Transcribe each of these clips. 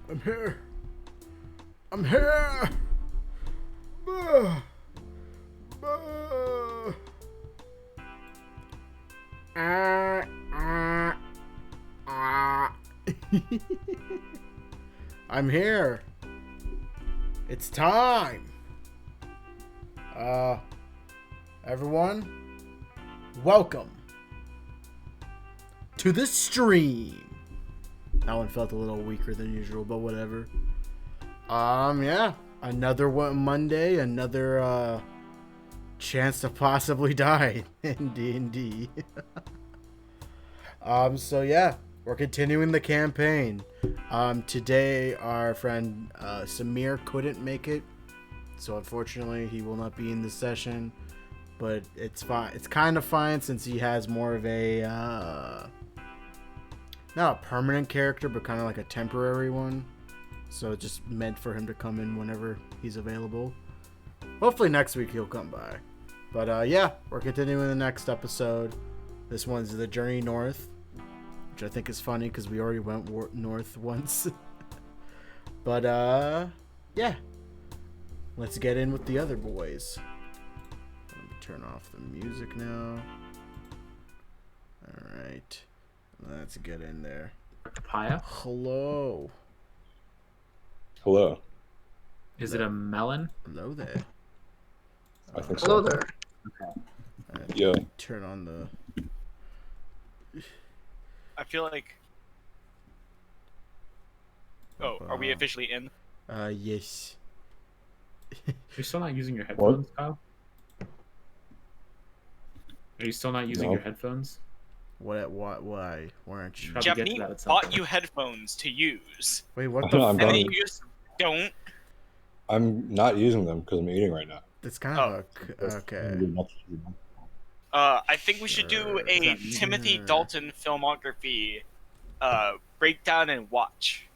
I'm here. I'm here. Ah, ah. Ah, ah. I'm here. It's time. Everyone, welcome to the stream. That one felt a little weaker than usual, but whatever. Yeah, another Monday, another chance to possibly die in D&D. So yeah, we're continuing the campaign. Today our friend Samir couldn't make it, so unfortunately he will not be in this session. But it's fine. It's kind of fine since he has more of a not a permanent character, but kind of like a temporary one. So it's just meant for him to come in whenever he's available. Hopefully next week he'll come by. But yeah, we're continuing the next episode. This one's The Journey North, which I think is funny because we already went north once. But yeah, let's get in with the other boys. Let me turn off the music now. Alright, let's get in there. Papaya? Hello. Hello. Is it a melon? Hello there. I think so. Hello there. Okay. Yeah. Turn on the... I feel like... Oh, are we officially in? Yes. You're still not using your headphones, Kyle? Are you still not using No. your headphones? What, why? Weren't you? Probably get to Japanese that at some bought point. you headphones to use, Wait, what I the know, I'm and fuck? then done. you just don't. I'm not using them because I'm eating right now. It's kind of okay. I think we should do Sure. a Yeah. Timothy Dalton filmography breakdown and watch.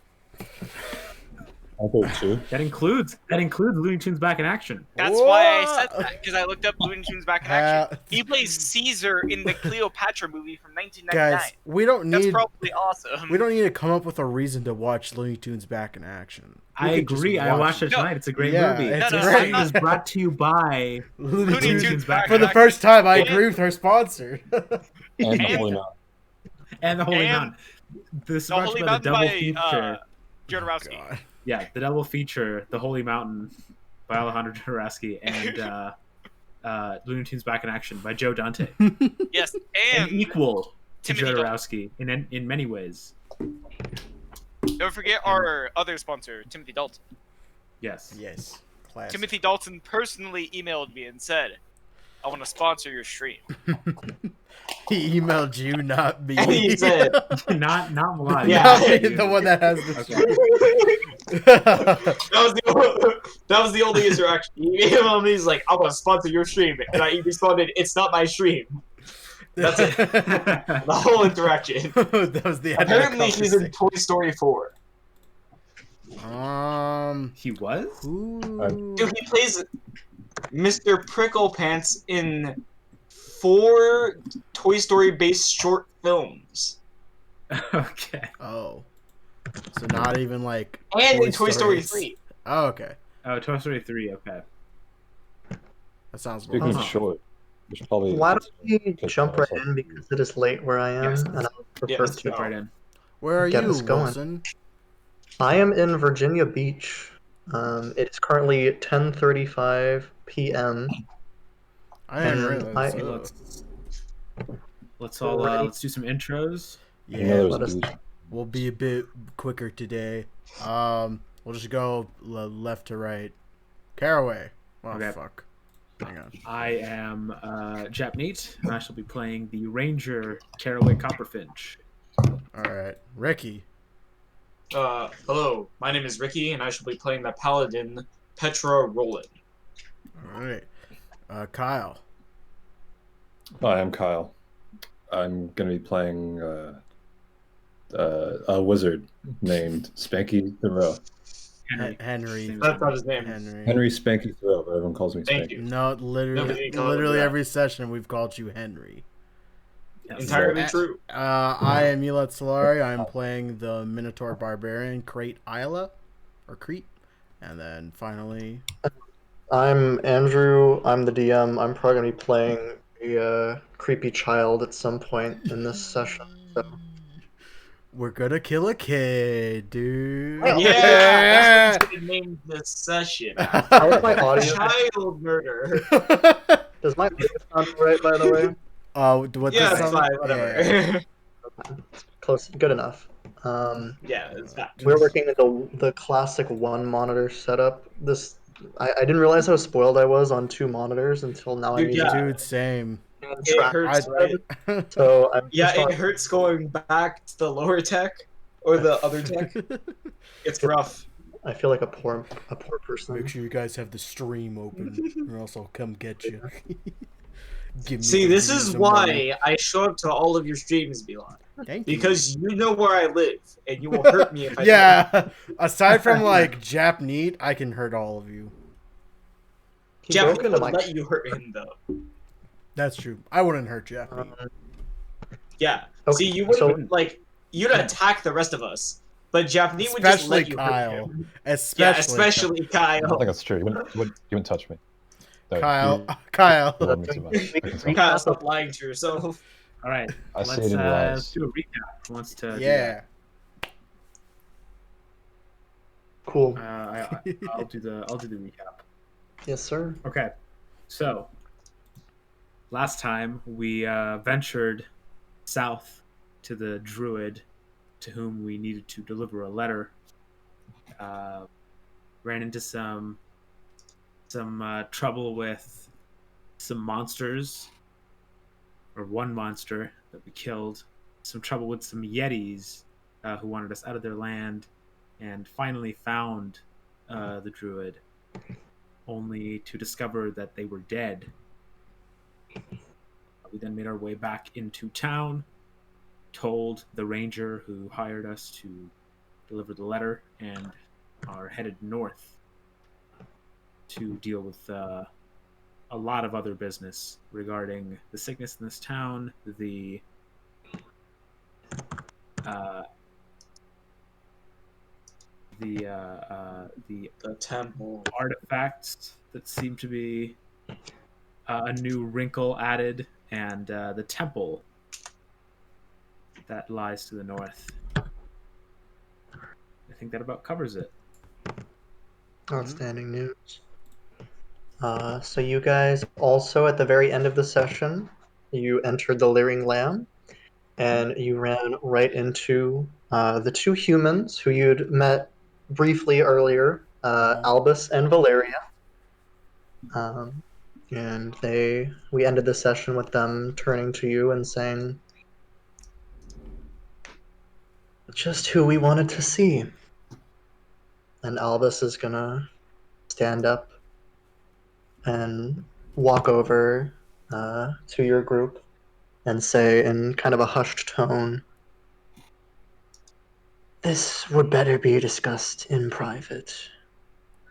I think too. That includes Looney Tunes Back in Action. That's why I What? said that, because I looked up Looney Tunes Back in Action. He plays Caesar in the Cleopatra movie from 1999. Guys, we don't That's need probably awesome. we don't need to come up with a reason to watch Looney Tunes Back in Action. We I could just agree. I watch watched it No. tonight. It's a great Yeah, movie. it's No, no, great. I'm not- It was brought to you by Looney Looney Tunes. Tunes Back Back For in the Action. first time, I And- agree with her sponsor. And the And- Holy Mountain. and the Holy And Mountain. This is The brought to Holy you by the Mountain double by feature. Jodorowsky. God. Yeah, the double feature, The Holy Mountain by Alejandro Jodorowsky and Looney Tunes Back in Action by Joe Dante. Yes, An and equal to Timothy Dalton. Jodorowsky in many ways. Don't forget our other sponsor, Timothy Dalton. Yes. Yes. Classic. Timothy Dalton personally emailed me and said, I want to sponsor your stream. He emailed you, not me. And he said, not Melania. Yeah. Not me, the one that has the Okay. that was the only interaction. He emailed me, he's like, I want to sponsor your stream. And I responded, it's not my stream. That's it. The whole interaction. That was the end Apparently of the he's in Toy Story 4. conversation. He was? Ooh. Dude, he plays Mr. Pricklepants in 4 Toy Story based short films. Okay. Oh. So not even like And in Toy Story Stories. 3. Oh, okay. Oh, Toy Story 3, okay. That sounds more Speaking of Huh. short, we should probably. Why don't we Good jump call. right in because it is late where I am, Yes. and I would prefer Yes. to. Jump right in. Where are Get you, us going. Wilson? I am in Virginia Beach. It is currently 10:35 p.m. I didn't And realize. So Oh. let's all let's do some intros. I know Yeah, there's let a us- beach. we'll be a bit quicker today. We'll just go left to right. Caraway. Oh, Okay. fuck. Hang on. I am Jap Neat, and I shall be playing the Ranger Caraway Copperfinch. Alright. Ricky. Hello, my name is Ricky, and I shall be playing the Paladin, Petra Roland. Alright. Kyle. Hi, I'm Kyle. I'm gonna be playing a wizard named Spanky Thoreau. Henry. Same as That's not his name. Henry Spanky Thoreau, but everyone calls me Thank Spanky. you. No, Nobody called him literally that. every session we've called you Henry. Yes. Entirely true. I am Elat Solari. I'm playing the Minotaur Barbarian, Crate Isla, or Crete. And then finally, I'm Andrew. I'm the DM. I'm probably gonna be playing a creepy child at some point in this session. So we're gonna kill a kid, dude. Yeah, that's what it's gonna name this session. how's my audio? Child murder. Does my audio sound right, by the way? What Yeah, this it's sound- fine. Whatever. yeah. Close, good enough. Yeah, it's fine. We're working with the classic one monitor setup. I didn't realize how spoiled I was on 2 monitors until now. I'm Dude, using yeah. Dude, same. It hurts, right? So I'm Yeah, just it on, hurts going back to the lower tech or the other tech. It's rough. I feel like a poor person. Make sure you guys have the stream open, or else I'll come get you. Give See, me this is some money. why I show up to all of your streams, Milan. Thank Because you know where I live, and you will hurt me if I you. Yeah. Aside from like Jap Neat, I can hurt all of you. He Jeff broke into would my. let you hurt him, though. That's true. I wouldn't hurt Jap Neat. Yeah. Okay, See, you wouldn't, so- like, you'd attack the rest of us, but Japanese would just Especially let you Kyle. hurt him. Especially, Yeah, especially I don't Kyle. think that's true. You wouldn't touch me. No, Kyle. you Kyle. love me too much. I can tell. Kyle, stop lying to yourself. All right. I see Let's it in your eyes. do a recap. Who wants to? Yeah. Cool. Do that? I'll do the recap. Yes, sir. Okay. So last time we ventured south to the druid to whom we needed to deliver a letter. Ran into some trouble with some monsters, or one monster that we killed. Some trouble with some yetis who wanted us out of their land, and finally found the druid, only to discover that they were dead. We then made our way back into town, told the ranger who hired us to deliver the letter, and are headed north to deal with a lot of other business regarding the sickness in this town, the temple artifacts that seem to be a new wrinkle added, and the temple that lies to the north. I think that about covers it. Outstanding news. So you guys also, at the very end of the session, you entered the Leering Lamb, and you ran right into the 2 humans who you'd met briefly earlier, Albus and Valeria. And we ended the session with them turning to you and saying, just who we wanted to see. And Albus is gonna stand up and walk over to your group and say in kind of a hushed tone, this would better be discussed in private.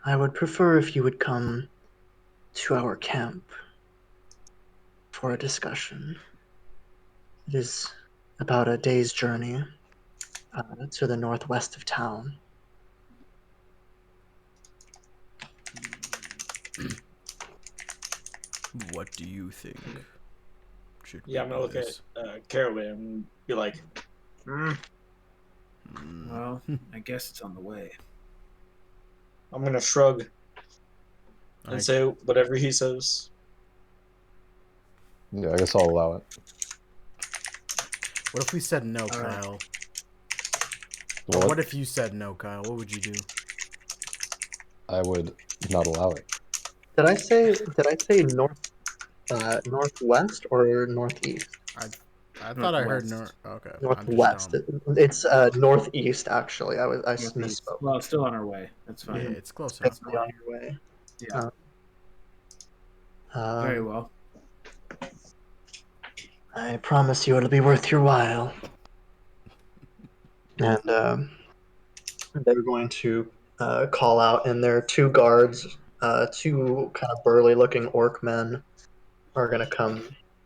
I would prefer if you would come to our camp for a discussion. It is about a day's journey to the northwest of town. What do you think? Should Yeah, I'm gonna look at Caraway and be like, Well, I guess it's on the way. I'm gonna shrug and say whatever he says. Yeah, I guess I'll allow it. What if we said no, Kyle? Or what if you said no, Kyle? What would you do? I would not allow it. Did I say northwest or northeast? I thought I heard Northwest. Okay. Northwest. It's northeast actually. I Northeast. misspoke. Well, it's still on our way. That's Yeah, fine. it's close enough. Definitely on your way. Yeah. Very well. I promise you it'll be worth your while. And they're going to call out, and their 2 guards, 2 kind of burly-looking orc men, are going to come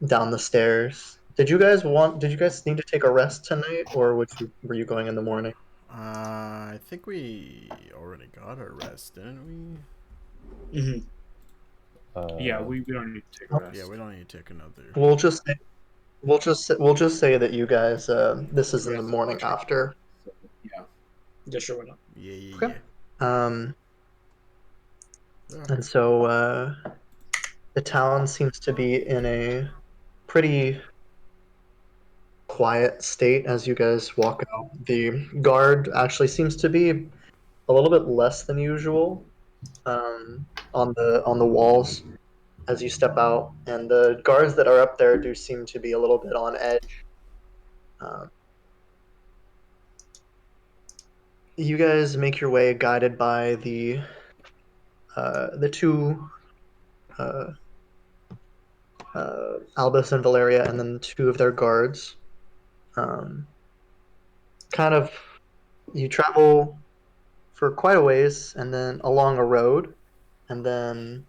down the stairs Did you guys need to take a rest tonight, or were you going in the morning? I think we already got our rest, didn't we? Yeah, we don't need to take a Oh. rest. Yeah, we don't need to take another. We'll just say that you guys this is in the Rest morning after. So, yeah. Yeah, sure, why not? Yeah, Okay. And yeah. so the town seems to be in a pretty quiet state as you guys walk out. The guard actually seems to be a little bit less than usual on the walls as you step out, and the guards that are up there do seem to be a little bit on edge. Um, you guys make your way guided by the two uh, Albus and Valeria, and then two of their guards. Um, kind of, you travel for quite a ways, and then along a road, and then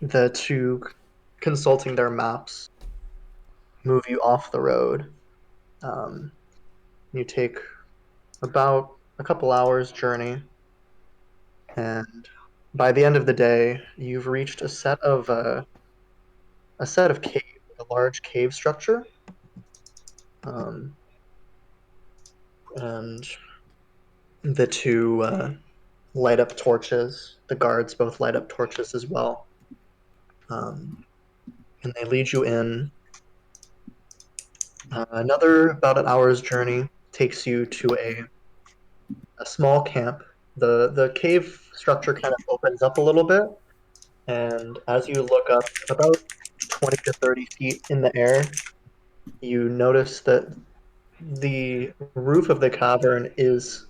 the two consulting their maps move you off the road. Um, you take about a couple hours journey, and by the end of the day, you've reached a set of cave, a large cave structure. Um, and the two light up torches. The guards both light up torches as well. And they lead you in. Another about an hour's journey takes you to a small camp. The cave structure kind of opens up a little bit, and as you look up about 20 to 30 feet in the air, you notice that the roof of the cavern is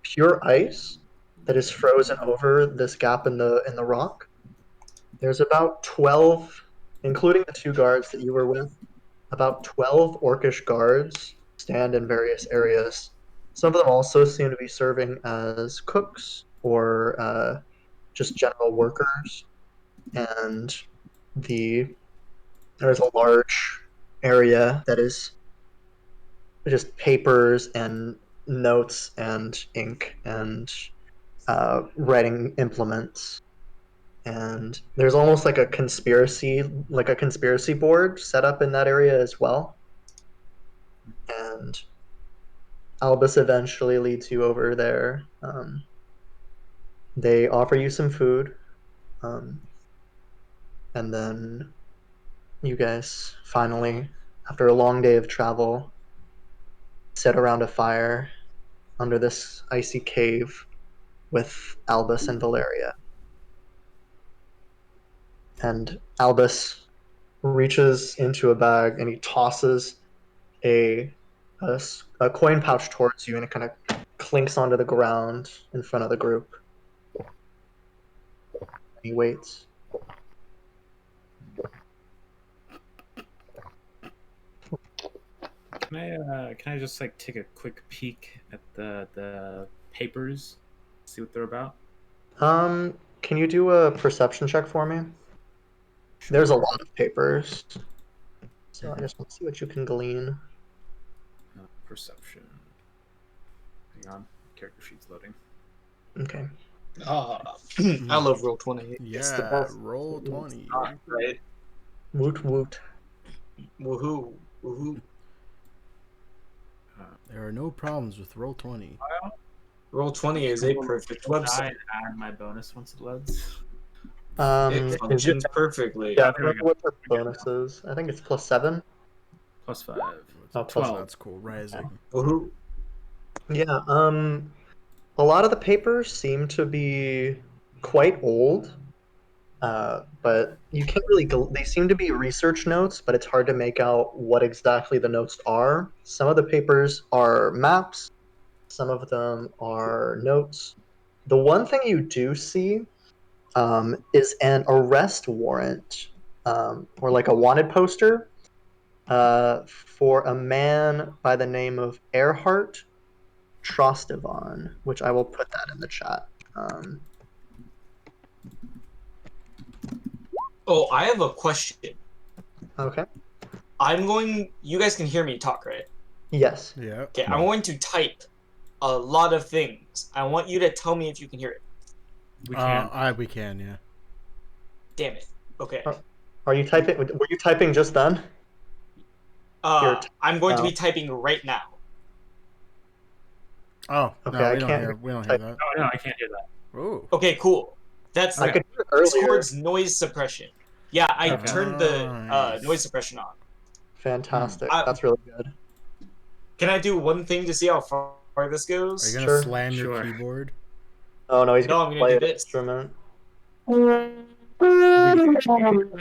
pure ice that is frozen over this gap in the rock. There's about 12, including the two guards that you were with, about 12 orcish guards stand in various areas. Some of them also seem to be serving as cooks or just general workers. And there's a large area that is just papers and notes and ink and writing implements. And there's almost like a conspiracy board set up in that area as well. And Albus eventually leads you over there. They offer you some food, and then you guys finally, after a long day of travel, sit around a fire under this icy cave with Albus and Valeria. And Albus reaches into a bag and he tosses a, a coin pouch towards you, and it kind of clinks onto the ground in front of the group. He waits. Can I just like take a quick peek at the papers, see what they're about? Can you do a perception check for me? There's a lot of papers, so I just want to see what you can glean. Perception. Hang on, character sheet's loading. Okay. I love roll 20. It's the Yeah, best. roll 20. Right? Woot woot. Woohoo! Woohoo! There are no problems with roll 20. Roll 20 is a perfect website. I add my bonus once it loads. It Is functions it? perfectly. Yeah, I There we don't go. know what the bonus is. I think it's +7. +5. Oh, Oh, 12. that's cool. Rising. Woohoo! Yeah. A lot of the papers seem to be quite old. But you can't really. They seem to be research notes, but it's hard to make out what exactly the notes are. Some of the papers are maps. Some of them are notes. The one thing you do see is an arrest warrant, or like a wanted poster, for a man by the name of Erhard Trostivan, which I will put that in the chat. Oh, I have a question. Okay. You guys can hear me talk, right? Yes. Yeah. Okay, I'm going to type a lot of things. I want you to tell me if you can hear it. We can. We can, yeah. Damn it. Okay. Are you typing? Were you typing just then? I'm going to now. be typing right now. Oh, Okay, no, I we don't can't hear that. Oh, no, I can't hear that. Ooh. Okay, cool. That's I could hear it earlier. Discord's noise suppression. Yeah, I Okay. turned the Nice. noise suppression on. Fantastic. I- That's really good. Can I do one thing to see how far this Are you goes? gonna Sure. slam your Sure. keyboard? Oh no, he's No, gonna I'm gonna play do an this. instrument.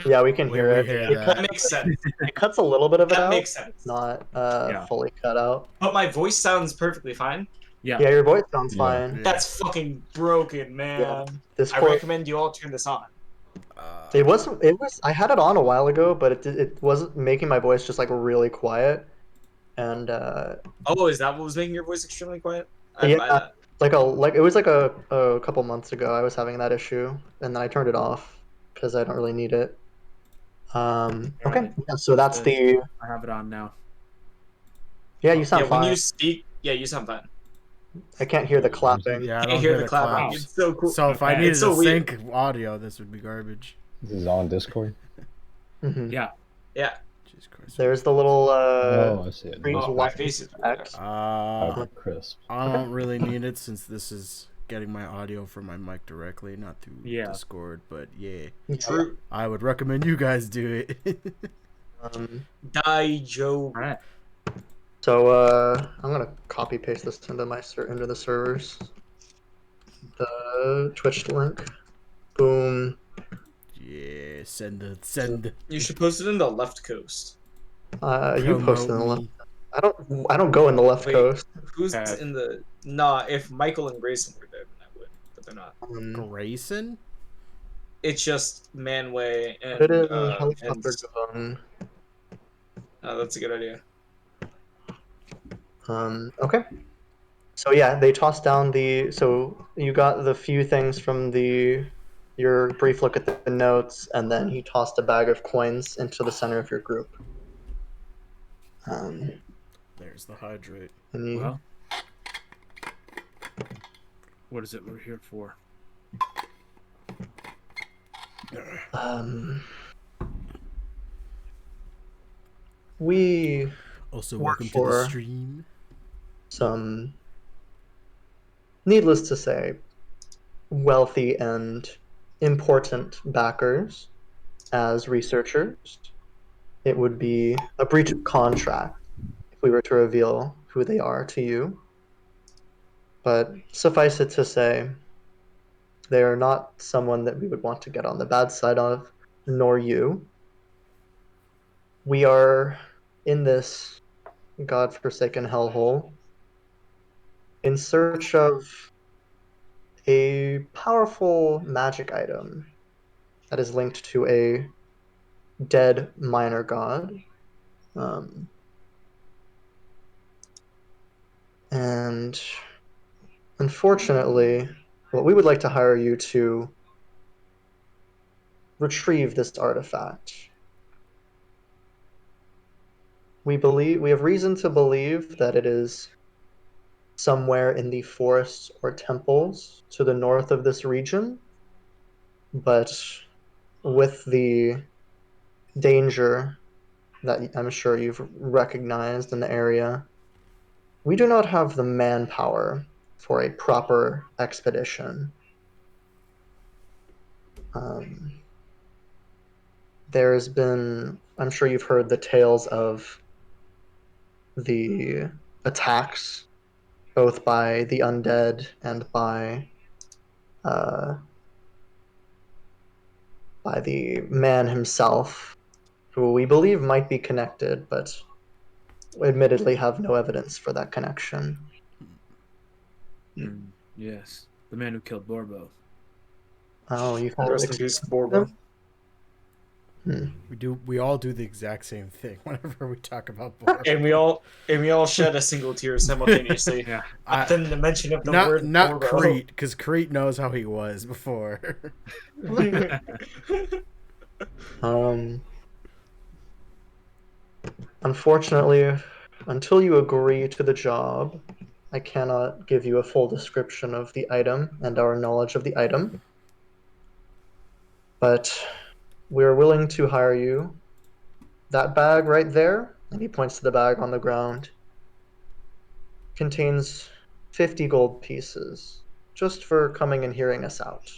Yeah, we can hear We it. hear That makes sense. It cuts a little bit of it That out. makes sense. Not Yeah. fully cut out. But my voice sounds perfectly fine. Yeah. Yeah, your voice sounds Yeah. fine. Yeah. That's fucking broken, man. I Discord. recommend you all turn this on. It wasn't. It was. I had it on a while ago, but it wasn't making my voice just like really quiet. And Oh, is that what was making your voice extremely quiet? I Yeah. buy that. it was like a couple months ago. I was having that issue, and then I turned it off because I don't really need it. Okay. Alright. Yeah, so that's the. I have it on now. Yeah, you sound Yeah, when fine. you speak, yeah, you sound fine. I can't hear the clapping. Yeah, I You don't can't hear the clapping. claps. It's so cool. So if I Okay. needed It's so to weird. sync audio, this would be garbage. This is on Discord. Mhm. Yeah. Yeah. Jesus Christ. There's the little Oh, I see it. green Oh, my black face is X. Fiber crisp. I don't really need it since this is getting my audio from my mic directly, not through Yeah. Discord. But yeah, True. I would recommend you guys do it. Die, Joe. Alright. So I'm gonna copy paste this into into the servers. The Twitch link. Boom. Yeah, send. You should post it in the left coast. You post in the left. me. I don't go in the left Wait. coast. Who's in the? Nah, if Michael and Grayson were there, then I would, but they're not. Grayson? It's just Manway and. Put it in helicopter gun. That's a good idea. Okay. So yeah, they tossed down the. So you got the few things from your brief look at the notes, and then he tossed a bag of coins into the center of your group. There's the hydrate. And you, Well, what is it we're here for? we Also, Work welcome to the for- stream. some, needless to say, wealthy and important backers as researchers. It would be a breach of contract if we were to reveal who they are to you. But suffice it to say, they are not someone that we would want to get on the bad side of, nor you. We are in this godforsaken hellhole in search of a powerful magic item that is linked to a dead minor god. And unfortunately, well, we would like to hire you to retrieve this artifact. We have reason to believe that it is somewhere in the forests or temples to the north of this region, but with the danger that I'm sure you've recognized in the area, we do not have the manpower for a proper expedition. There's been, I'm sure you've heard the tales of the attacks, both by the undead and by the man himself, who we believe might be connected, but admittedly have no evidence for that connection. Yes, the man who killed Borbo. Oh, you've had Rest in peace, Borbo. We all do the exact same thing whenever we talk about Borbo. And we all shed a single tear simultaneously. Yeah. At the mention of the not word not Borbo. Crete, because Crete knows how he was before. Unfortunately, until you agree to the job, I cannot give you a full description of the item and our knowledge of the item. But we're willing to hire you. That bag right there, and he points to the bag on the ground, contains 50 gold pieces, just for coming and hearing us out.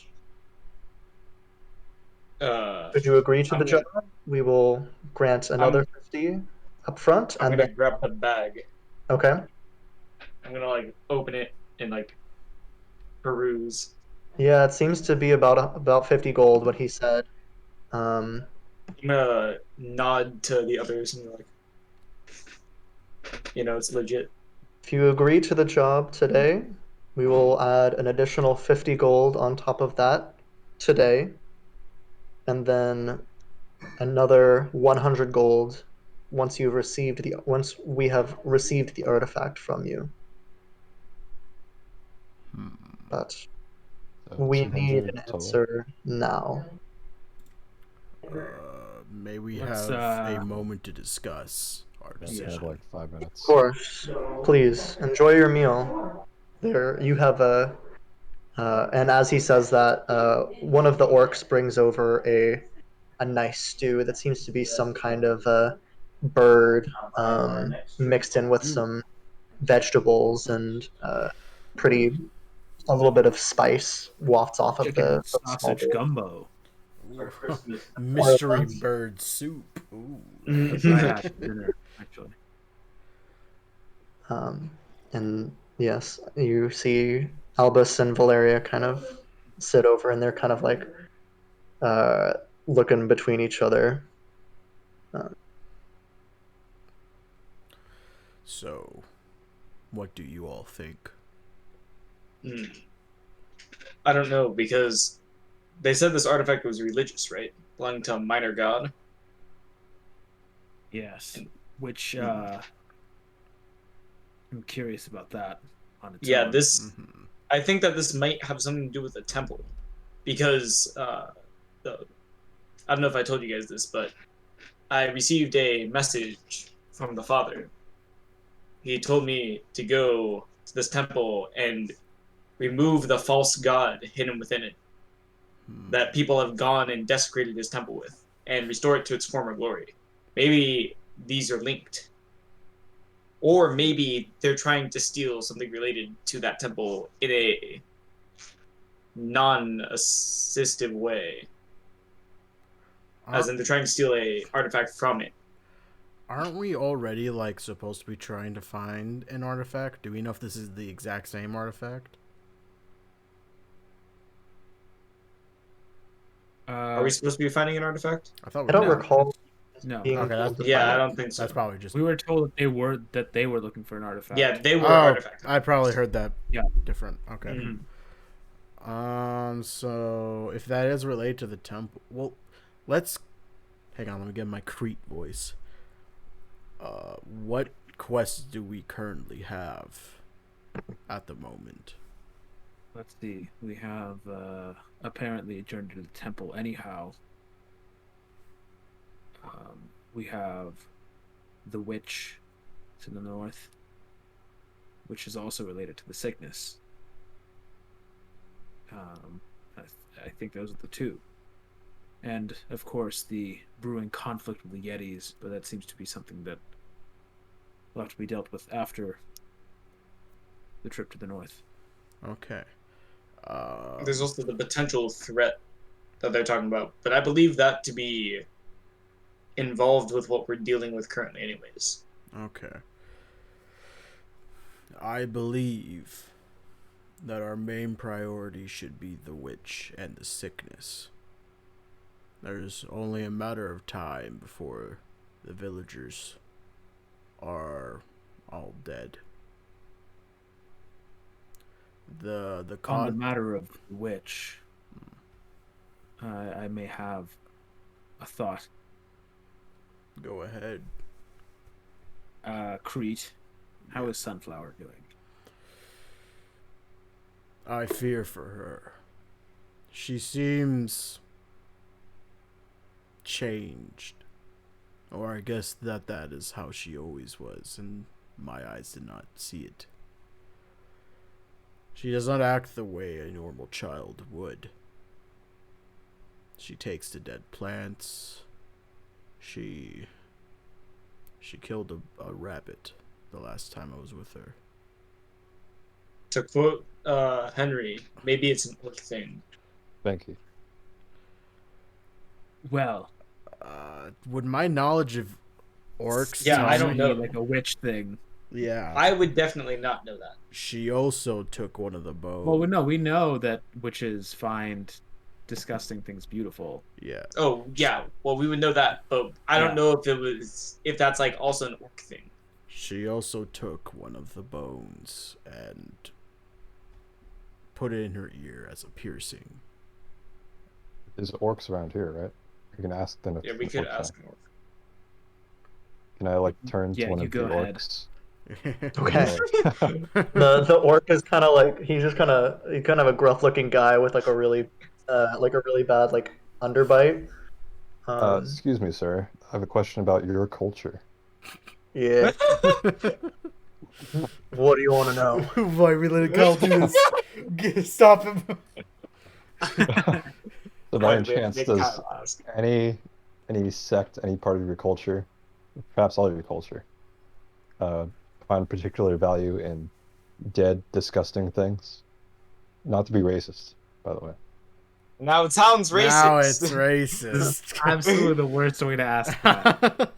Could you agree to I'm the job? We will grant another 50 up front, I'm and gonna then grab the bag. okay. I'm gonna like open it and like peruse. Yeah, it seems to be about 50 gold. What he said. Um, I'm gonna nod to the others and be like, it's legit. if you agree to the job today, we will add an additional 50 gold on top of that today, and then another 100 gold once we have received the artifact from you. But So we need 200 an total. answer now. May we Let's, have a moment to discuss our And we have decision? like 5 Of minutes. course, please enjoy your meal. There, you have and as he says that, one of the orcs brings over a nice stew that seems to be some kind of bird mixed in with some vegetables and pretty a little bit of spice wafts off of Chicken and the small sausage bowl. gumbo. Mystery bird soup. Ooh. That's what I had for dinner, actually. And yes, you see Albus and Valeria kind of sit over and they're kind of like uh, looking between each other. So, what do you all think? I don't know because they said this artifact was religious, right? Belonging to a minor god. Yes. Which, Hmm. I'm curious about that on its Yeah, own. this. I think that this might have something to do with the temple, because I don't know if I told you guys this, but I received a message from the father. He told me to go to this temple and remove the false god hidden within it that people have gone and desecrated his temple with, and restore it to its former glory. Maybe these are linked. Or maybe they're trying to steal something related to that temple in a non-assistive way. As in, they're trying to steal a artifact from it. Aren't we already like supposed to be trying to find an artifact? Do we know if this is the exact same artifact? Are we supposed to be finding an artifact? I thought I don't No. recall No. being Okay, told to Yeah, find I it. don't think so. that's probably just. We were told that they were looking for an artifact. Yeah, they were Oh, artifact. I probably heard that. Yeah. Different. Okay. Mhm. So if that is related to the temple, well, let's hang on. Let me get my Crete voice. What quests do we currently have at the moment? Let's see. We have apparently a journey to the temple anyhow. We have the witch to the north, which is also related to the sickness. I think those are the two. And, of course, the brewing conflict with the Yetis, but that seems to be something that will have to be dealt with after the trip to the north. Okay. There's also the potential threat that they're talking about, but I believe that to be involved with what we're dealing with currently, anyways. Okay. I believe that our main priority should be the witch and the sickness. There's only a matter of time before the villagers are all dead. On the matter of the witch, I may have a thought. Go ahead. Crete, how is Sunflower doing? I fear for her. She seems changed. Or I guess that is how she always was, and my eyes did not see it. She does not act the way a normal child would. She takes to dead plants. She killed a rabbit the last time I was with her. To quote Henry, maybe it's an orc thing. Thank you. Well, Would my knowledge of orcs Yeah, tell I don't me- know. like a witch thing. Yeah. I would definitely not know that. She also took one of the bows. Well, we know that witches find disgusting things beautiful. Yeah. Oh yeah, well we would know that, but I don't Yeah. know if that's like also an orc thing. She also took one of the bones and put it in her ear as a piercing. There's orcs around here, right? You can ask them if Yeah, we it's could orc ask time. an orc. Can I like turn Yeah, to one you of the go ahead. orcs? Okay. Like, The orc is kind of like he's kind of a gruff looking guy with like a really bad like underbite. excuse me, sir. I have a question about your culture. Yeah. What do you want to know? Why we let Kyle do this? Stop him. So by any chance, does any sect, any part of your culture, perhaps all of your culture, find particular value in dead, disgusting things? Not to be racist, by the way. Now it sounds racist. Now it's racist. Absolutely the worst way to ask that.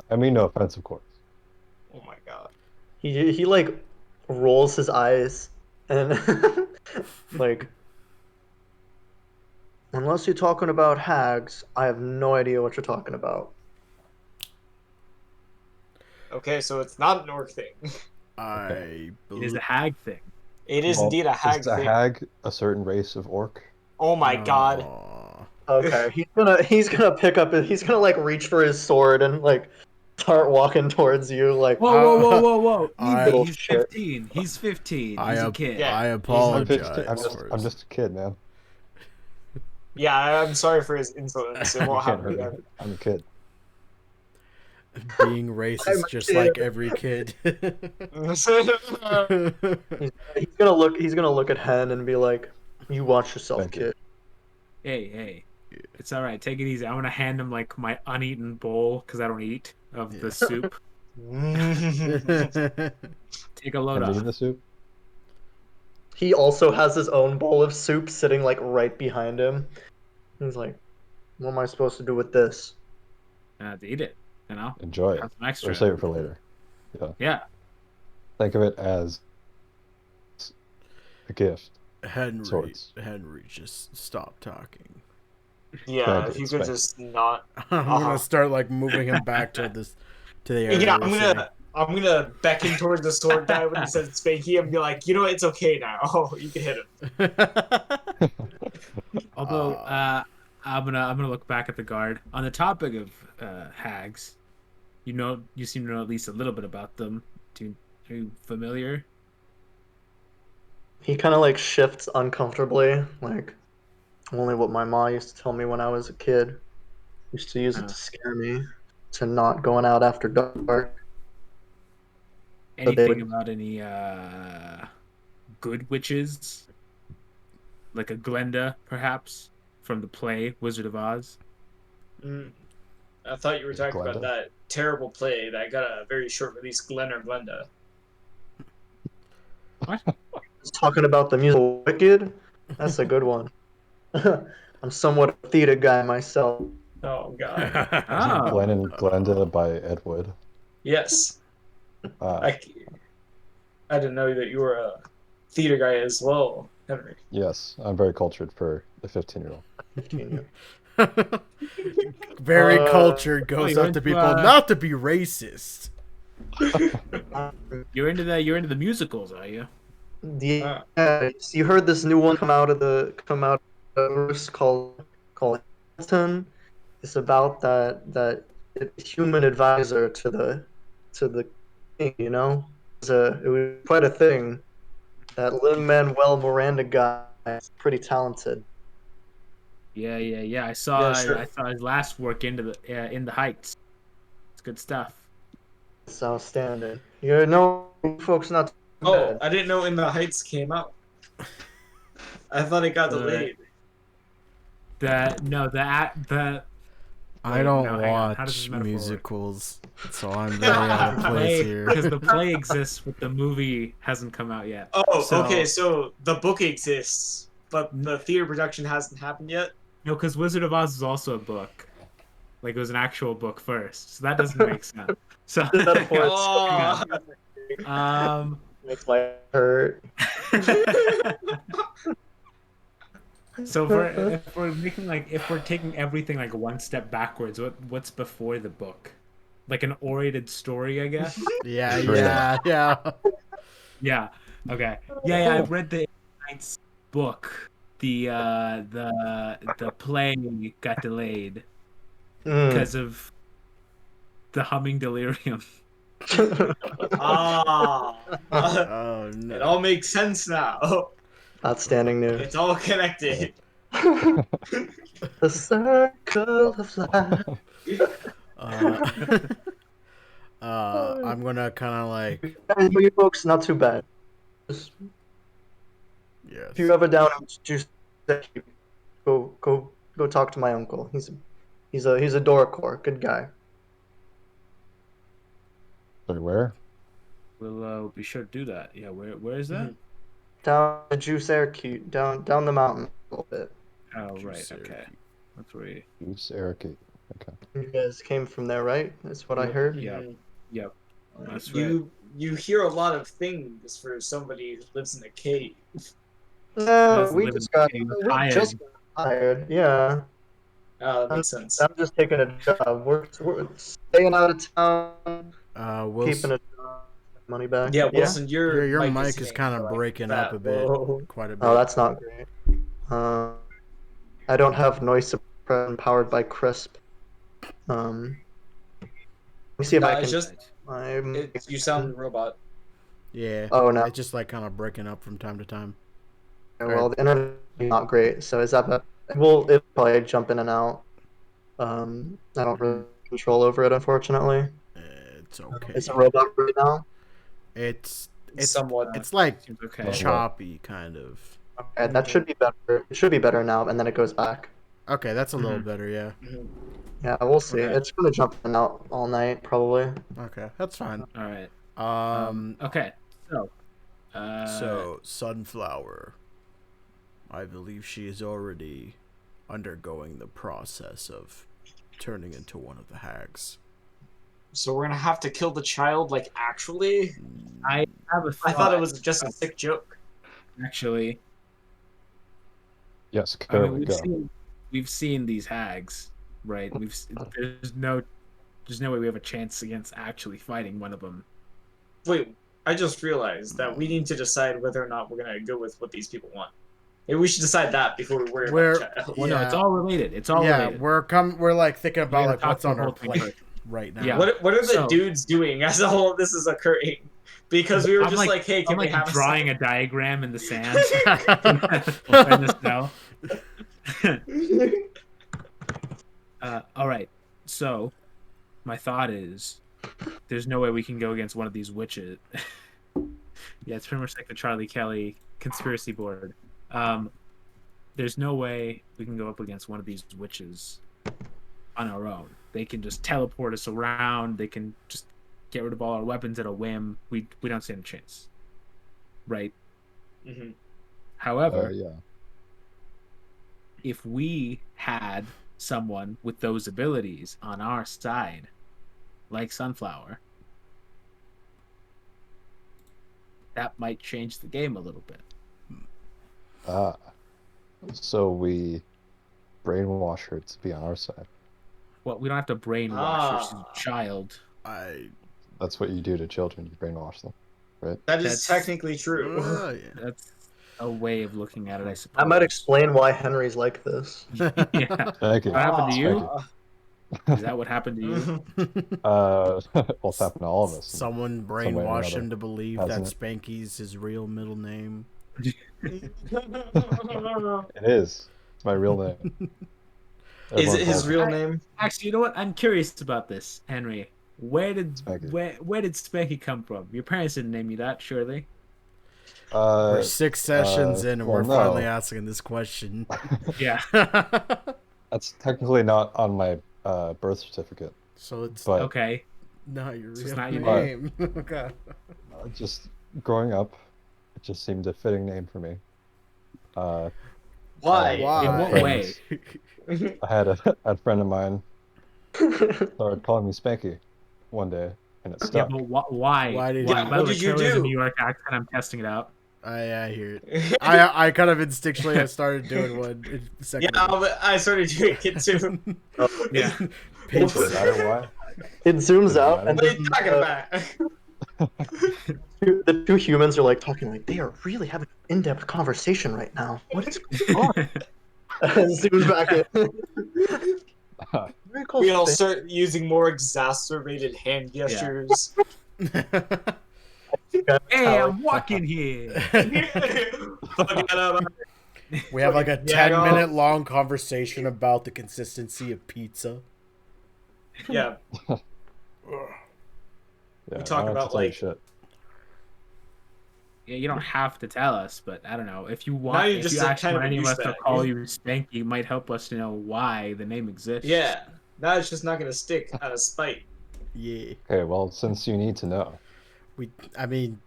I mean, no offense, of course. Oh my god. He like rolls his eyes and like, unless you're talking about hags, I have no idea what you're talking about. Okay, so it's not an orc thing. I It is believe. a hag thing. It is Well, indeed a hag is a thing. hag a certain race of orc? Oh my god. Okay, he's gonna like reach for his sword and like start walking towards you like Whoa. I- Easy. He's Shit. 15. He's 15. I He's a ap- kid. Yeah. I I'm apologize. 15. I'm just a kid, man. Yeah, I'm sorry for his insolence. It You won't can't happen hurt me. again. I'm a kid. Being I'm racist, a just kid. like every kid. he's gonna look at Hen and be like, "You watch yourself, Thank you. kid." Hey. It's all right. Take it easy. I'm gonna hand him like my uneaten bowl because I don't eat of the soup. Take a load I'm off. eating the soup. He also has his own bowl of soup sitting like right behind him. He's like, "What am I supposed to do with this?" Eat it. You know. Enjoy it. Have some Or extra. save it for later. Yeah. Think of it as a gift. Henry, Sorts. just stop talking. Yeah, Thank if you, you could thank you. just not. I'm gonna start like moving him back to the area. Yeah, we're I'm gonna becken towards the sword guy when he says spanky and be like, you know what, it's okay now. Oh, you can hit him. sitting. Although I'm gonna look back at the guard on the topic of hags. You seem to know at least a little bit about them. Are you familiar? He kind of like shifts uncomfortably, like only what my mom used to tell me when I was a kid. Used to use it to scare me to not going out after dark. But they Anything would- about any good witches? Like a Glenda, perhaps, from the play Wizard of Oz? I thought you were talking Glenda? about that terrible play that got a very short release, Glenn or Glenda. Talking about the musical Wicked, that's a good one. I'm somewhat a theater guy myself. Oh god. Oh. Glenn and Glenda by Ed Wood. Yes. Ah, I didn't know that you were a theater guy as well, Henry. yes, I'm very cultured for a 15-year-old. 15 Very cultured, goes you're up to into, people, not to be racist. You're into the musicals, are you? Yeah, you heard this new one come out of called Hamilton. It's about that human advisor to the king. You know, it was quite a thing. That Lin-Manuel Miranda guy is pretty talented. Yeah. I Yeah, sure. saw his last work into the In the Heights. It's good stuff. It's outstanding. You know, folks not too Oh, bad. I didn't know In the Heights came out. I thought it got delayed. The I Wait, don't no, hang on. How does this watch metaphor work? musicals, so I'm very out of place here. Because the play exists, but the movie hasn't come out yet. Oh, So- okay. So the book exists, but the theater production hasn't happened yet. No, because Wizard of Oz is also a book. Like, it was an actual book first. So that doesn't make sense. So, The metaphor is Oh, makes my heart hurt. So if we're taking everything like one step backwards, what's before the book? Like an orated story, I guess. Yeah. Yeah. Okay. Yeah. I've read the Knight's book. The play got delayed because of the humming delirium. ah, Oh it no. all makes sense now. Outstanding news. It's all connected. The circle of life. I'm gonna kind of like, You folks, not too bad. Just, yes. if you ever down in juice, go talk to my uncle. He's a Doricor, good guy. Sorry, where? We'll be sure to do that. Yeah. Where is that? Down the Juice Air Cute, down the mountain a little bit. Oh, Juice right. Air Okay. That's where you. Use Eric. Okay. You guys came from there, right? That's what I heard. Yeah. Yep. That's You hear a lot of things for somebody who lives in a cave. No, Doesn't we live in just the got cave, we tired. just got hired. Yeah, That makes sense. I'm just taking a job. We're staying out of town, Wilson, keeping a job, money back. Yeah, Wilson, your mic is hitting kind for, of like, breaking that up a bit, low. quite a bit. Oh, that's not great. I don't have noise suppression powered by Crisp. Let me see if I Nah, can. it's just you sound robot. Yeah. Oh no. It's just like kind of breaking up from time to time. Well, the internet is not great, so is that bad? It'll probably jump in and out. I don't really control over it, unfortunately. It's okay. It's a robot right now. It's Somewhat. It's like Seems okay. choppy, kind of. Okay, that should be better. It should be better now, and then it goes back. Okay, that's a little better, yeah. Yeah, we'll see. Okay. It's gonna jump in and out all night, probably. Okay, that's fine. All right. Okay. Okay. So Sunflower, I believe she is already undergoing the process of turning into one of the hags. So we're gonna have to kill the child, like, actually? I have a I thought it was just a sick joke. actually. Yes, I mean, go. we've seen these hags, right? There's no way we have a chance against actually fighting one of them. Wait, I just realized that we need to decide whether or not we're gonna go with what these people want. Maybe we should decide that before we worry about the child. Well, no, it's all related. It's all related. We're like thinking about We're like gonna what's talk on the our whole thing plate first. right now. Yeah. What are the dudes doing as all of this is occurring? Because we were just like, hey, can I'm we like have drawing a a diagram in the sand in the snow. All right. So, my thought is, there's no way we can go against one of these witches. Yeah, it's pretty much like the Charlie Kelly conspiracy board. There's no way we can go up against one of these witches on our own. They can just teleport us around. They can just get rid of all our weapons at a whim. We don't stand a chance, right? Mhm. However, Yeah. if we had someone with those abilities on our side, like Sunflower, that might change the game a little bit. So we brainwash her to be on our side. Well, we don't have to brainwash her. She's a child. That's what you do to children. You brainwash them, right? That is That's- technically true. That's a way of looking at it, I suppose. That might explain why Henry's like this. Yeah. Thank you. What happened to you? Thank Is that what happened to you? Well, it's happened to all of us. Someone way or brainwashed another, him to believe hasn't that Spanky's his real middle name. It is. It's my real name. Is Everyone it his calls me real name? Actually, you know what? I'm curious about this, Henry. Where did Spanky. where did Spanky come from? Your parents didn't name you that, surely. We're 6 sessions in, and well, we're finally no. asking this question. Yeah. That's technically not on my birth certificate, So it's but Okay. not your So it's real not your name. Okay. just growing up, it just seemed a fitting name for me. Why? Why? In what way? I had a friend of mine started calling me Spanky one day, and it Yeah, stuck. but why? Why did Why? you- By the What way, did you Taylor's a do? New York accent. I'm testing it out. I hear it. I kind of instinctually I started doing one in a second Yeah, ago. but I started doing it too. Yeah. Does it matter why? It zooms Does it out, matter? and What are you then talking about? the two humans are like talking like they are really having an in-depth conversation right now. What is going on? And zooms back in. Very cool. We all start using more exacerbated hand gestures. Hey, I'm walking here. Forget about We have like a Yeah, 10-minute long conversation about the consistency of pizza. Yeah, Yeah, we talk I don't have to about, tell you like- shit. Yeah, you don't have to tell us, but I don't know. If you Now want, you're if just you a ask kind of a any of us to douchebag. call you Spanky, it might help us to know why the name exists. yeah. Now it's just not gonna stick out of spite. Yeah. Okay, well, since you need to know, I mean,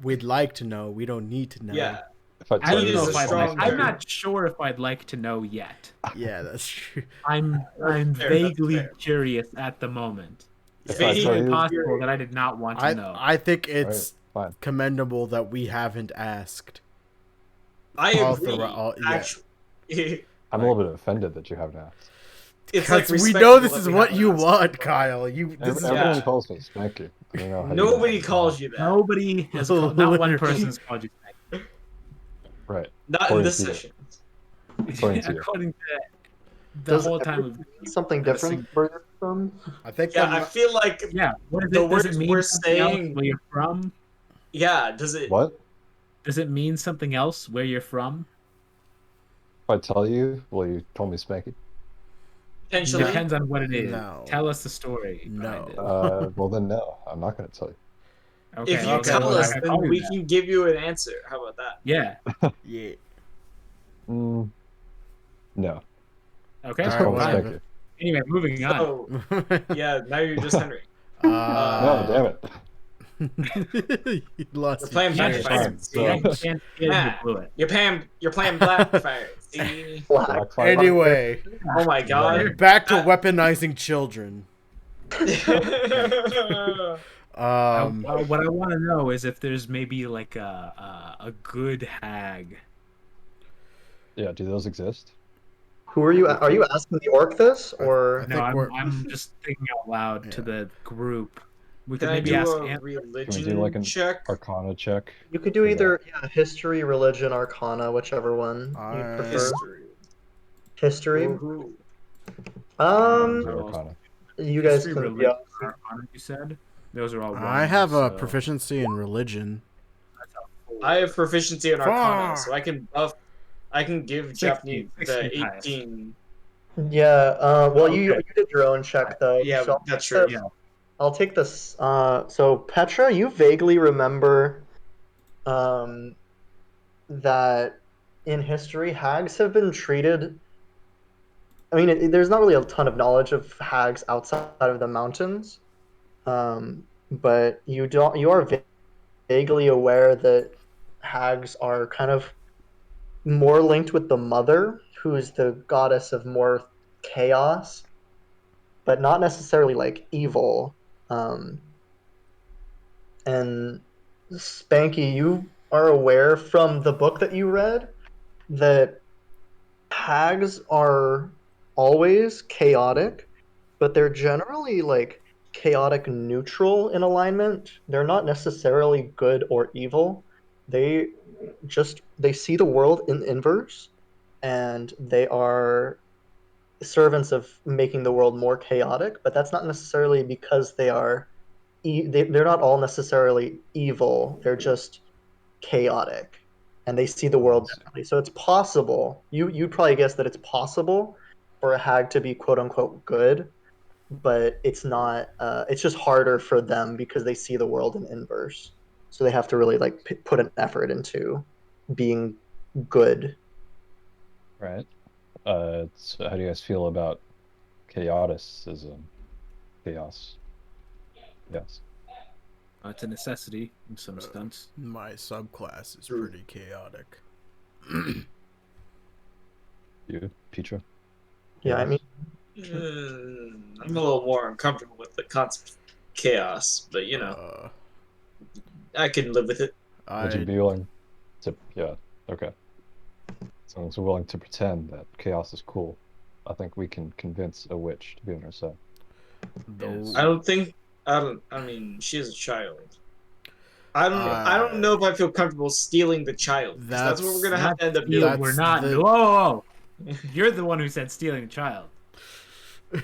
we'd like to know. We don't need to know. Yeah. if I I tell don't Need you, know is if a I'd strong like. I'm term. not sure if I'd like to know yet. Yeah, that's true. I'm That's fair, vaguely that's fair. curious at the moment. if Yeah. I It's tell very you, possible that I did not want to know. I think it's all right, fine. commendable that we haven't asked. I All agree. throughout- all- yeah. Actually, I'm a little bit offended that you haven't asked. it's like Because we respectable know this that is we what haven't you asked. want, Kyle. This is Everyone Yeah. calls me Spanky. I don't know how Nobody you calls you that. Nobody has called, not one Literally. person has called you Spanky. Right. Not in According this to you. session. According to you. According to the Does whole time everyone of mean something of a different sing- where you're from? I think Yeah, that I feel like Yeah, what is The it? Does it words mean we're something else saying- where you're from? yeah, does it What? Does it mean something else where you're from? If I tell you, will you call me Spanky? potentially Depends on what it is. No. Tell us the story. No. behind it. Well then no, I'm not going to tell you. Okay, if you well, okay, then tell well, us, I then call you we that. can give you an answer. How about that? Yeah. yeah. Mm, no. Okay. Just All call me right, fine. Spanky. Anyway, moving on. So yeah, now you're just Henry. No, damn it. You lost You're playing Yeah, Fine, Backfire. fine. See? You can't get Ah. you blew it. You're playing Blackfire. See? Black. Blackfire. Anyway, Oh my god. back to weaponizing children. What I want to know is if there's maybe like a good hag. Yeah, do those exist? Who are you? Are you asking the orc this, I or think No, we're- I'm just thinking out loud to Yeah. the group. We Can could I maybe do ask a Ant- religion Can we do like an check? Arcana check? you could do Yeah. either history, religion, arcana, whichever one you I- prefer. History. History. Woohoo. Do So- Arcana. You guys History, can. religion, Yeah. Arcana, you said? Those are all I have a so- proficiency in religion. I have proficiency in Arcana, Fuck. so I can buff. I can give 16, Japanese the 16 highest. 18. Yeah. Well, you Okay. did your own check though. Yeah, so that's true. Yeah. I'll take this. So Petra, you vaguely remember, that in history hags have been treated. I mean, there's not really a ton of knowledge of hags outside of the mountains, but you are vaguely aware that hags are kind of more linked with the mother, who is the goddess of more chaos, but not necessarily like evil. And Spanky, you are aware from the book that you read that hags are always chaotic, but they're generally like chaotic neutral in alignment. They're not necessarily good or evil. They see the world in inverse, and they are servants of making the world more chaotic, but that's not necessarily because they're not all necessarily evil. They're just chaotic. and they see the world differently. So it's possible. You'd probably guess that it's possible for a hag to be quote unquote good, but it's not. It's just harder for them because they see the world in inverse. So they have to really like put an effort into being good. Right. So how do you guys feel about chaoticism? Chaos. Yes. It's a necessity in some sense. My subclass is pretty chaotic. You, Petra? Yeah, I mean, I'm a little more uncomfortable with the concept of chaos, but I can live with it. Would you be willing to? Yeah. Okay. As long as we're willing to pretend that chaos is cool, I think we can convince a witch to be on our side. Yes. I mean, she is a child. I don't know if I feel comfortable stealing the child. That's what we're gonna have to end up doing. We're not. Whoa. You're the one who said stealing a child.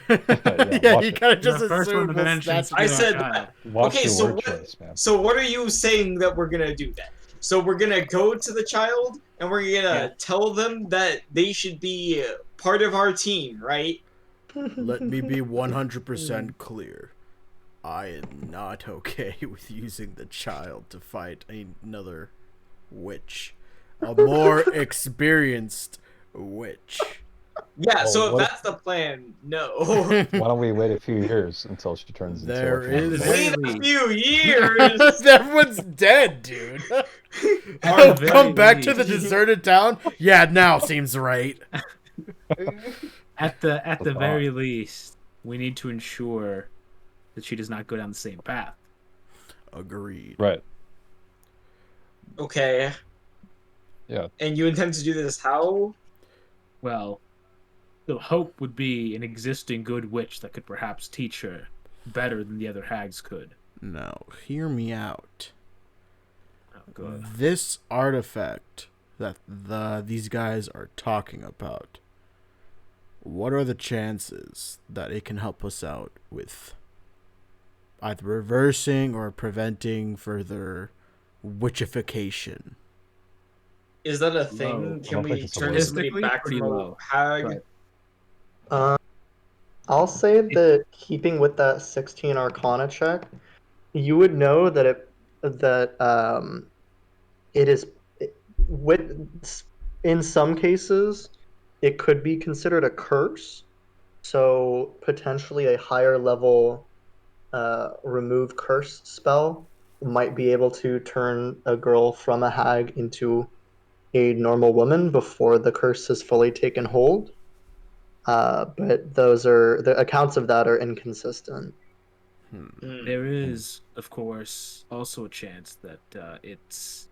Yeah, you kind of just The first one assumed to mention that's I said child. that. Watch Okay, your so word what? choice, man. So what are you saying that we're gonna do then? So we're gonna go to the child and we're gonna tell them that they should be part of our team, right? Let me be 100% clear. I am not okay with using the child to fight another witch. A more experienced witch. Yeah, Well, so what if that's the plan, no. Why don't we wait a few years until she turns into There is- Wait a few years. Everyone's dead, dude. At the Come very back to the least. deserted town? Yeah, now seems right. At the very least, we need to ensure that she does not go down the same path. Agreed. Right. Okay. Yeah. And you intend to do this how? Well, the hope would be an existing good witch that could perhaps teach her better than the other hags could. Now, hear me out. Oh, good. This artifact that these guys are talking about, what are the chances that it can help us out with either reversing or preventing further witchification? Is that a Low. thing? I Can don't think we it's a turn low. somebody back Pretty from a low. hag? Right. I'll say that keeping with that 16 Arcana check, you would know that it is in some cases it could be considered a curse. So potentially a higher level remove curse spell might be able to turn a girl from a hag into a normal woman before the curse has fully taken hold. But the accounts of that are inconsistent. There is, of course, also a chance that it's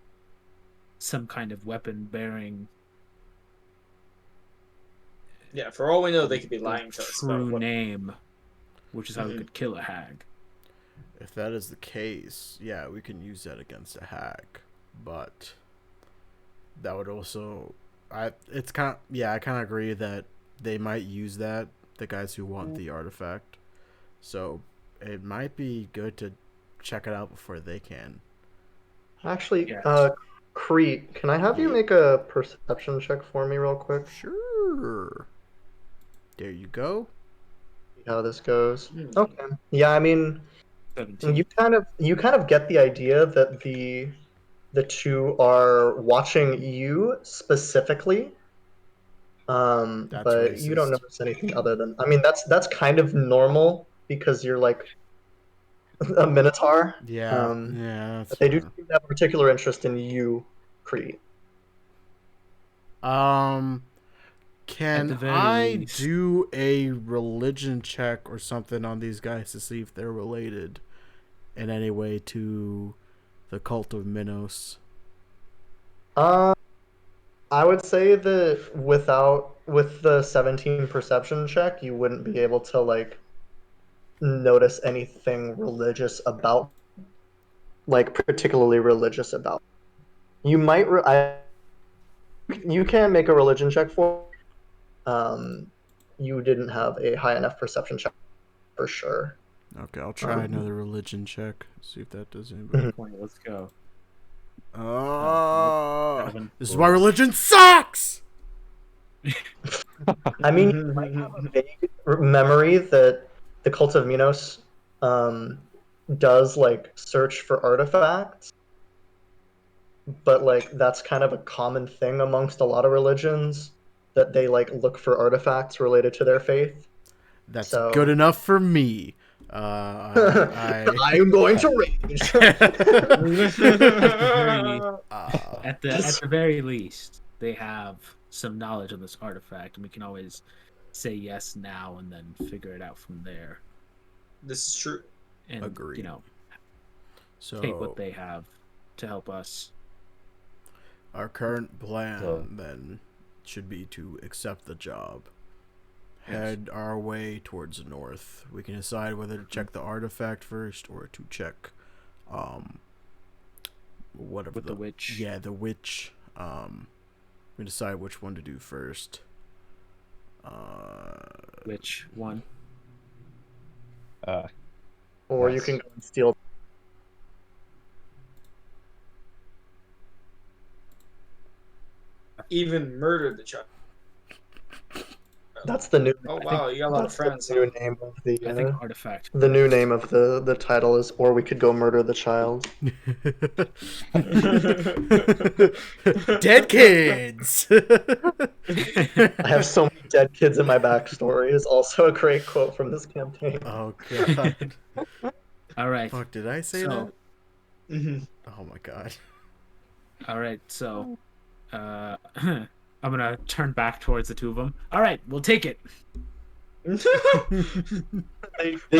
some kind of weapon-bearing. Yeah, for all we know, they could be lying to us. True About what... name, which is how we could kill a hag. If that is the case, yeah, we can use that against a hag. But that would also, I kind of agree that they might use that, the guys who want the artifact. So it might be good to check it out before they can. Actually, Yes. Crete, can I have you make a perception check for me real quick? Sure. There you go. See how this goes. Okay. Yeah, I mean, 17. you kind of get the idea that the two are watching you specifically. That's But you don't racist. notice anything other than, I mean, that's kind of normal because you're like a minotaur. Yeah, But that's they do fair. seem to have particular interest in you, Crete. Can the very I least. do a religion check or something on these guys to see if they're related in any way to the cult of Minos? I would say that with the 17 perception check, you wouldn't be able to like notice anything religious about, like particularly religious about. You might you can make a religion check for. You didn't have a high enough perception check for sure. Okay, I'll try another religion check. See if that does anybody. 20, let's go. Oh, Seven. this is why religion sucks. I mean, you might have a vague memory that the Cult of Minos does like search for artifacts, but like that's kind of a common thing amongst a lot of religions that they like look for artifacts related to their faith. That's So- good enough for me. I'm going to rage. At the very least, they have some knowledge of this artifact, and we can always say yes now and then figure it out from there. This is true. And Agreed. you know, So take what they have to help us. our current plan So- then should be to accept the job. Head our way towards the north. We can decide whether to check the artifact first or to check whatever With the witch. Yeah, the witch. We decide which one to do first. Which one? Or you Yes. can go and steal. Even murdered the child. That's the new. Oh wow, you got a lot of That's friends. the new name of I the. think artifact. The new name of the title is "Or We Could Go Murder the Child." Dead kids. I have so many dead kids in my backstory is also a great quote from this campaign. Oh god. All right. Fuck, did I say So- that? Mhm. Oh my god. All right. So, I'm gonna turn back towards the two of them. All right, we'll take it. They How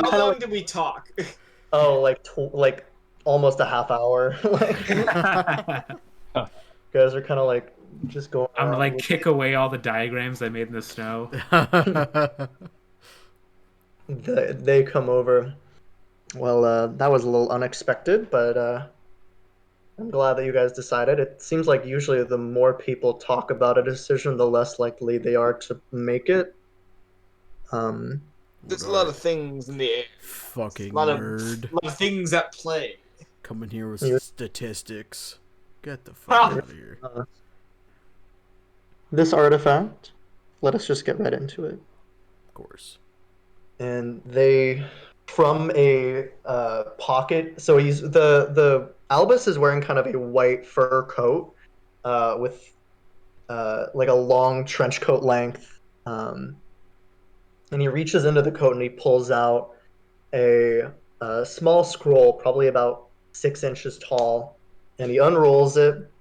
kind long of did we talk? like almost a half hour. Like, guys are kind of like just going. I'm gonna around like with- kick away all the diagrams I made in the snow. They come over. Well, that was a little unexpected, but I'm glad that you guys decided. It seems like usually the more people talk about a decision, the less likely they are to make it. There's a lot of things in the air. Fucking A lot nerd. of things at play. Coming here with Yeah. statistics. Get the fuck out of here. This artifact, let us just get right into it. Of course. And they, from a pocket, so he's the Albus is wearing kind of a white fur coat with like a long trench coat length, and he reaches into the coat and he pulls out a small scroll, probably about 6 inches tall, and he unrolls it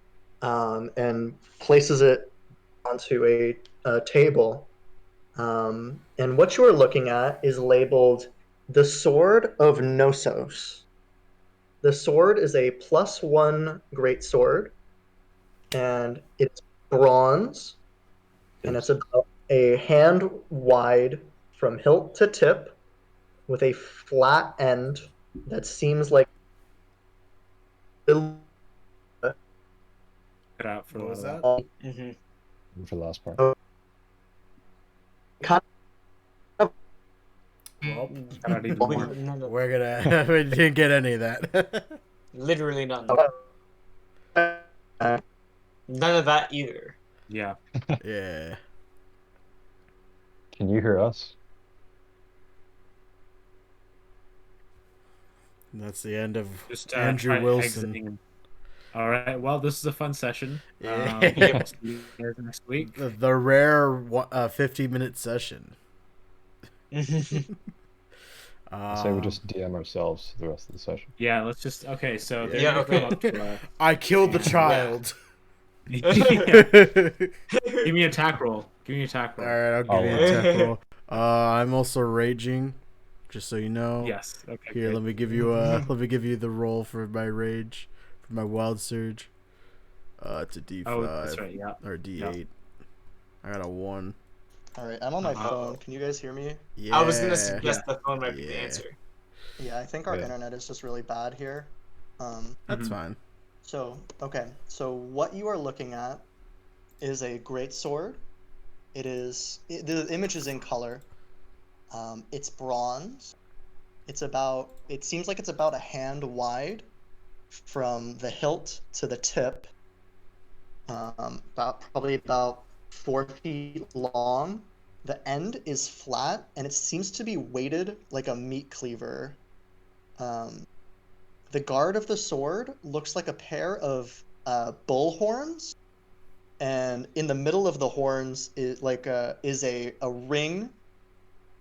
and places it onto a table. And what you are looking at is labeled the Sword of Knossos. The sword is a +1 great sword, and it's bronze, and it's about a hand wide from hilt to tip, with a flat end that seems like Cut out for a What was little that? while. Mm-hmm. For the last part. Well, Cut out even more. we're gonna. We didn't get any of that. Literally none. uh, None of that either. Yeah. Yeah. Can you hear us? And that's the end of Just Andrew try Wilson. exiting. All right. Well, this is a fun session. Yeah. We'll see you guys next week. The rare 50-minute session. I say we just DM ourselves the rest of the session. Yeah. Let's just. Okay. So they're Yeah, gonna okay. come up to, I killed the child. Yeah. Give me an attack roll. Give me an attack roll. Alright, I'll give you a attack roll. I'm also raging, just so you know. Yes. Okay. Here, good. let me give you the roll for my rage, for my wild surge. It's a D5 Oh, that's right. Yeah. or D8. I got a 1. All right, I'm on my Uh-huh. phone. Can you guys hear me? Yeah. I was gonna suggest the phone might be the Yeah. answer. Yeah, I think our Yeah. internet is just really bad here. That's Mhm. fine. So, okay. So what you are looking at is a great sword. The image is in color. It's bronze. It seems like it's about a hand wide. from the hilt to the tip, probably about 4 feet long. The end is flat, and it seems to be weighted like a meat cleaver. The guard of the sword looks like a pair of bull horns, and in the middle of the horns is a ring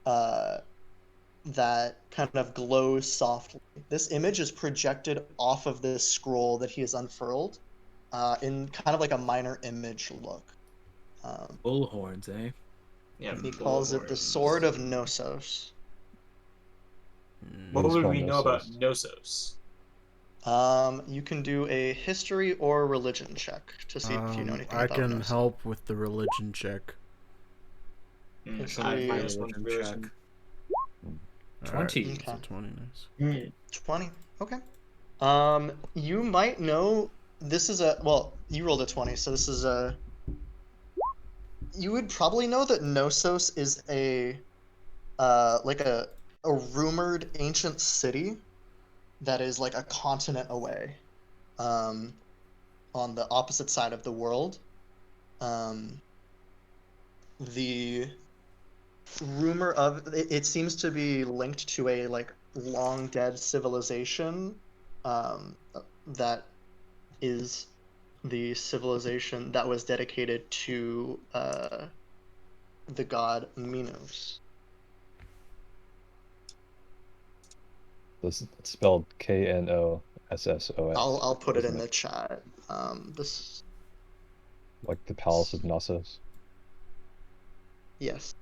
that kind of glows softly. This image is projected off of this scroll that he has unfurled, in kind of like a minor image look. Bull horns, eh? Yeah. He calls it the Sword of Knossos. What What is would called we know about Knossos? Knossos? You can do a history or religion check to see if you know anything I about can Knossos. help with the religion check. History- -1 Religion religion. check. All 20. Right, Okay. so 20, nice. 20. Okay. You might know this is you rolled a 20, so this is you would probably know that Knossos is like a rumored ancient city that is like a continent away, on the opposite side of the world. The rumor of it seems to be linked to a like long dead civilization, that is the civilization that was dedicated to the god Minos. It's spelled Knossos. I'll put it in isn't the chat. This Like the Palace of Knossos. Yes.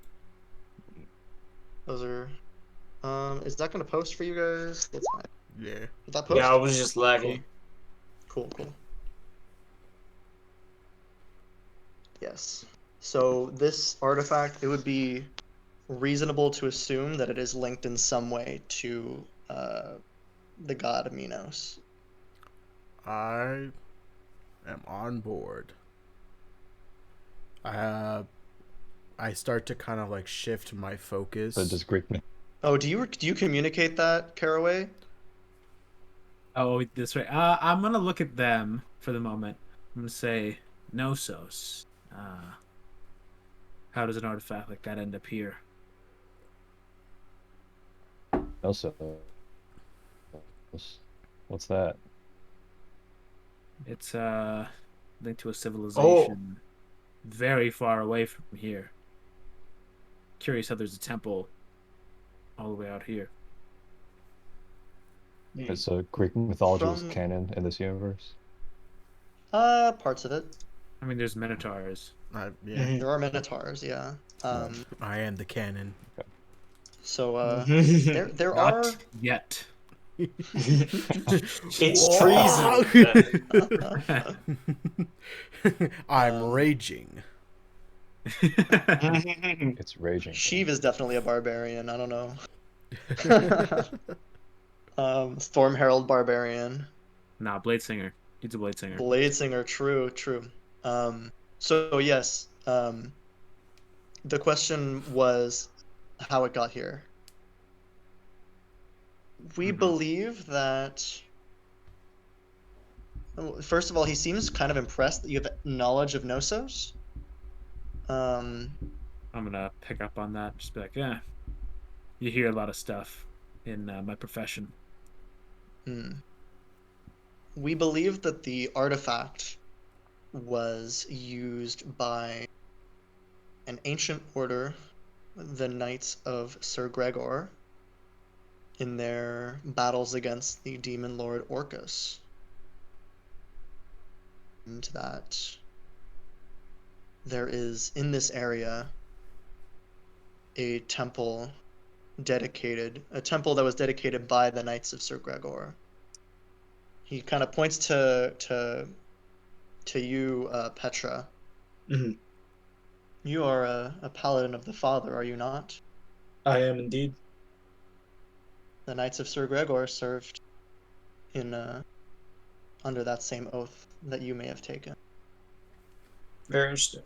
Those are. Is that gonna post for you guys? That's fine. Yeah. Did that post? Yeah, I was just lagging. Cool. Yes. So this artifact, it would be reasonable to assume that it is linked in some way to the god Minos. I am on board. I start to kind of like shift my focus. But does Greek Oh, do you communicate that, Caraway? Oh, this way. I'm gonna look at them for the moment. I'm gonna say Knossos. How does an artifact like that end up here? Knossos? What's that? It's linked to a civilization very far away from here. Curious how there's a temple all the way out here. So Greek mythology is From- canon in this universe? Parts of it. I mean, there's minotaurs. Yeah. There are minotaurs, yeah. I am the canon. So there are. Not yet. It's treason. I'm raging. It's raging. Sheev is definitely a barbarian. I don't know. Storm Herald barbarian. Nah, Blade Singer. He's a Blade Singer. Blade Singer. True. So yes. The question was how it got here. We believe that. First of all, he seems kind of impressed that you have knowledge of Knossos. I'm gonna pick up on that. Just be like, yeah, you hear a lot of stuff in my profession. We believe that the artifact was used by an ancient order, the Knights of Sir Gregor, in their battles against the demon lord Orcus. And that there is in this area a temple that was dedicated by the Knights of Sir Gregor. He kind of points to you, Petra. Mhm. You are a paladin of the Father, are you not? I am indeed. The Knights of Sir Gregor served in under that same oath that you may have taken. Very interesting.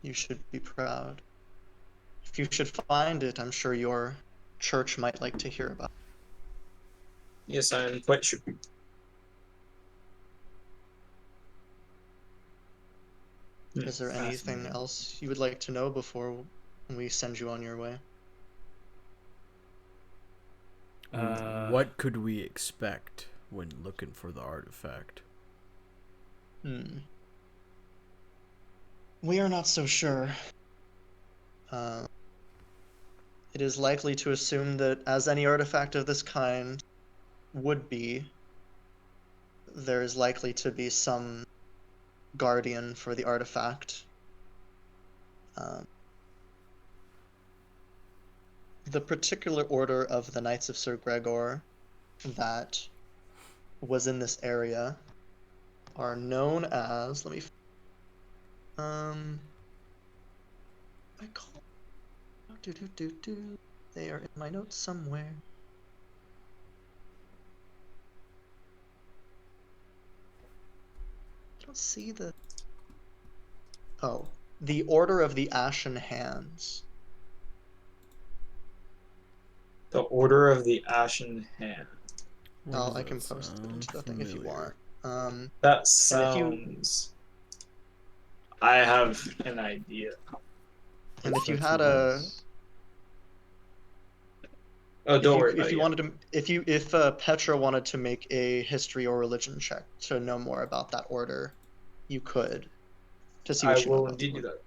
You should be proud. If you should find it, I'm sure your church might like to hear about it. Yes, I am quite sure. Is there anything else you would like to know before we send you on your way? What could we expect when looking for the artifact? We are not so sure. It is likely to assume that, as any artifact of this kind would be, there is likely to be some guardian for the artifact. The particular order of the Knights of Sir Gregor that was in this area are known as, let me I call they are in my notes somewhere. I don't see the the Order of the Ashen Hands. The Order of the Ashen Hand. I can post it into the thing if you want. That sounds. I have an idea. And if you had a, don't worry. If you wanted to, if Petra wanted to make a history or religion check to know more about that order, you could. To see what I will indeed do that.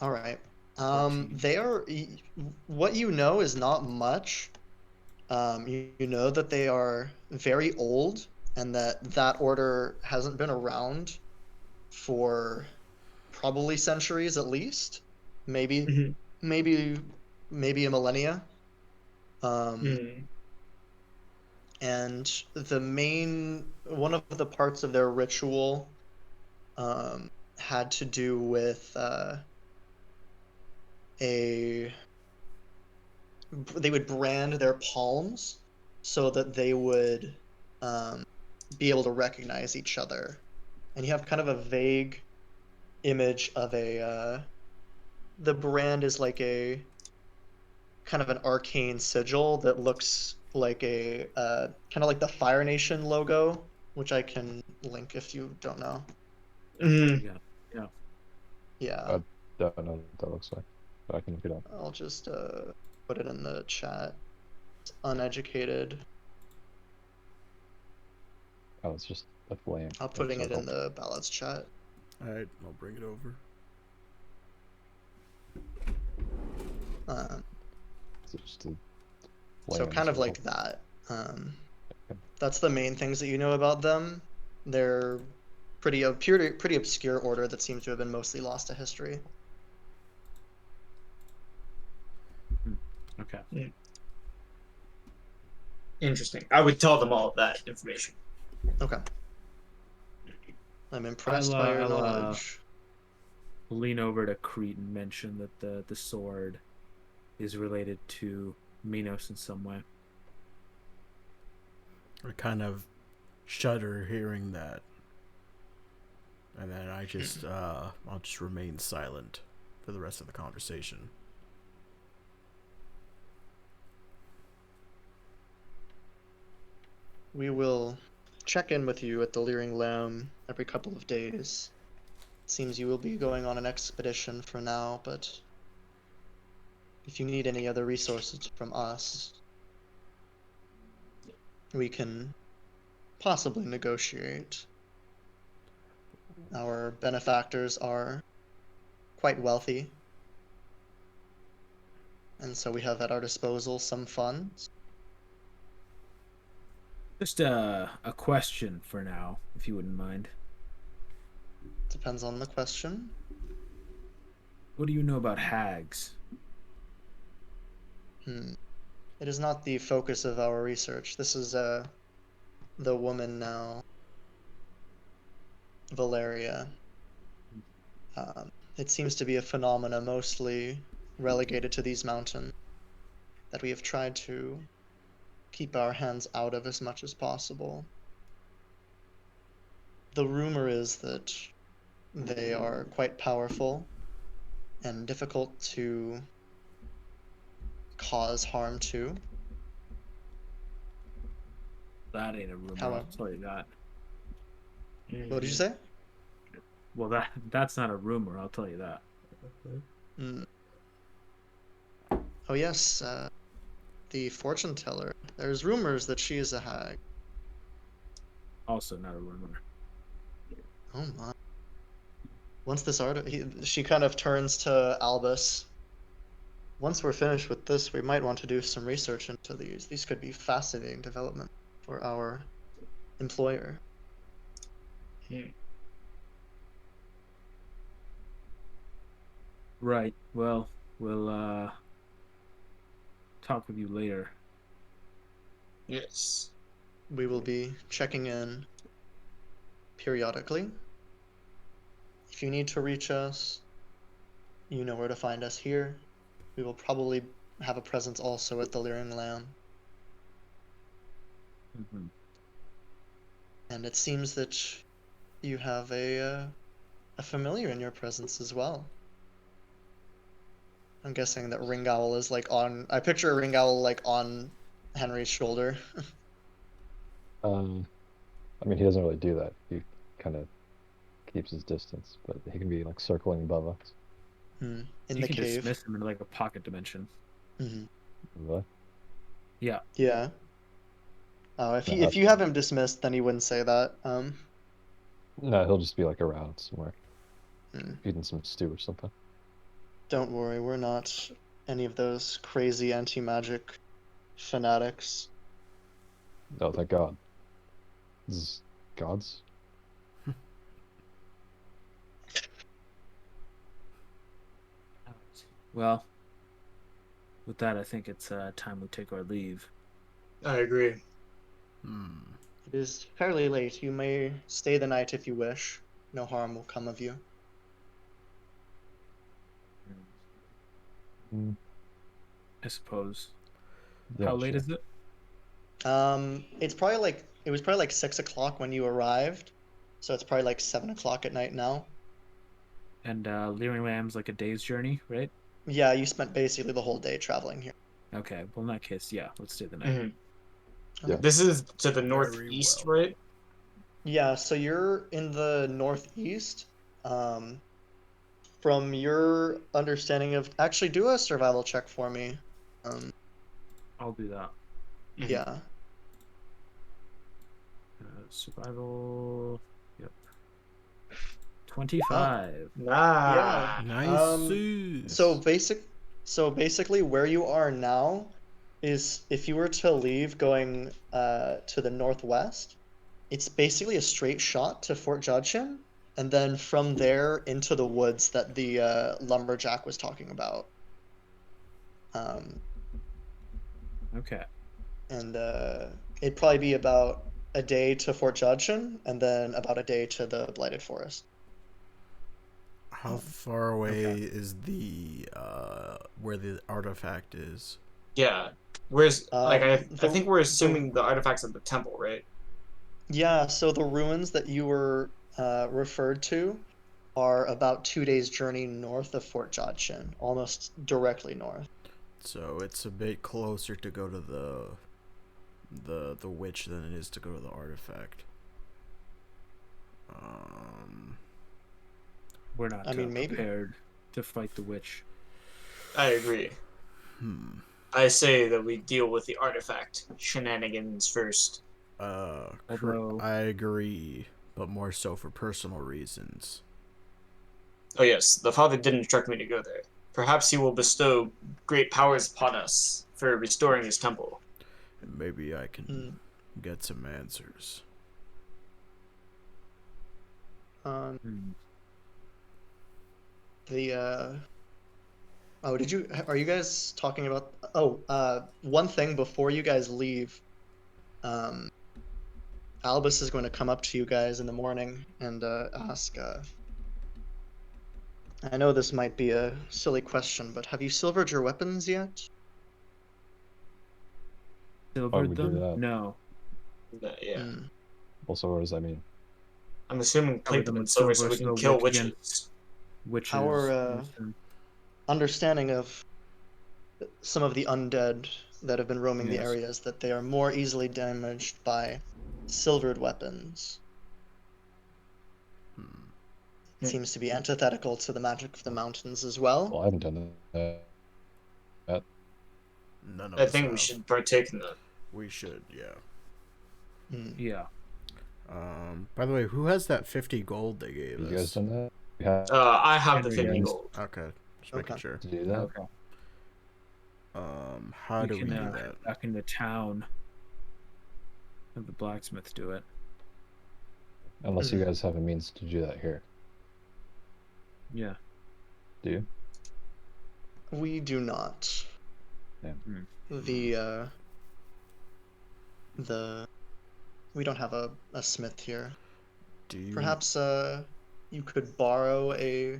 All right. They are. What you know is not much. You know that they are very old, and that order hasn't been around for probably centuries at least, maybe maybe a millennia. And one of the parts of their ritual had to do with they would brand their palms so that they would be able to recognize each other. And you have kind of a vague image of the brand is like a kind of an arcane sigil that looks like a kind of like the Fire Nation logo, which I can link if you don't know. Yeah. I don't know what that looks like, but I can look it up. I'll just put it in the chat. It's uneducated. Oh, it's just a flame. I'm putting it in the Ballads chat. Alright, I'll bring it over. So kind of like that. That's the main things that you know about them. They're pretty obscure order that seems to have been mostly lost to history. Okay. Interesting. I would tell them all of that information. Okay. I'm impressed by your knowledge. Lean over to Crete and mention that the sword is related to Minos in some way. I kind of shudder hearing that. And then I'll just remain silent for the rest of the conversation. We will check in with you at the Leering Lamb every couple of days. It seems you will be going on an expedition for now, but if you need any other resources from us, we can possibly negotiate. Our benefactors are quite wealthy, and so we have at our disposal some funds. Just a question for now, if you wouldn't mind. Depends on the question. What do you know about hags? It is not the focus of our research. This is the woman now, Valeria. It seems to be a phenomena mostly relegated to these mountains that we have tried to keep our hands out of as much as possible. The rumor is that they are quite powerful and difficult to cause harm to. That ain't a rumor, I'll tell you that. What did you say? Well, that's not a rumor. I'll tell you that. Mm. Oh yes, the fortune teller. There's rumors that she is a hag. Also not a rumor. Oh my. Once this she kind of turns to Albus. Once we're finished with this, we might want to do some research into these. These could be fascinating development for our employer. Right. Well, we'll talk with you later. Yes. We will be checking in periodically. If you need to reach us, you know where to find us here. We will probably have a presence also at the Leering Lamb. Mm-hmm. And it seems that you have a familiar in your presence as well. I'm guessing that Ringowl is like on. I picture Ringowl like on Henry's shoulder. I mean, he doesn't really do that. He kind of keeps his distance, but he can be like circling above us. In You the can cave. dismiss him into like a pocket dimension. Mm-hmm. What? Yeah. Yeah. Oh, No, if you have him dismissed, then he wouldn't say that. No, he'll just be like around somewhere, Hmm. eating some stew or something. Don't worry, we're not any of those crazy anti-magic fanatics. Oh, thank God. This is gods. Well, with that, I think it's time we take our leave. I agree. It is fairly late. You may stay the night if you wish. No harm will come of you. Mm, I suppose. yeah, How late sure. is it? It's probably like it was probably like 6 o'clock when you arrived, so it's probably like 7 o'clock at night now. And Leering Lamb's like a day's journey, right? Yeah, you spent basically the whole day traveling here. Okay. Well, in that case, yeah, let's stay the night. Mm-hmm. Yeah. This is to the Very northeast, well. right? Yeah, so you're in the northeast. From your understanding of, actually, do a survival check for me. I'll do that. Mhm. Yeah. Survival. Yep. 25. Ah. Nice. So basically, where you are now is if you were to leave going to the northwest, it's basically a straight shot to Fort Judson, and then from there into the woods that the lumberjack was talking about. Okay. And it'd probably be about a day to Fort Judson, and then about a day to the Blighted Forest. How far away is the where the artifact is? Yeah. Where's like I The- think we're assuming the artifacts of the temple, right? Yeah, so the ruins that you were referred to are about 2 days' journey north of Fort Judson, almost directly north. So it's a bit closer to go to the witch than it is to go to the artifact. We're not I mean, maybe. prepared to fight the witch. I agree. I say that we deal with the artifact shenanigans first. Although- I agree, but more so for personal reasons. Oh yes, the father did instruct me to go there. Perhaps he will bestow great powers upon us for restoring his temple. And maybe I can get some answers. Are you guys talking about, one thing before you guys leave, Albus is going to come up to you guys in the morning and ask, I know this might be a silly question, but have you silvered your weapons yet? Silvered we do them? that? No. Yeah. Also, what does that mean? I'm assuming Cover plate them them in in silver so silver we can so kill we can- witches. Witches. Our understanding of some of the undead that have been roaming the Yes. areas, that they are more easily damaged by silvered weapons. seems to be antithetical to the magic of the mountains as well. Well, I haven't done that. None of I us think we have. should partake in that. We should, yeah. Yeah. By the way, who has that 50 gold they gave You us? guys done that? You have I have the Henry 50 guys gold. Okay, just making Okay. sure. to do that? Okay. How You do we can, do head that? back into town. Have the blacksmith do it. Unless you guys have a means to do that here. Yeah. Do you? We do not. Yeah. The we don't have a smith here. Do you... Perhaps you could borrow a.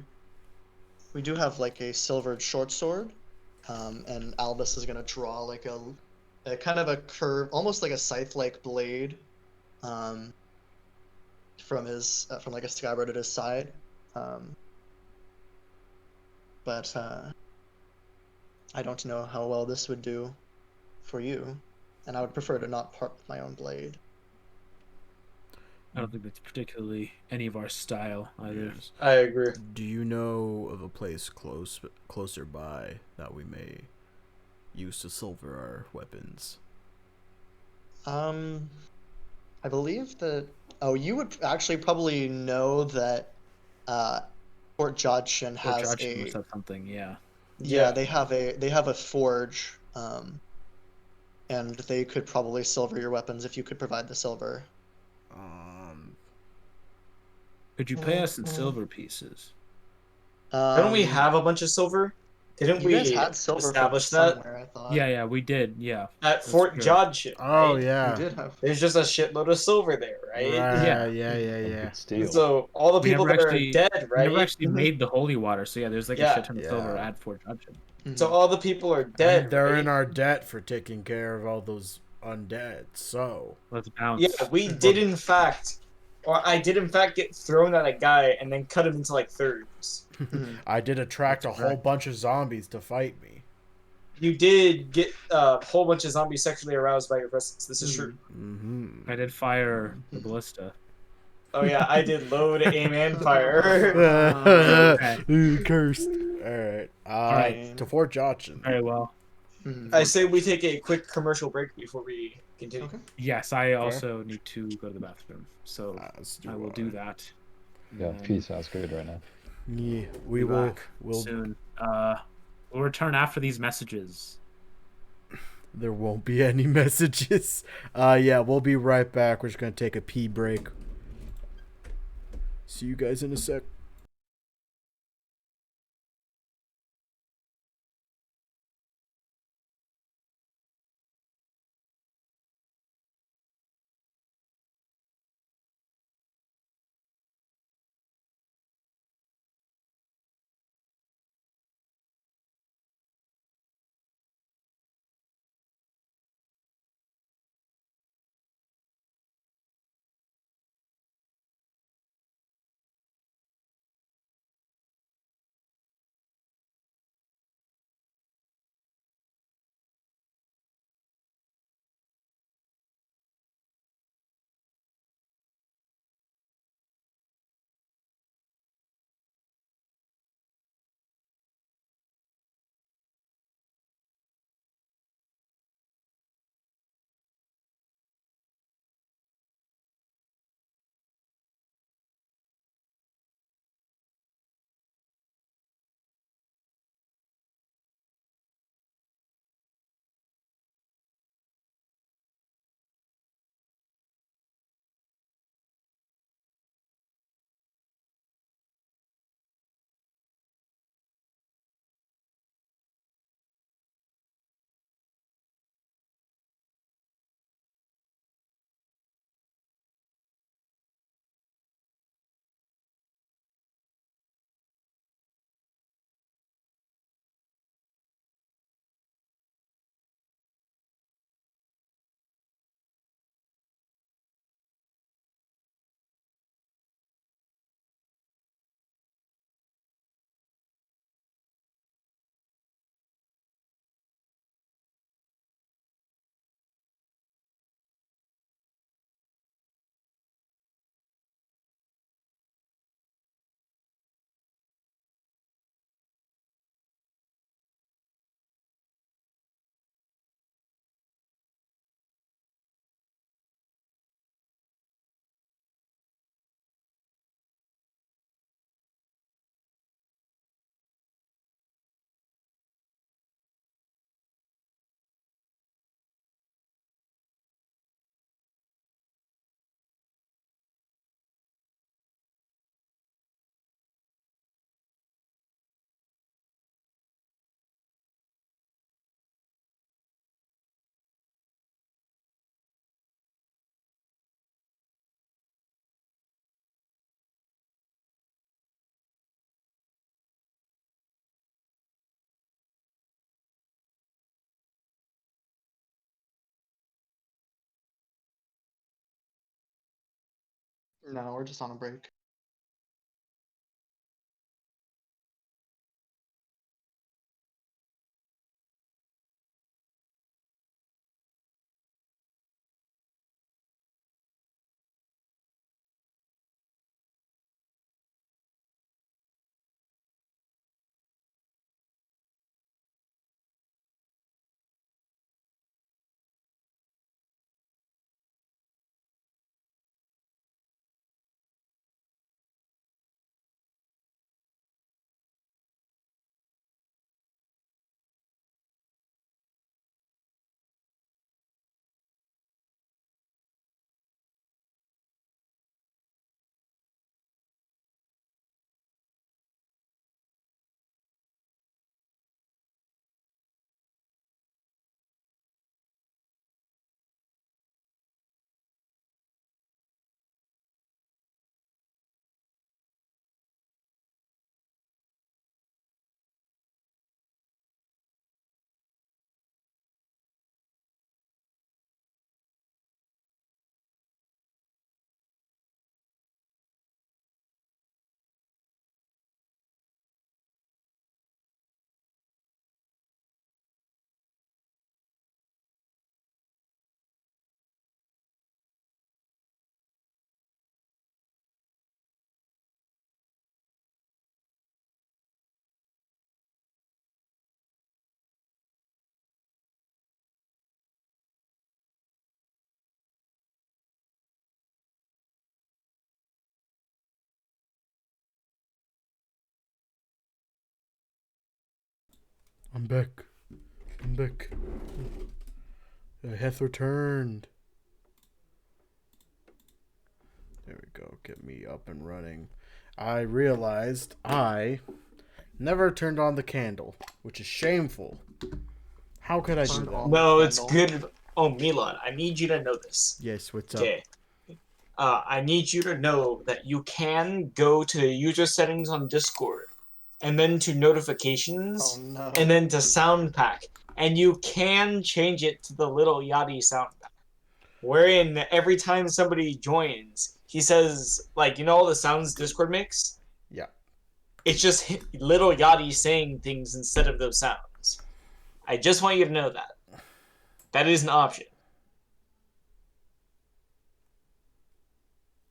We do have like a silvered short sword, and Albus is gonna draw like a kind of a curve, almost like a scythe-like blade, from his from like a scabbard at his side, but I don't know how well this would do for you, and I would prefer to not part with my own blade. I don't think that's particularly any of our style either. Yes. I agree. Do you know of a place closer by that we may use to silver our weapons? I believe that. Oh, you would actually probably know that Fort Jodshin Or has Judge a. must have something, yeah. Yeah, they have a forge, and they could probably silver your weapons if you could provide the silver. Could you pay us in silver pieces? Don't we have a bunch of silver? Didn't You guys we had silver from establish that somewhere, I thought. Yeah, we did, yeah. at That's Fort true. Jodshin? Oh right? yeah. You did have. There's just a shitload of silver there, right? Right. Yeah. Yeah. Steel. So all the We people never that actually, are dead, we right? never actually made the holy water, so yeah, there's like a Yeah. shit ton of silver Yeah. at Fort Judson. So all the people are dead, And they're right? in our debt for taking care of all those undead. So Let's bounce. Yeah, we did in fact, or I did in fact get thrown at a guy and then cut him into like thirds. I did attract That's a whole correct. bunch of zombies to fight me. You did get a whole bunch of zombies sexually aroused by your presence. This is true. Mm-hmm. I did fire the ballista. Oh yeah, I did load, aim, and fire. Cursed. All right. To Fort Johnson. Very well. I say we take a quick commercial break before we continue. Okay. Yes, I also need to go to the bathroom, so As I will do that. Yeah, And peace sounds good right now. Yeah, be back soon. We'll return after these messages. There won't be any messages. Yeah, we'll be right back. We're just gonna take a pee break. See you guys in a sec. No, we're just on a break. I'm back. I'm back. It hath returned. There we go. Get me up and running. I realized I never turned on the candle, which is shameful. How could I do that? No, it's good. Oh, Milan, I need you to know this. Yes, what's up? Okay. I need you to know that you can go to user settings on Discord, and then to notifications, Oh no. and then to sound pack, and you can change it to the little Yachty sound pack, wherein every time somebody joins, he says, like, you know all the sounds Discord makes? Yeah. It's just little Yachty saying things instead of those sounds. I just want you to know that. That is an option.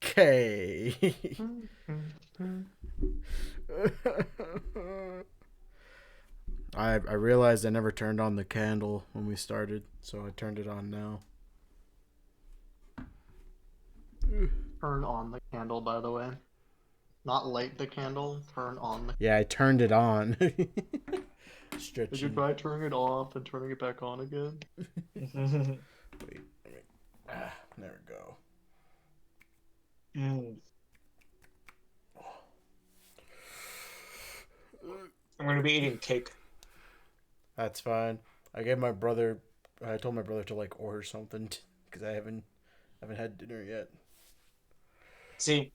Okay. I realized I never turned on the candle when we started, so I turned it on now. Turn on the candle, by the way. Not light the candle, turn on the Yeah, I turned it on. Did you try turning it off and turning it back on again? Wait, there we go. I'm gonna be eating cake. That's fine. I told my brother to like order something because I haven't had dinner yet. See,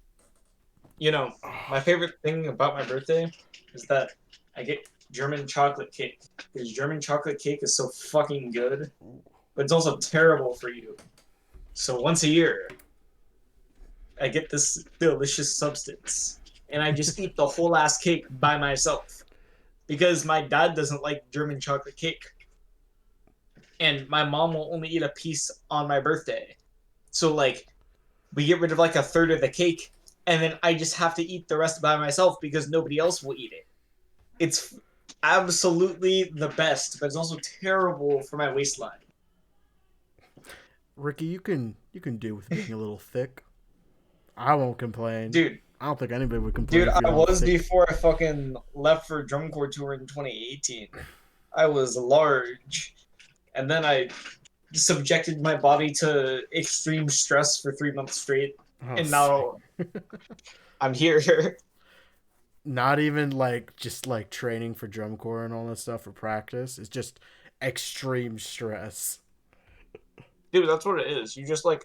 you know, my favorite thing about my birthday is that I get German chocolate cake. Because German chocolate cake is so fucking good, but it's also terrible for you. So once a year, I get this delicious substance, and I just eat the whole ass cake by myself. Because my dad doesn't like German chocolate cake. And my mom will only eat a piece on my birthday. So, like, we get rid of like a third of the cake, and then I just have to eat the rest by myself because nobody else will eat it. It's absolutely the best, but it's also terrible for my waistline. Ricky, you can do with being a little thick. I won't complain. Dude. I don't think anybody would complain. Dude, if you're I was thick. before I fucking left for drum corps tour in 2018. I was large. And then I subjected my body to extreme stress for 3 months straight. And now I'm here. Not even like just like training for drum corps and all that stuff for practice. It's just extreme stress. Dude, that's what it is. You just like,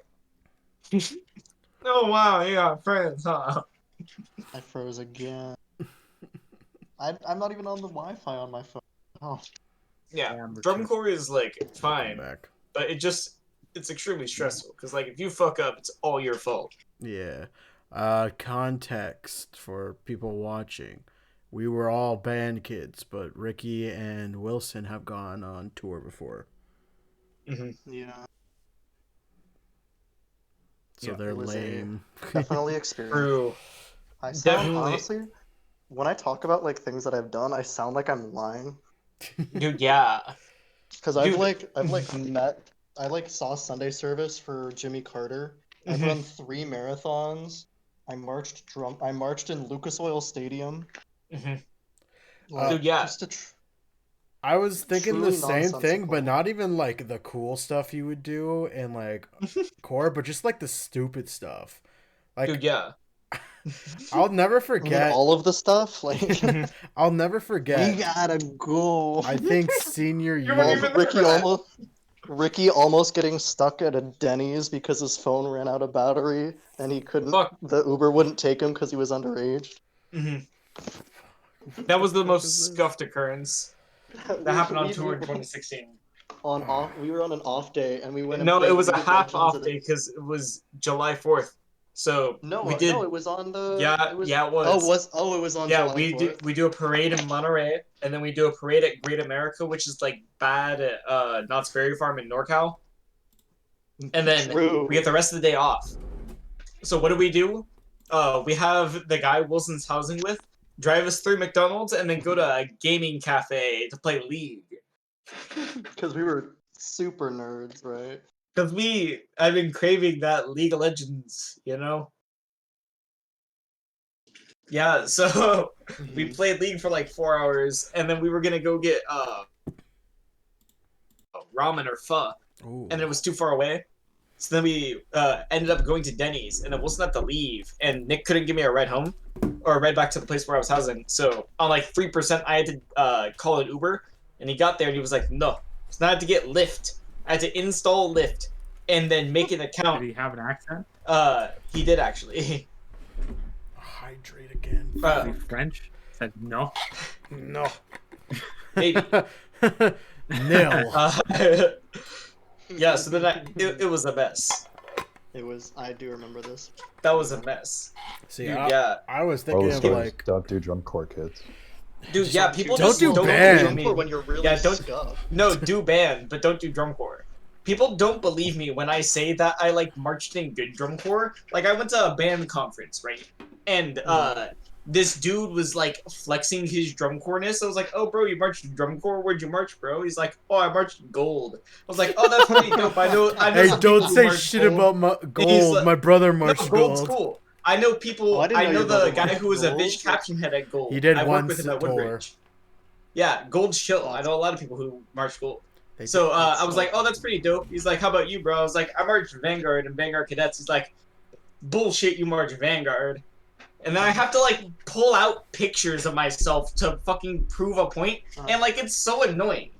oh wow, you got friends, huh? I froze again. I'm not even on the Wi-Fi on my phone. Oh. Yeah, drum corps is like fine, but it's extremely stressful because like if you fuck up, it's all your fault. Yeah, Context for people watching. We were all band kids, but Ricky and Wilson have gone on tour before. Yeah, So Yeah. they're it was lame. definitely experience. True. I sound Definitely. honestly, when I talk about like things that I've done, I sound like I'm lying. Dude, yeah. Because I've Dude. met, I like saw Sunday service for Jimmy Carter. I've run 3 marathons. I marched in Lucas Oil Stadium. Mhm. Like, Dude, yeah. just a I was thinking the truly same thing, but nonsensical. not even like the cool stuff you would do in like core, but just like the stupid stuff. Like Dude, yeah. I'll never I mean, forget. all of the stuff. Like, I'll never we forget. gotta go. I think senior You weren't year. even there for that. Ricky almost getting stuck at a Denny's because his phone ran out of battery and he couldn't. Fuck. The Uber wouldn't take him because he was underage. Mhm. That was the fuck is most this? scuffed occurrence. That happened on tour in 2016. We were on an off day and we went. And No, played it was a League of half Legends off at a- day because it was July 4th. So No, we did. no, it was on the. Yeah, it was, yeah, it was. it was on Yeah, July 4th. we do a parade in Monterey, and then we do a parade at Great America, which is like bad at Knott's Berry Farm in NorCal. And then True. we get the rest of the day off. So what do? We have the guy Wilson's housing with drive us through McDonald's and then go to a gaming cafe to play League. Because we were super nerds, right? Because I've been craving that League of Legends, Yeah, so we played League for like 4 hours, and then we were gonna go get ramen or pho, and it was too far away. So then we ended up going to Denny's, and then Wilson had to leave, and Nick couldn't give me a ride home, or a ride back to the place where I was housing. So on like 3%, I had to call an Uber, and he got there, and he was like, no. So now I had to get Lyft. I had to install Lyft, and then make an account. Did he have an accent? He did actually. Hydrate again. Was he French? Said no. No. Maybe. Nil. Yeah, so then it was a mess. It was. I do remember this. That was a mess. See, Dude, yeah. I was Moral thinking of of the story is like. don't do drum corps, kids. Dude, yeah, people Don't just do don't band. believe me. When you're really scuffed. No, do band, but don't do drum corps. People don't believe me when I say that I like marched in good drum corps. Like I went to a band conference, right? And this dude was like flexing his drum corps-ness. I was like, "Oh, bro, you marched in drum corps? Where'd you march, bro?" He's like, "Oh, I marched in gold." I was like, "Oh, that's pretty dope. I know." Hey, some don't people who say march shit gold. about my He's gold. like, My brother No, marched gold's gold. cool. I know people. Oh, I didn't I know know your the brother guy marched who was a gold. Vish caption head at Gold. He did I one worked with him at tour. Woodbridge. Yeah, Gold's chill. I know a lot of people who march Gold. They So did- I was like, "Oh, that's pretty dope." He's like, "How about you, bro?" I was like, "I marched Vanguard and Vanguard Cadets." He's like, "Bullshit, you march Vanguard." And then I have to like pull out pictures of myself to fucking prove a point, and like it's so annoying.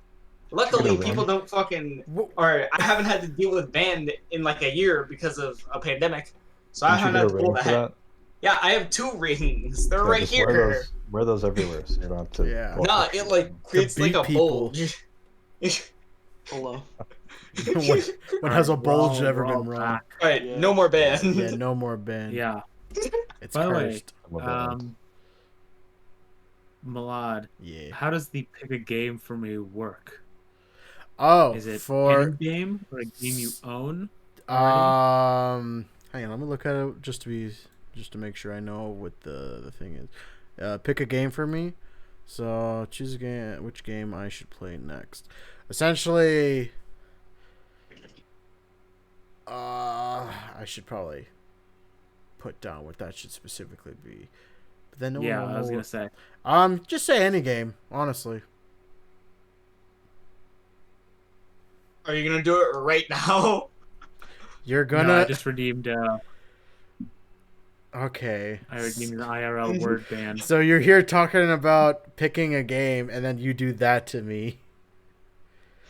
Luckily, You're gonna people don't fucking, or I haven't had to deal with band in like a year because of a pandemic, so I Didn't you haven't get a had to pull ring for that. that? Yeah, I have 2 rings. They're Yeah, right just here. wear those everywhere so you don't have to. Yeah. pull Nah, out it like creates like beat a people. bulge. Hello. when has a Alright, we're all- bulge ever we're all been wrong? back. Alright, Yeah. no more band. Yeah, no more band. Yeah. It's By the way, cursed. I'm a band. Malad, Yeah. how does the pick a game for me work? Oh, Is it for any game or a game you own? hang on, let me look at it just to make sure I know what the thing is. Pick a game for me. So choose a game, which game I should play next. Essentially, I should probably put down what that should specifically be. But then no one Yeah, will I was know gonna what- say. just say any game, honestly. Are you gonna do it right now? You're No, gonna I just redeemed. okay. I redeemed an IRL word ban. So you're here talking about picking a game, and then you do that to me.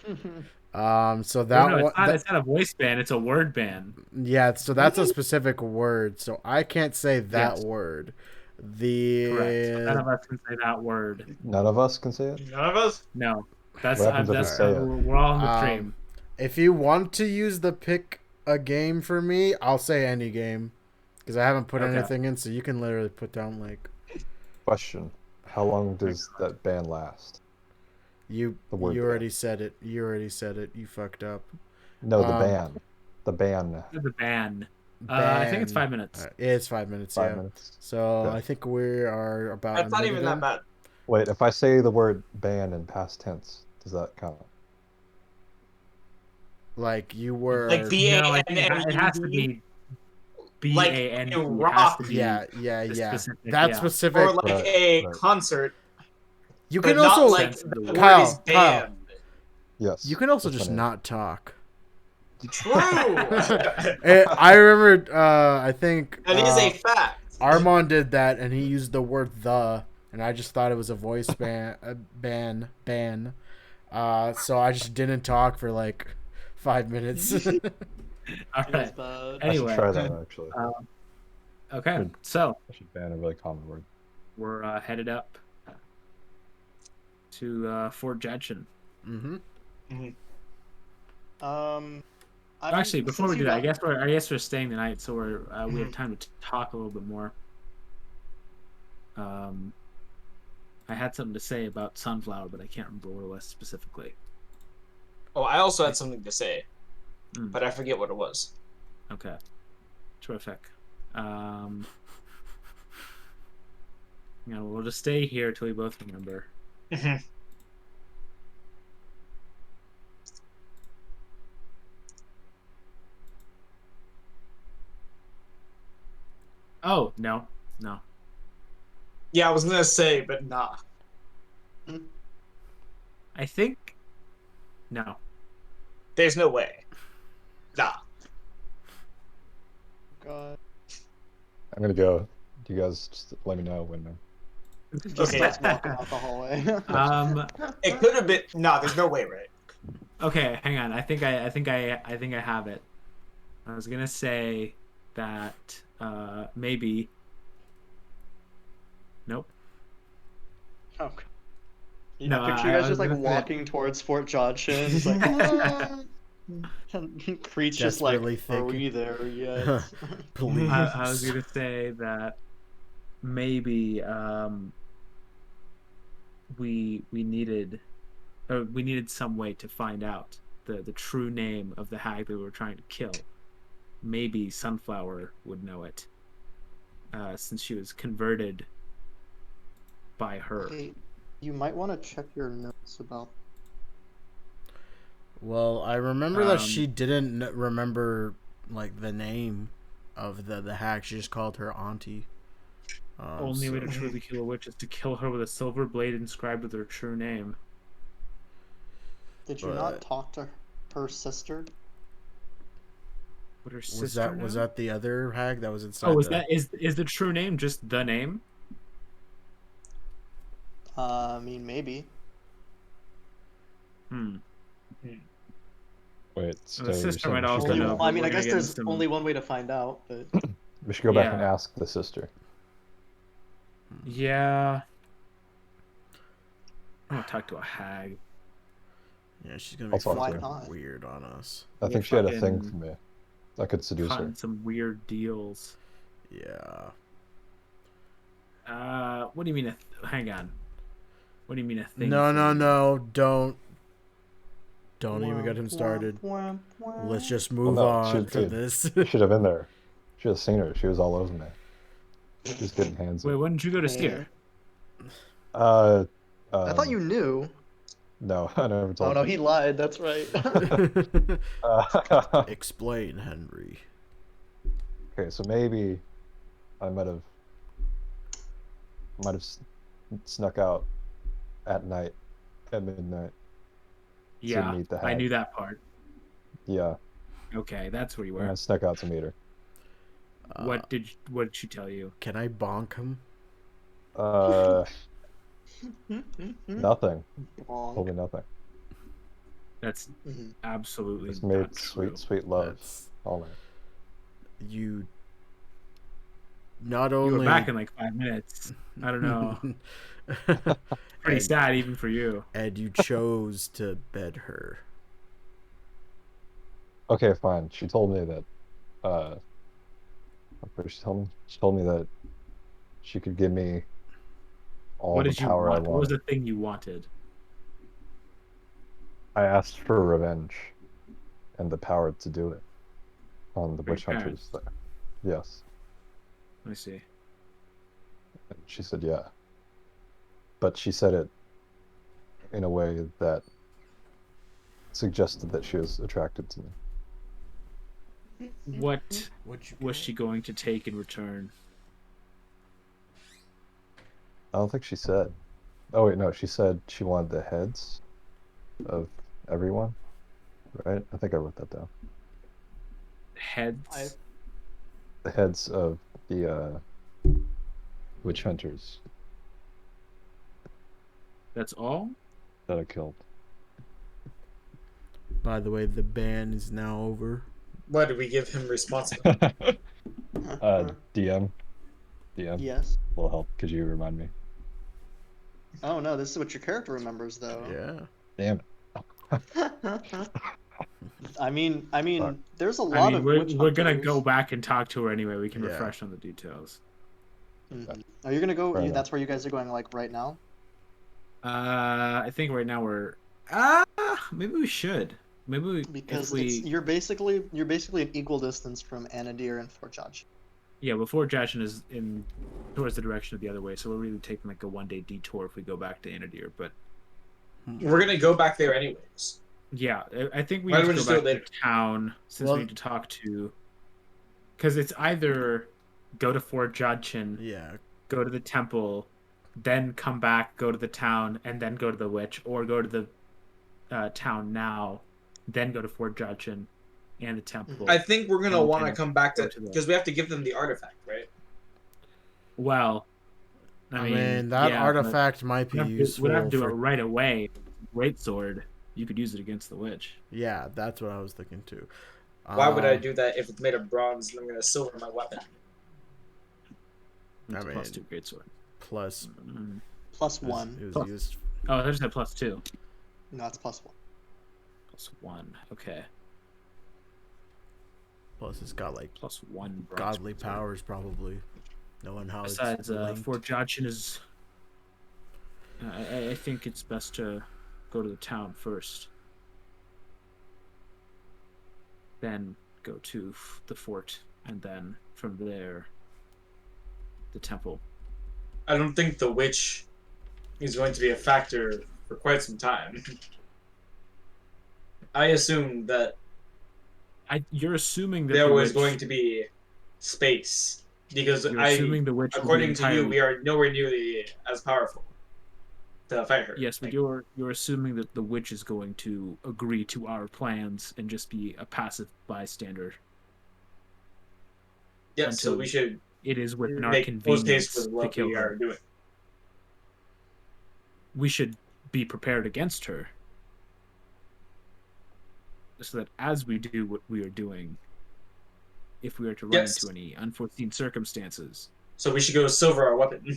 So that No, one, it's not a voice ban. It's a word ban. yeah. So that's a specific word. So I can't say that Yes. word. The Correct. None of us can say that word. None of us can say it. None of us? No, that's What happens if that's we say it? we're all on the stream. if you want to use the pick a game for me, I'll say any game. Because I haven't put Okay. anything in, so you can literally put down like Question: how long does that ban last? you The word you ban. already said it. You already said it. You fucked up. No, the Um, ban. The ban. The ban. I think it's 5 minutes. It's 5 minutes. 5 yeah. minutes. So Okay. I think we are about. That's a not minute even that in. bad. Wait, if I say the word ban in past tense, does that count? Like you were. Like No, I think it has to BANNED? be Like BAN. a It has to rock. be Yeah. specific, That's yeah. specific. Or like Right, a right. concert, You but can not also like Sense of the the word Kyle, is Kyle. banned. Yes. You can also that's just my name. not talk. True. I remember. I think That is a fact. Armand did that, and he used the word "the," and I just thought it was a voice ban. So I just didn't talk for like 5 minutes. All Feels right. bad. I should Anyway, try that actually. okay. Hmm. So I should ban a really common word. we're headed up to Fort Judson. Mm-hmm. Actually, before since we do you that, got- I guess we're staying the night, so we have time to talk a little bit more. I had something to say about Sunflower, but I can't remember what it was specifically. Oh, I also had something to say, Mm. but I forget what it was. Okay, terrific. We'll just stay here till we both remember. Oh no. Yeah, I was gonna say, but nah. I think no. There's no way. Nah. God. I'm gonna go. You guys just let me know when. Just Okay. starts walking out the hallway. It could have been. Nah, there's no way, right? Okay, hang on. I think I have it. I was gonna say that maybe. Nope. Oh, God. Yeah, No, picture you I guys was just like gonna say- walking towards Fort Johnson. It's like, and Preach just like, Desperately are thinking. we there yet? Please. I was gonna say that maybe we needed some way to find out the true name of the hag that we were trying to kill. Maybe Sunflower would know it, since she was converted by her. Hey, you might want to check your notes about. Well, I remember that she didn't remember like the name of the hack. She just called her auntie. Only way to truly kill a witch is to kill her with a silver blade inscribed with her true name. Did you not talk to her sister? Would her sister Was know? that the other hag that was inside? Oh, is the true name just the name? I mean, maybe. Wait, The sister you're saying might we should also go know. back- Well, I but mean, we're I gonna guess get there's into some- only one way to find out, but We should go back and Yeah. ask the sister. Yeah. I want to talk to a hag. Yeah, she's gonna be I'll talk to why her. not? weird on us. I We're think she had a thing fucking for me. I could seduce her. Cutting some weird deals. Yeah. What do you mean? Hang on. What do you mean a thing? No, for you? Don't even get him started. Let's just Well, move no, on from this. She should have been there. Should have seen her. She was all over me. She was getting hands. Wait, when did you go to see her? I thought you knew. No, I never told Oh no, you. he lied. That's right. Explain, Henry. Okay, so maybe I might have snuck out at night, at midnight. Yeah, meet the I hag. knew that part. Yeah, Okay, that's where you and I were. snuck out to meet her. What did she tell you? Can I bonk him? Nothing. Wrong. Totally nothing. That's absolutely Just not made true. sweet love That's all night. you. Not You only were back in like 5 minutes. I don't know. Pretty And- sad even for you. and you chose to bed her. Okay, fine. She told me that She told me that she could give me all What the did you power I want? What was wanted. the thing you wanted? I asked for revenge and the power to do it on the For your witch hunters parents? there. Yes. Let me see. And she said, yeah. But she said it in a way that suggested that she was attracted to me. What What'd you was get? she going to take in return? I don't think she said. Oh, wait, no. She said she wanted the heads of everyone, right? I think I wrote that down. Heads? The heads of the witch hunters That's all? that I killed. By the way, the ban is now over. Why did we give him responsibility? DM. Yes. Will help. Could you remind me? Oh no, this is what your character remembers though. Yeah. Damn it. I mean, Fuck. there's a lot of witch we're gonna hunters. go back and talk to her anyway. We can Yeah. refresh on the details. Mhm. Are you gonna go? Fair enough. That's where you guys are going, like right now. I think right now we're maybe we should. Maybe we Because if we you're basically an equal distance from Anadir and Fort Judge. yeah, before Jashin is in towards the direction of the other way, so we're really taking like a 1-day detour if we go back to Anadir. But We're gonna go back there anyways. yeah, I think we Why need don't to we go just do back it to later? town since Well- we need to talk to. Because it's either go to Fort Jodchin, Yeah. go to the temple, then come back, go to the town, and then go to the witch, or go to the town now, then go to Fort Jodchin and the temple. I think we're gonna And want to then come back go to to the- because we have to give them the artifact, right? Well, I mean, that yeah, but artifact might be useful we'd have to do for. it right away. Great sword, you could use it against the witch. Yeah, that's what I was thinking too. Why would I do that if it's made of bronze and I'm gonna silver my weapon? It's I a mean- +2 great sword. Plus? Plus It was, one. it was Plus. used. Oh, I just had +2. No, it's plus one. +1. Okay, Plus, it's got like +1. bronze godly great sword. powers, probably. Knowing how Besides, it's linked. Fort Jodchin is. I think it's best to go to the town first, then go to the fort, and then from there, the temple. I don't think the witch is going to be a factor for quite some time. I assume that You're assuming that there the was witch, going to be space because You're assuming the witch will be according to you, entirely- we are nowhere nearly as powerful to fight her. Yes, but you're assuming that the witch is going to agree to our plans and just be a passive bystander. Yes, so until we should It is within our make post convenience haste with to what kill we her. are doing. We should be prepared against her, so that as we do what we are doing, if we are to run Yes. into any unforeseen circumstances So we should go silver our weapon.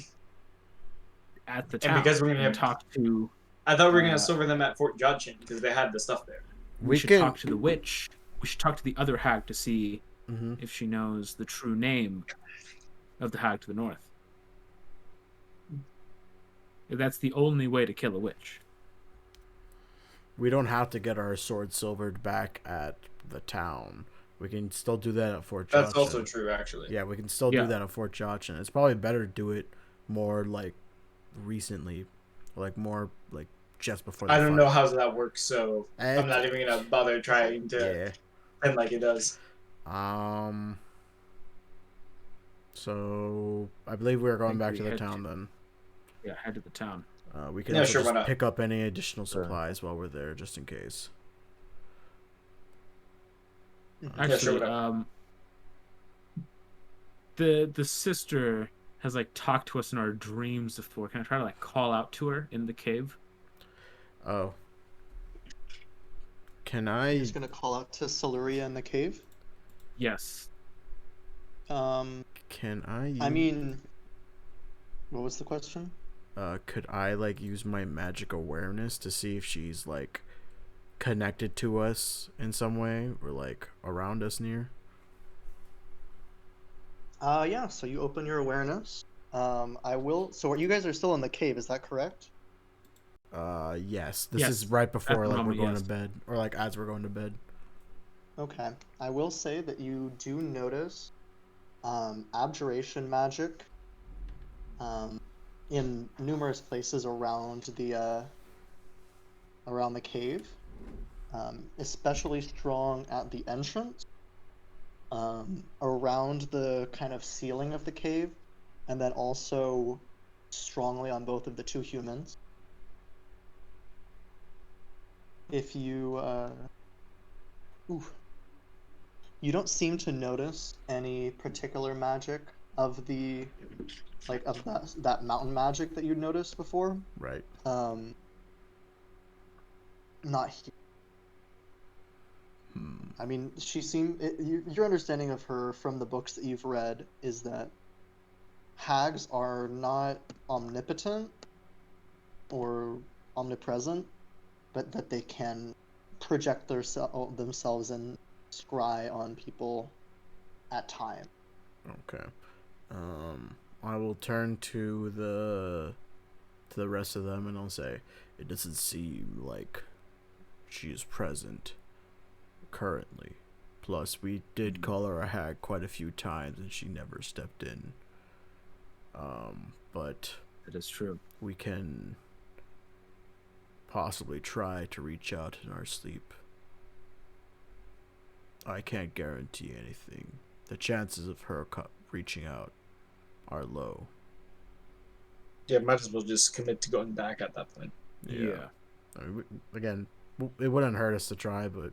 at the And town, because we're gonna have- talk to, I thought we were gonna Uh, silver them at Fort Jodchin because they had the stuff there. we should talk to the witch. We should talk to the other hag to see Mhm. if she knows the true name of the hag to the north. That's the only way to kill a witch. We don't have to get our sword silvered back at the town. We can still do that at Fort Jochin. That's also true, actually. Yeah, we can still Yeah. do that at Fort Jochin. It's probably better to do it more like recently, like more like just before the I don't fight. know how that works, so I'm not even gonna bother trying to Yeah. pretend like it does. So I believe we're going think back we to the head town to- then. Yeah, head to the town. We can Yeah, also sure, why just not? pick up any additional Sure. supplies while we're there, just in case. Actually, sure, whatever. The sister has like talked to us in our dreams before. Can I try to like call out to her in the cave? Oh. Can I'm I? just gonna call out to Siluria in the cave. Yes. Can I? I mean, what was the question? Could I like use my magic awareness to see if she's like connected to us in some way or like around us near? Yeah, so you open your awareness. I will. So you guys are still in the cave, is that correct? Yes. This Yes, is right at before the like we're moment, going yes. to bed, or like as we're going to bed. Okay. I will say that you do notice abjuration magic in numerous places around the cave, especially strong at the entrance, around the kind of ceiling of the cave, and then also strongly on both of the two humans. If you you don't seem to notice any particular magic of the of that mountain magic that you noticed before. Right. Not here. Hmm. I mean, your understanding of her from the books that you've read is that hags are not omnipotent or omnipresent, but that they can project themselves and scry on people at time. Okay. I will turn to the rest of them and I'll say, it doesn't seem like she is present currently. Plus, we did call her a hag quite a few times and she never stepped in. But That is true. we can possibly try to reach out in our sleep. I can't guarantee anything. The chances of her reaching out are low. Yeah, might as well just commit to going back at that point. Yeah. I mean, again, it wouldn't hurt us to try, but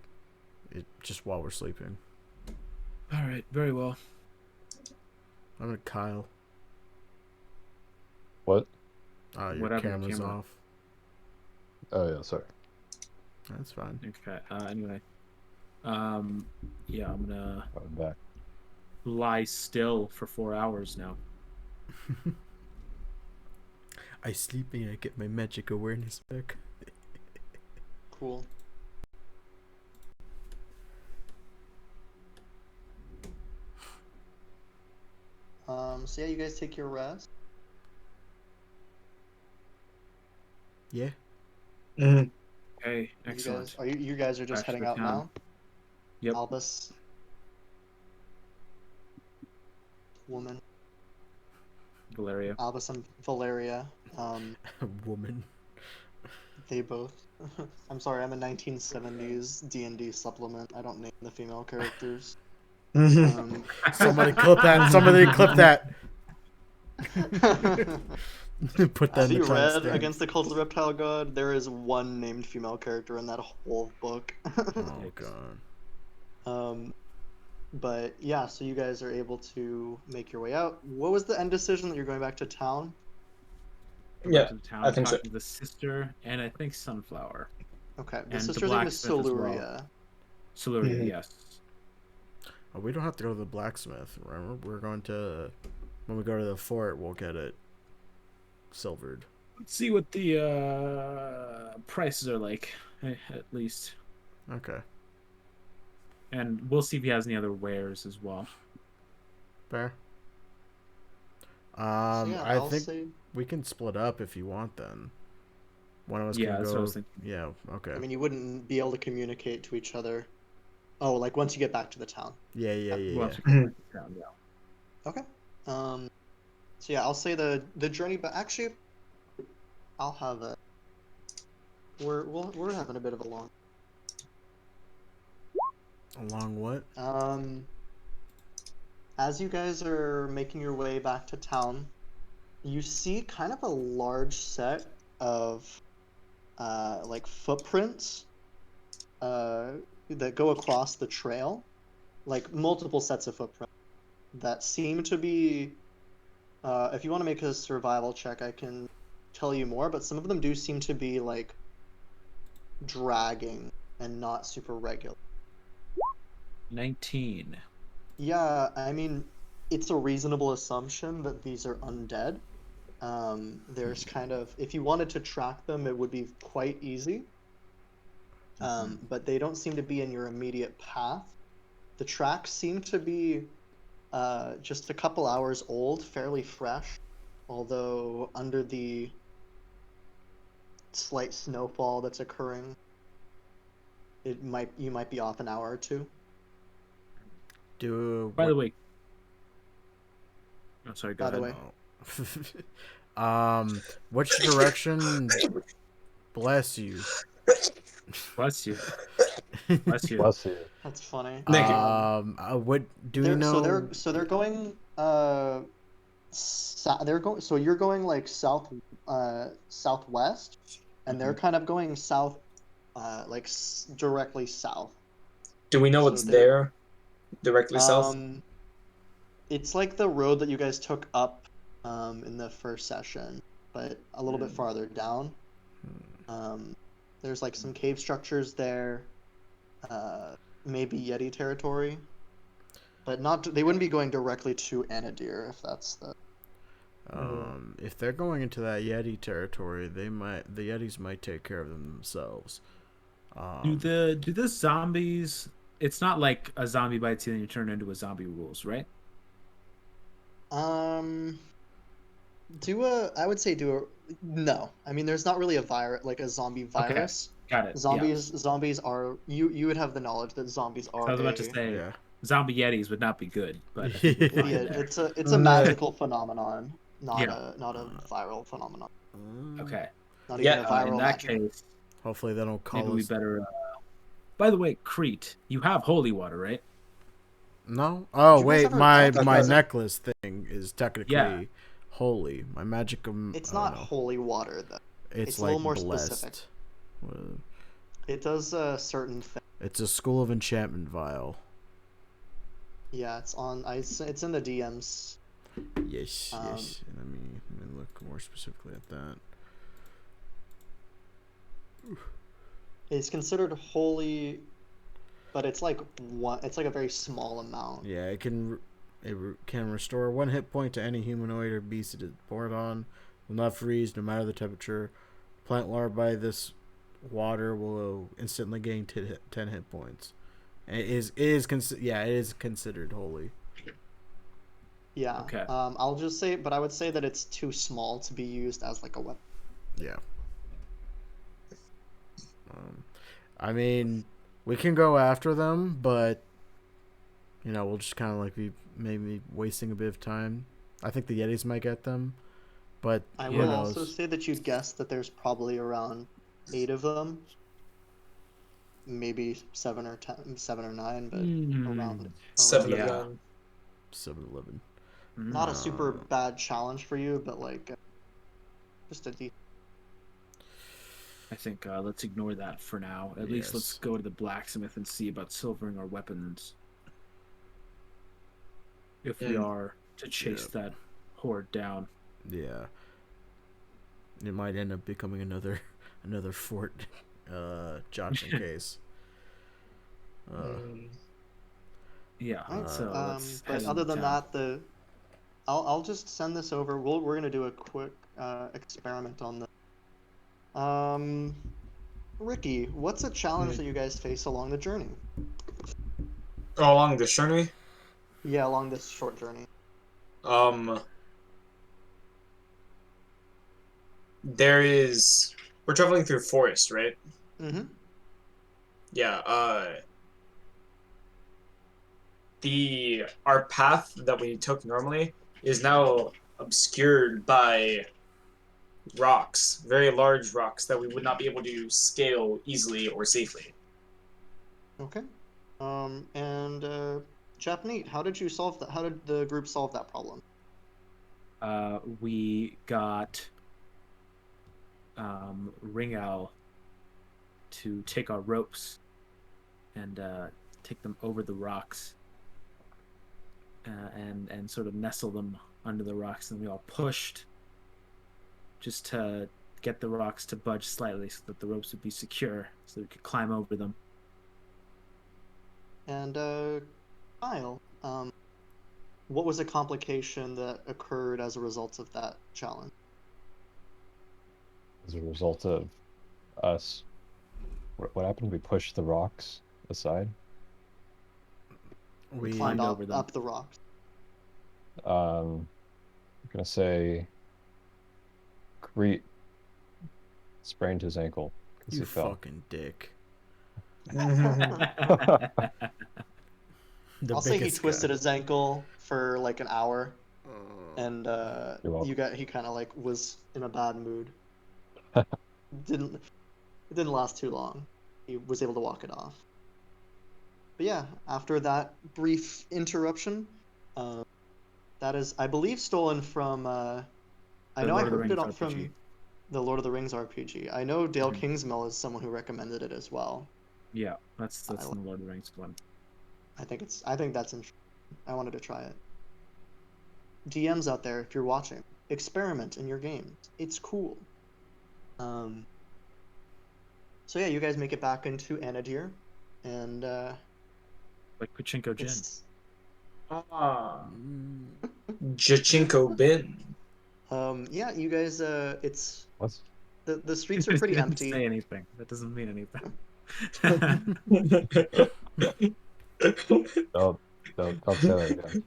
it just while we're sleeping. All right. Very well. I'm gonna Kyle. What? Your Whatever, camera's camera. off. Oh yeah, sorry. That's fine. Okay. Anyway. Yeah, I'm gonna I'm back. lie still for 4 hours now. I sleep and I get my magic awareness back. Cool. So yeah, you guys take your rest. Yeah. Mm-hmm. Okay. Excellent. You guys are just Back to heading the out town. now? Yep. Albus. Woman. Valeria. Albus and Valeria. Woman. They both. I'm sorry, I'm a 1970s D&D supplement. I don't name the female characters. Somebody clip that. Somebody clip that. Put that Have in you the read timestamp. Against the Cult of the Reptile God? There is one named female character in that whole book. Oh god. But yeah, so you guys are able to make your way out. What was the end decision that you're going back to town? Go Yeah, back to the town. I think talk so. to the sister and I think Sunflower. Okay, the And the sister's name is blacksmith as well. Siluria. Siluria, Mhm. yes. Oh, we don't have to go to the blacksmith. Remember, we're going to. When we go to the fort, we'll get it silvered. Let's see what the prices are like, at least. Okay. And we'll see if he has any other wares as well. Fair. So yeah, I'll think say. we can split up if you want. Then one of us Yeah, can that's go. what I was thinking. Yeah. Okay. I mean, you wouldn't be able to communicate to each other. Oh, like once you get back to the town. Yeah. We'll have to come back to town, yeah. Okay. So yeah, I'll say the journey, but actually, I'll have a. We're having a bit of a long. Along what? As you guys are making your way back to town, you see kind of a large set of like footprints that go across the trail, like multiple sets of footprints that seem to be. If you want to make a survival check, I can tell you more, but some of them do seem to be like dragging and not super regular. 19. Yeah, I mean, it's a reasonable assumption that these are undead. There's kind of, if you wanted to track them, it would be quite easy. But they don't seem to be in your immediate path. The tracks seem to be just a couple hours old, fairly fresh, although under the slight snowfall that's occurring, you might be off an hour or two. By the way, oh, sorry. Go By the ahead. way. Which direction? Bless you. Bless you. Bless you. Bless you. That's funny. Thank you. What do you know? So they're going. So you're going like southwest, and they're kind of going south, directly south. Do we know what's there? Directly south? It's like the road that you guys took up in the first session, but a little bit farther down. There's like some cave structures there, maybe Yeti territory, but they wouldn't be going directly to Anadir if that's the. If they're going into that Yeti territory, the Yetis might take care of them themselves. Do the zombies? It's not like a zombie bites you and you turn into a zombie rules, right? I would say no. I mean, there's not really a virus, like a zombie virus. Okay. Got it. Zombies are, you would have the knowledge that zombies are. I was about to say, zombie Yetis would not be good, but it's a magical phenomenon, not a viral phenomenon. Okay. Not even a viral in that magic. case, hopefully they don't call maybe us. we better. By the way, Crete, you have holy water, right? No. Oh wait, my about that? necklace thing is technically holy. My magic. It's not holy water though. It's a like little more blessed. specific. It does a certain thing. It's a school of enchantment vial. Yeah, it's in the DMs. Yes. Let me look more specifically at that. It's considered holy, but it's like a very small amount. Yeah, it can restore 1 hit point to any humanoid or beast it is poured on. Will not freeze no matter the temperature. Plant larvae by this water will instantly gain 10 hit points. It is considered holy. Yeah. Okay. I would say that it's too small to be used as like a weapon. Yeah. I mean, we can go after them, but we'll just kind of like be maybe wasting a bit of time. I think the Yetis might get them, but I will also say that you'd guess that there's probably around 8 of them, maybe 7 or 9, but around 7 of yeah. them. 7-11. Not a super bad challenge for you, but like just a decent. I think let's ignore that for now. At least let's go to the blacksmith and see about silvering our weapons. If we are to chase that horde down. Yeah. It might end up becoming another Fort Johnson case. Yeah. So but other than that, I'll just send this over. We're gonna do a quick experiment on this. Ricky, what's a challenge that you guys face along the journey? Oh, along this journey? Yeah, along this short journey. We're traveling through forest, right? Mm-hmm. Yeah, our path that we took normally is now obscured by rocks, very large rocks that we would not be able to scale easily or safely. Okay. And Japanese, how did you solve that? How did the group solve that problem? We got Ring Owl to take our ropes and take them over the rocks and sort of nestle them under the rocks, and we all pushed just to get the rocks to budge slightly so that the ropes would be secure so we could climb over them. And Kyle, what was a complication that occurred as a result of that challenge? As a result of us, what happened? We pushed the rocks aside. We climbed up the rocks. I'm gonna say Crete sprained his ankle because You he fell. fucking dick. Oh, I'll say he biggest twisted guy. his ankle for like an hour, and You're welcome. he kind of like was in a bad mood. Didn't it didn't last too long. He was able to walk it off. But yeah, after that brief interruption, that is, I believe, stolen from. I The know I Lord of the heard it Rings from RPG. the Lord of the Rings RPG. I know Dale Mhm. Kingsmill is someone who recommended it as well. Yeah, that's I the Lord of the Rings one. I think that's interesting. I wanted to try it. DMs out there, if you're watching, experiment in your games. It's cool. So yeah, you guys make it back into Anadir, and Like Pachinko Gin. it's Ah, Mm. Jachinko Bin. yeah, you guys it's What's the streets are pretty He didn't empty. say anything. That doesn't mean anything. don't say that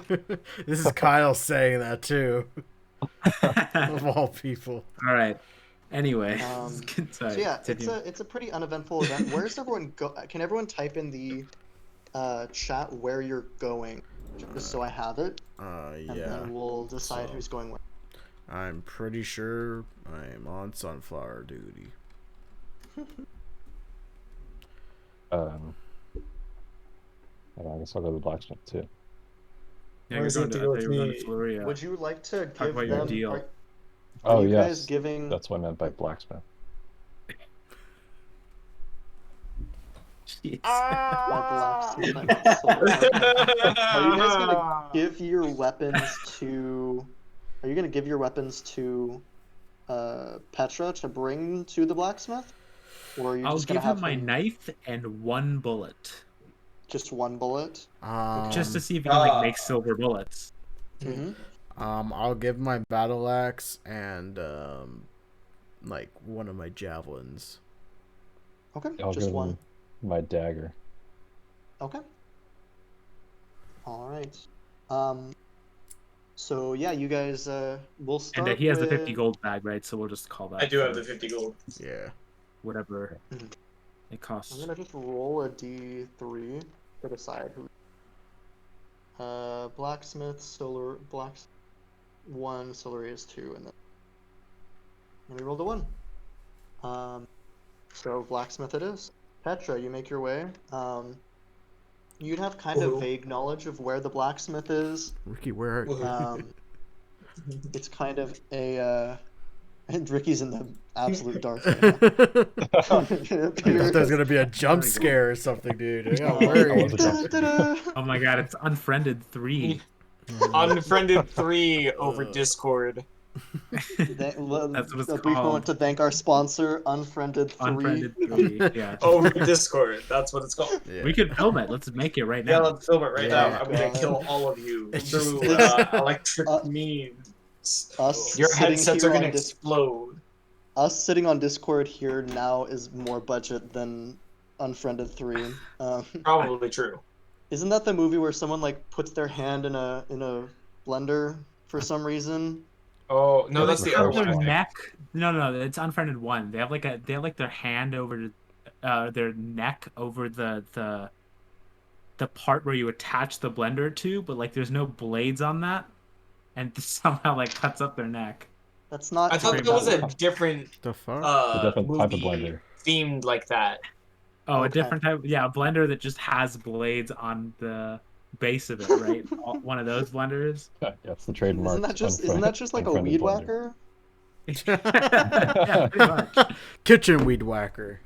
again. This is Kyle saying that too. Of all people. All right. Anyway, So sorry. yeah, Continue. it's a pretty uneventful event. Where's everyone go? Can everyone type in the chat where you're going, just so I have it, and Yeah. then we'll decide So- who's going where. I'm pretty sure I'm on sunflower duty. I guess I'll go to the blacksmith too. Yeah, Why you're does he going have to to, go I with thought you were going me? to Fluria. Would you like to Talk give about your them? deal. Are Oh you yes, guys giving? that's what I meant by blacksmith. Jeez. Are you guys gonna give your weapons to? Are you gonna give your weapons to Petra to bring to the blacksmith, or are you I'll just gonna give have him my knife and one bullet, just one bullet? just to see if he can like make Ah. silver bullets. Mm-hmm. I'll give my battle axe and like one of my javelins. Okay, I'll just give one. him my dagger. Okay. All right. So yeah, you guys. We'll start. And he has the with... 50 gold bag, right? So we'll just call that. I do have for the 50 gold. Yeah. whatever Mhm. it costs. I'm gonna just roll a d3 to decide who. Blacksmith, solar, one, Solarius 2, and then we rolled a 1. So blacksmith it is. Petra, you make your way. You'd have kind of Woohoo. vague knowledge of where the blacksmith is. Ricky, where are you? Woohoo. It's kind of a. And Ricky's in the absolute dark right now. I thought there was gonna be a jump scare or something, dude. I got worried. Oh my god, it's Unfriended 3. Unfriended 3 over Discord. That's what it's A brief moment called. to thank our sponsor, Unfriended 3. Unfriended 3. Yeah. Over Discord. That's what it's called. Yeah. We could film it. Let's make it right Yeah, now. let's film it right Yeah. now. I'm gonna God. kill all of you It's through just- electric means. Us Your sitting headsets here are gonna on explode. Us sitting on Discord here now is more budget than Unfriended 3. Probably true. Isn't that the movie where someone like puts their hand in a blender for some reason? Oh no, that's They the have other their one. neck. No, it's Unfriended 1. They have like their hand over their neck over the part where you attach the blender to, but like there's no blades on that, and somehow like cuts up their neck. That's not. I thought Very there was a bad. different The fuck? A different movie type of blender. themed like that. Oh, a Okay. different type. Yeah, a blender that just has blades on the base of it, right? One of those blenders. Yeah, it's the trademark. Isn't that just like a unfriended weed blender. whacker? Yeah, pretty much. Kitchen weed whacker.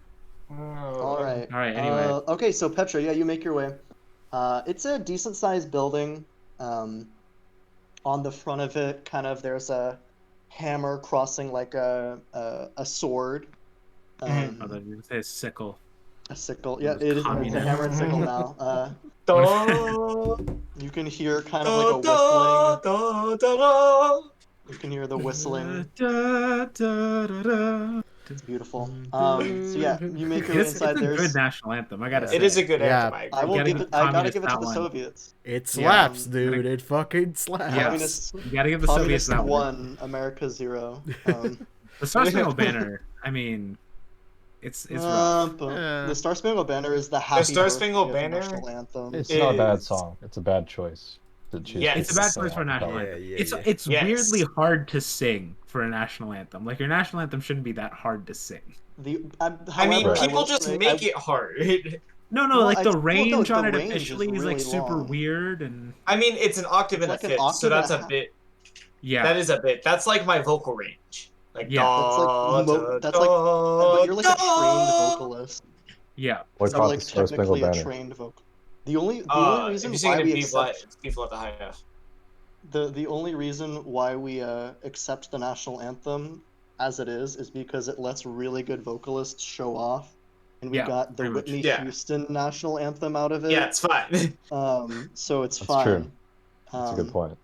All right. All right, anyway. Okay, so Petra, yeah, you make your way. It's a decent sized building. On the front of it, kind of, there's a hammer crossing like a sword. Oh, that you would say a sickle. A sickle. Yeah, Those it is. It's a communists. hammer and sickle now. Da, You can hear kind of like a da, whistling. da, da, da. You can hear the whistling. Da, da, da, da. It's beautiful. So yeah, you make your way It's inside. a There's good national anthem. I gotta say. It is a good Yeah. anthem. I agree. I will gotta give give it. I gotta communists give it to that the one. Soviets. It slaps, Um, dude. It fucking slaps. Yeah. Communists, You gotta give the Soviets communists that one. won. America 0. The Star Spangled Banner. I mean, it's rough. The Star Spangled Banner is the happy Star birthday Spangled of the Banner national anthem. It's not a bad is- song. It's a bad choice to choose. Yes. It's a bad choice for a national Yeah, anthem. yeah, it's yeah. it's Yes. weirdly hard to sing for a national anthem. Like your national anthem shouldn't be that hard to sing. I mean, However, people will just say- make it hard. No, Well, like the no, range the on it range is officially is really like super long. weird and I mean, it's an octave It's and like a an fifth, so octave and that's a a half. bit. yeah. That is a bit. That's like my vocal range. Like Yeah. That's like but you're like a trained vocalist. Yeah. What You're about like the Star Spangled technically a Banner? trained vocal. The only If reason you sing why it we in B flat, accept it's B flat the high F. the only reason why we accept the national anthem as it is because it lets really good vocalists show off, and we Yeah, got the pretty much. Whitney Yeah. Houston national anthem out of it. Yeah, it's fine. So it's That's fine. true. That's a good point.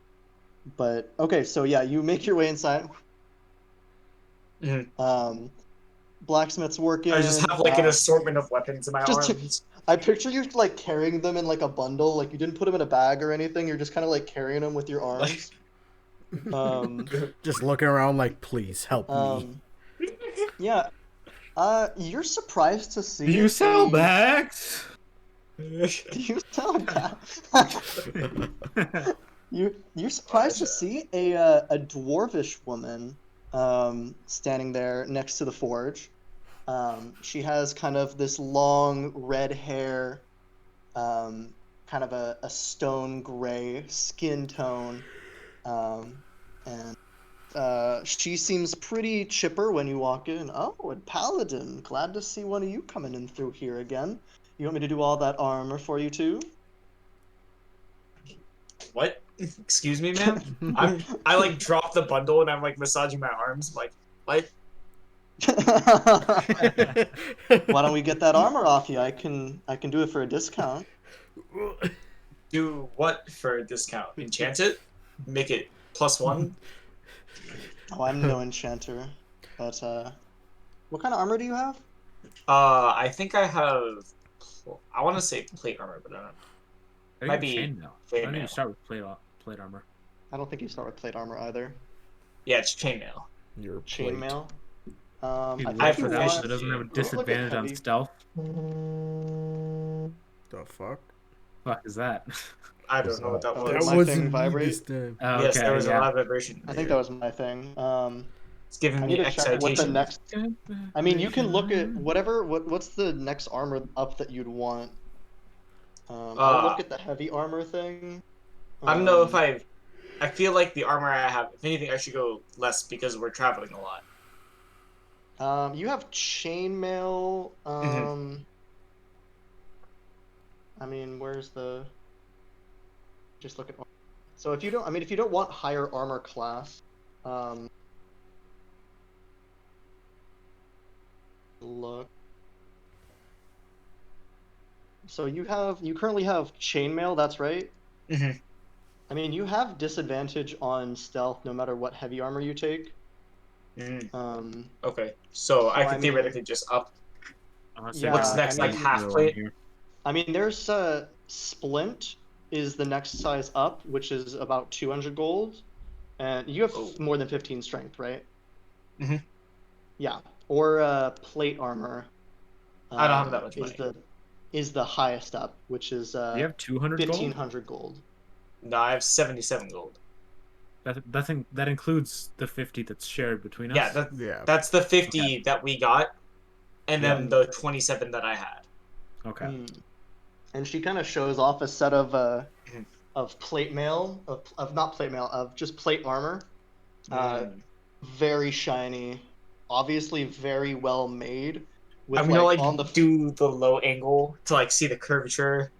But okay, so yeah, you make your way inside. Mhm. Blacksmith's working. I just have like an assortment of weapons in my just arms. I picture you like carrying them in like a bundle, like you didn't put them in a bag or anything. You're just kind of like carrying them with your arms. Just looking around like, please help me. Yeah. You're surprised to see. Do you sell a- bags? Do you sell bags? You're surprised to see a dwarvish woman standing there next to the forge. She has kind of this long red hair, kind of a stone gray skin tone, and she seems pretty chipper when you walk in. Oh, and Paladin, glad to see one of you coming in through here again. You want me to do all that armor for you too? What? Excuse me, man. I like drop the bundle and I'm like massaging my arms. Like, what? Why don't we get that armor off you? I can do it for a discount. Do what for a discount? Enchant it? Make it +1? Oh, I'm no enchanter, but what kind of armor do you have? I think I have. I want to say plate armor, but I don't know. Might be chainmail. I chainmail. don't think you start with plate armor. I don't think you start with plate armor either. Yeah, it's chainmail. Your plate. Chainmail. I I think you forgot want... that doesn't have a look at disadvantage on heavy. stealth. The fuck? Fuck is that? I don't know what that Oh, was. that my thing vibrate? Oh, Yes, okay, there was yeah. a lot of vibration. I think that was my thing. It's giving I me need to check what the excitation. next. I mean, you can look at whatever. What's the next armor up that you'd want? I'll look at the heavy armor thing. I don't know if I feel like the armor I have, if anything, I should go less because we're traveling a lot. You have chainmail. I mean, where's the? Just look at. So if you don't, if you don't want higher armor class, look. So you currently have chainmail. That's right. Mhm. I mean, you have disadvantage on stealth no matter what heavy armor you take. Okay, so I I could mean- theoretically just up. Yeah, What's next? I Like mean- half plate? I mean, there's splint is the next size up, which is about 200 gold, and you have Oh. more than 15 strength, right? Mhm. Yeah, or plate armor. I don't have that much money. Is the highest up, which is You have 200 gold? 1500 gold. No, I have 77 gold. That includes the 50 that's shared between us. Yeah, Yeah. that's the 50 that we got, and then the 27 that I had. Okay. And she kind of shows off a set of plate mail, of not plate mail, of just plate armor. Very shiny, obviously very well made. With, I'm gonna like on the do the low angle to like see the curvature,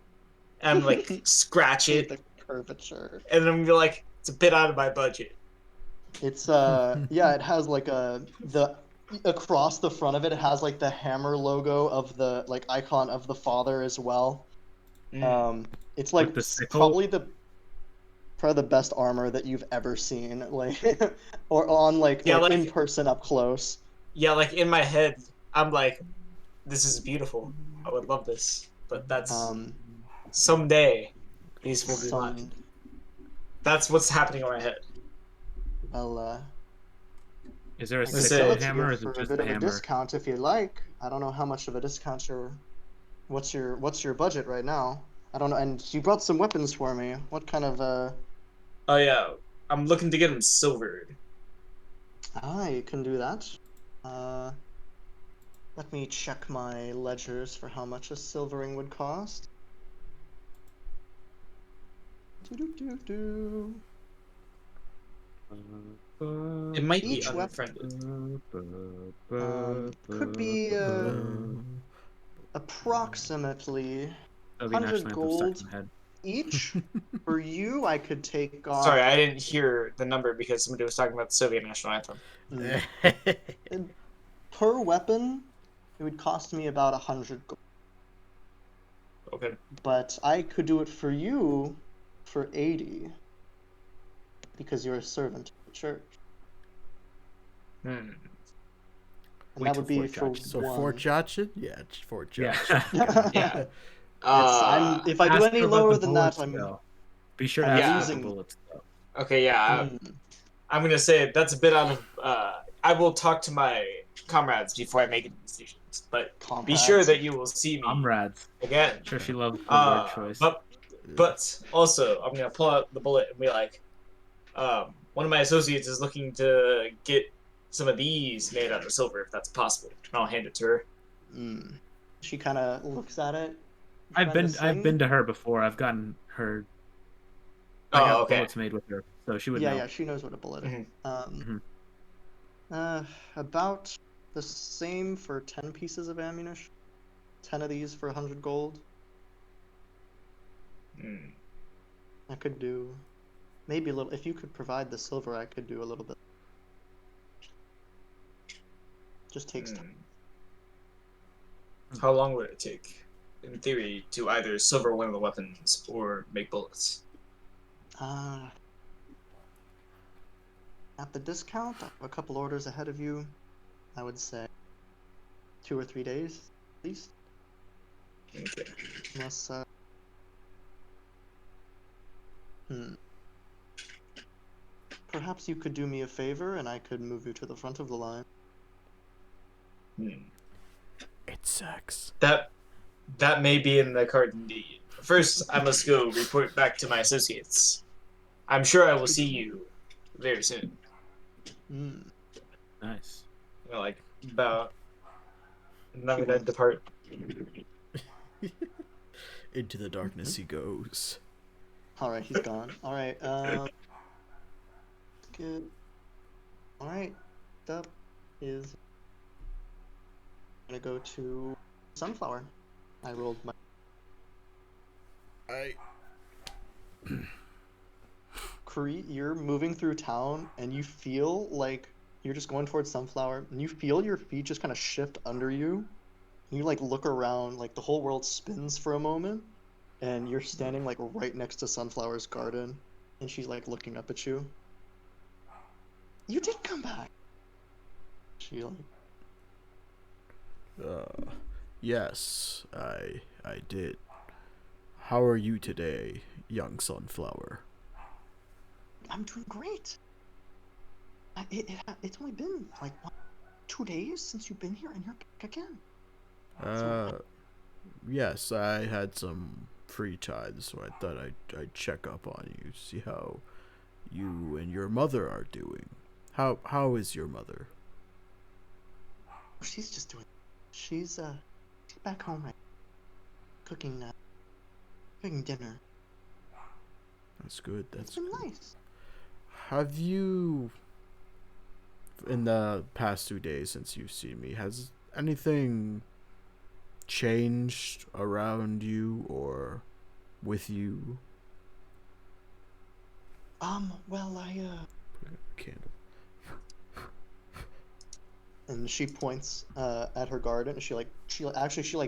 and like scratch it, the curvature. and then I'm gonna be like, it's a bit out of my budget. It's yeah, it has like across the front of it, it has like the hammer logo of the like icon of the father as well. It's like the sickle? probably the best armor that you've ever seen, like or on like Yeah, like- in person up close. yeah, like in my head, I'm like, this is beautiful. I would love this, but that's Um, someday these will be mine. some That's what's happening in my head. well, Is there a I Let's could six sell say- it foot to hammer, you or is it for a just bit a of a hammer? discount if you'd like. I don't know how much of a discount you're. What's your budget right now? I don't know. And you brought some weapons for me. What kind of Oh yeah, I'm looking to get them silvered. You can do that. Uh, Let me check my ledgers for how much a silvering would cost. Do. It might be Each weapon unfriended. could be approximately That'll be 100 national anthem stuck gold in my head. each. For you, I could take off. Sorry, I didn't hear the number because somebody was talking about the Soviet national anthem. And per weapon, it would cost me about 100 gold. Okay. But I could do it for you for 80 because you're a servant of the church. Hmm. And Wait that till would be Fort for Judge. So one. Fort Judson? Yeah, it's Fort Judson. Yeah. Yeah. If I do Ask any her about lower the than that, bullets, I'm though. Be sure to I'm ask her about losing. the bullets, though. Okay, yeah. I'm gonna say that's a bit out of. I will talk to my comrades before I make any decisions, but be sure Comrades. that you will see me Comrades. again. I'm sure she loves the word choice. But also, I'm gonna pull out the bullet and be like, one of my associates is looking to get some of these made out of silver, if that's possible. And I'll hand it to her. She kind of looks at it. I've been to her before. I've gotten her. I Oh, got okay. bullets made with her, so she would know. Yeah, she knows what a bullet is. Mhm. About the same for 10 pieces of ammunition. 10 of these for 100 gold. Mm. I could do maybe a little. If you could provide the silver, I could do a little bit. Just takes time. How long would it take, in theory, to either silver one of the weapons or make bullets? At the discount, I have a couple orders ahead of you. I would say 2 or 3 days, at least. Okay. Unless, Perhaps you could do me a favor and I could move you to the front of the line. It sucks. That may be in the card indeed. First, I must go report back to my associates. I'm sure I will see you very soon. Nice. Like, about... And I'm gonna depart. Into the darkness he goes. Alright, he's gone. Alright, good. Alright, up is gonna go to Sunflower. I rolled my. Kree, you're moving through town and you feel like you're just going towards Sunflower and you feel your feet just kind of shift under you. You like look around, like the whole world spins for a moment, and you're standing like right next to Sunflower's garden, and she's like looking up at you. You did come back. She like. Yes, I did. How are you today, young Sunflower? I'm doing great. It's only been like 2 days since you've been here, and you're back again. Yes, I had some free time, so I thought I'd check up on you, see how you and your mother are doing. How is your mother? She's just doing. She's back home right, cooking dinner. That's good. It's been nice. Have you, in the past 2 days since you've seen me, has anything changed around you or with you? Well, Candle. And she points at her garden, and she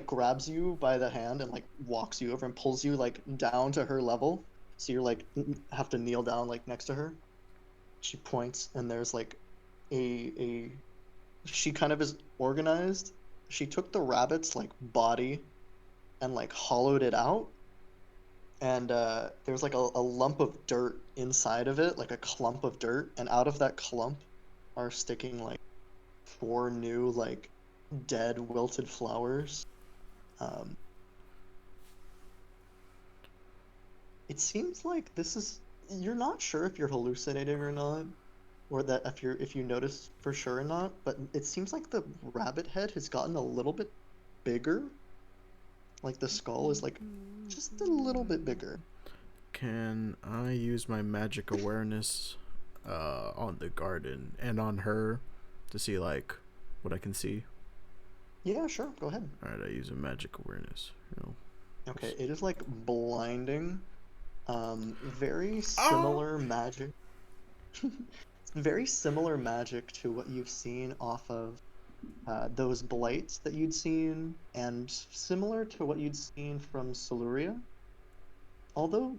grabs you by the hand and like walks you over and pulls you like down to her level, so you're like have to kneel down like next to her. She points, and there's like a she kind of is organized. She took the rabbit's like body and like hollowed it out, and there's like a lump of dirt inside of it, like a clump of dirt, and out of that clump are sticking like 4 new like dead wilted flowers. Um, it seems like this is, you're not sure if you're hallucinating or not, or that if you notice for sure or not, but it seems like the rabbit head has gotten a little bit bigger. Like the skull is like just a little bit bigger. Can I use my magic awareness on the garden and on her to see like what I can see? Yeah, sure. Go ahead. All right, I use a magic awareness. Okay, it is like blinding. Very similar magic. Very similar magic to what you've seen off of those blights that you'd seen, and similar to what you'd seen from Siluria. Although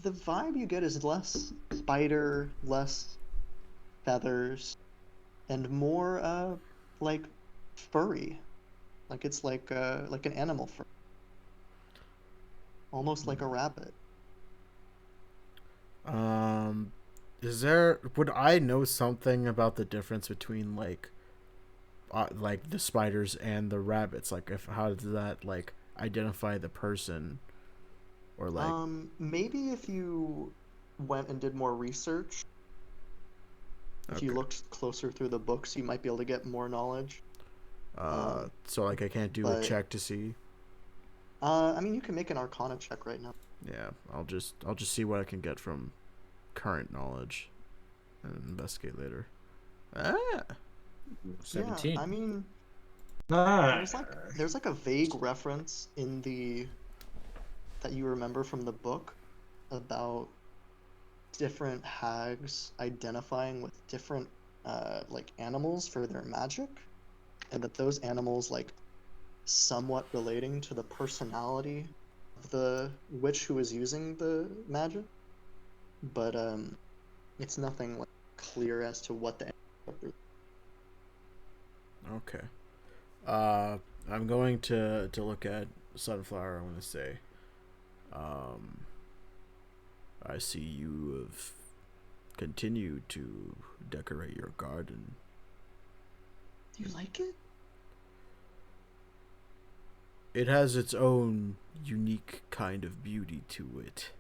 the vibe you get is less spider, less feathers, and more like furry. Like it's like an animal fur. Almost like a rabbit. Would I know something about the difference between like the spiders and the rabbits? Like, how does that like identify the person, or like? Maybe if you went and did more research, if you looked closer through the books, you might be able to get more knowledge. So like I can't do a check to see. I mean, you can make an Arcana check right now. Yeah, I'll just see what I can get from current knowledge, and investigate later. 17. Yeah, I mean, there's like a vague reference in that you remember from the book about different hags identifying with different like animals for their magic, and that those animals like somewhat relating to the personality of the witch who is using the magic, but it's nothing like clear as to what the. Okay. I'm going to look at Sunflower. I'm going to say, I see you have continued to decorate your garden. Do you like it? It has its own unique kind of beauty to it.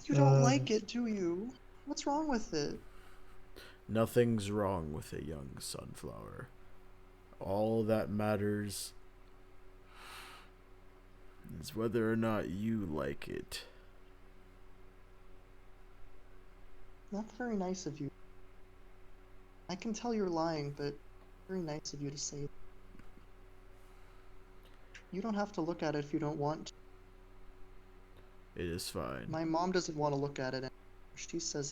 You don't like it, do you? What's wrong with it? Nothing's wrong with a young sunflower. All that matters is whether or not you like it. That's very nice of you. I can tell you're lying, but very nice of you to say that. You don't have to look at it if you don't want to. It is fine. My mom doesn't want to look at it anymore. She says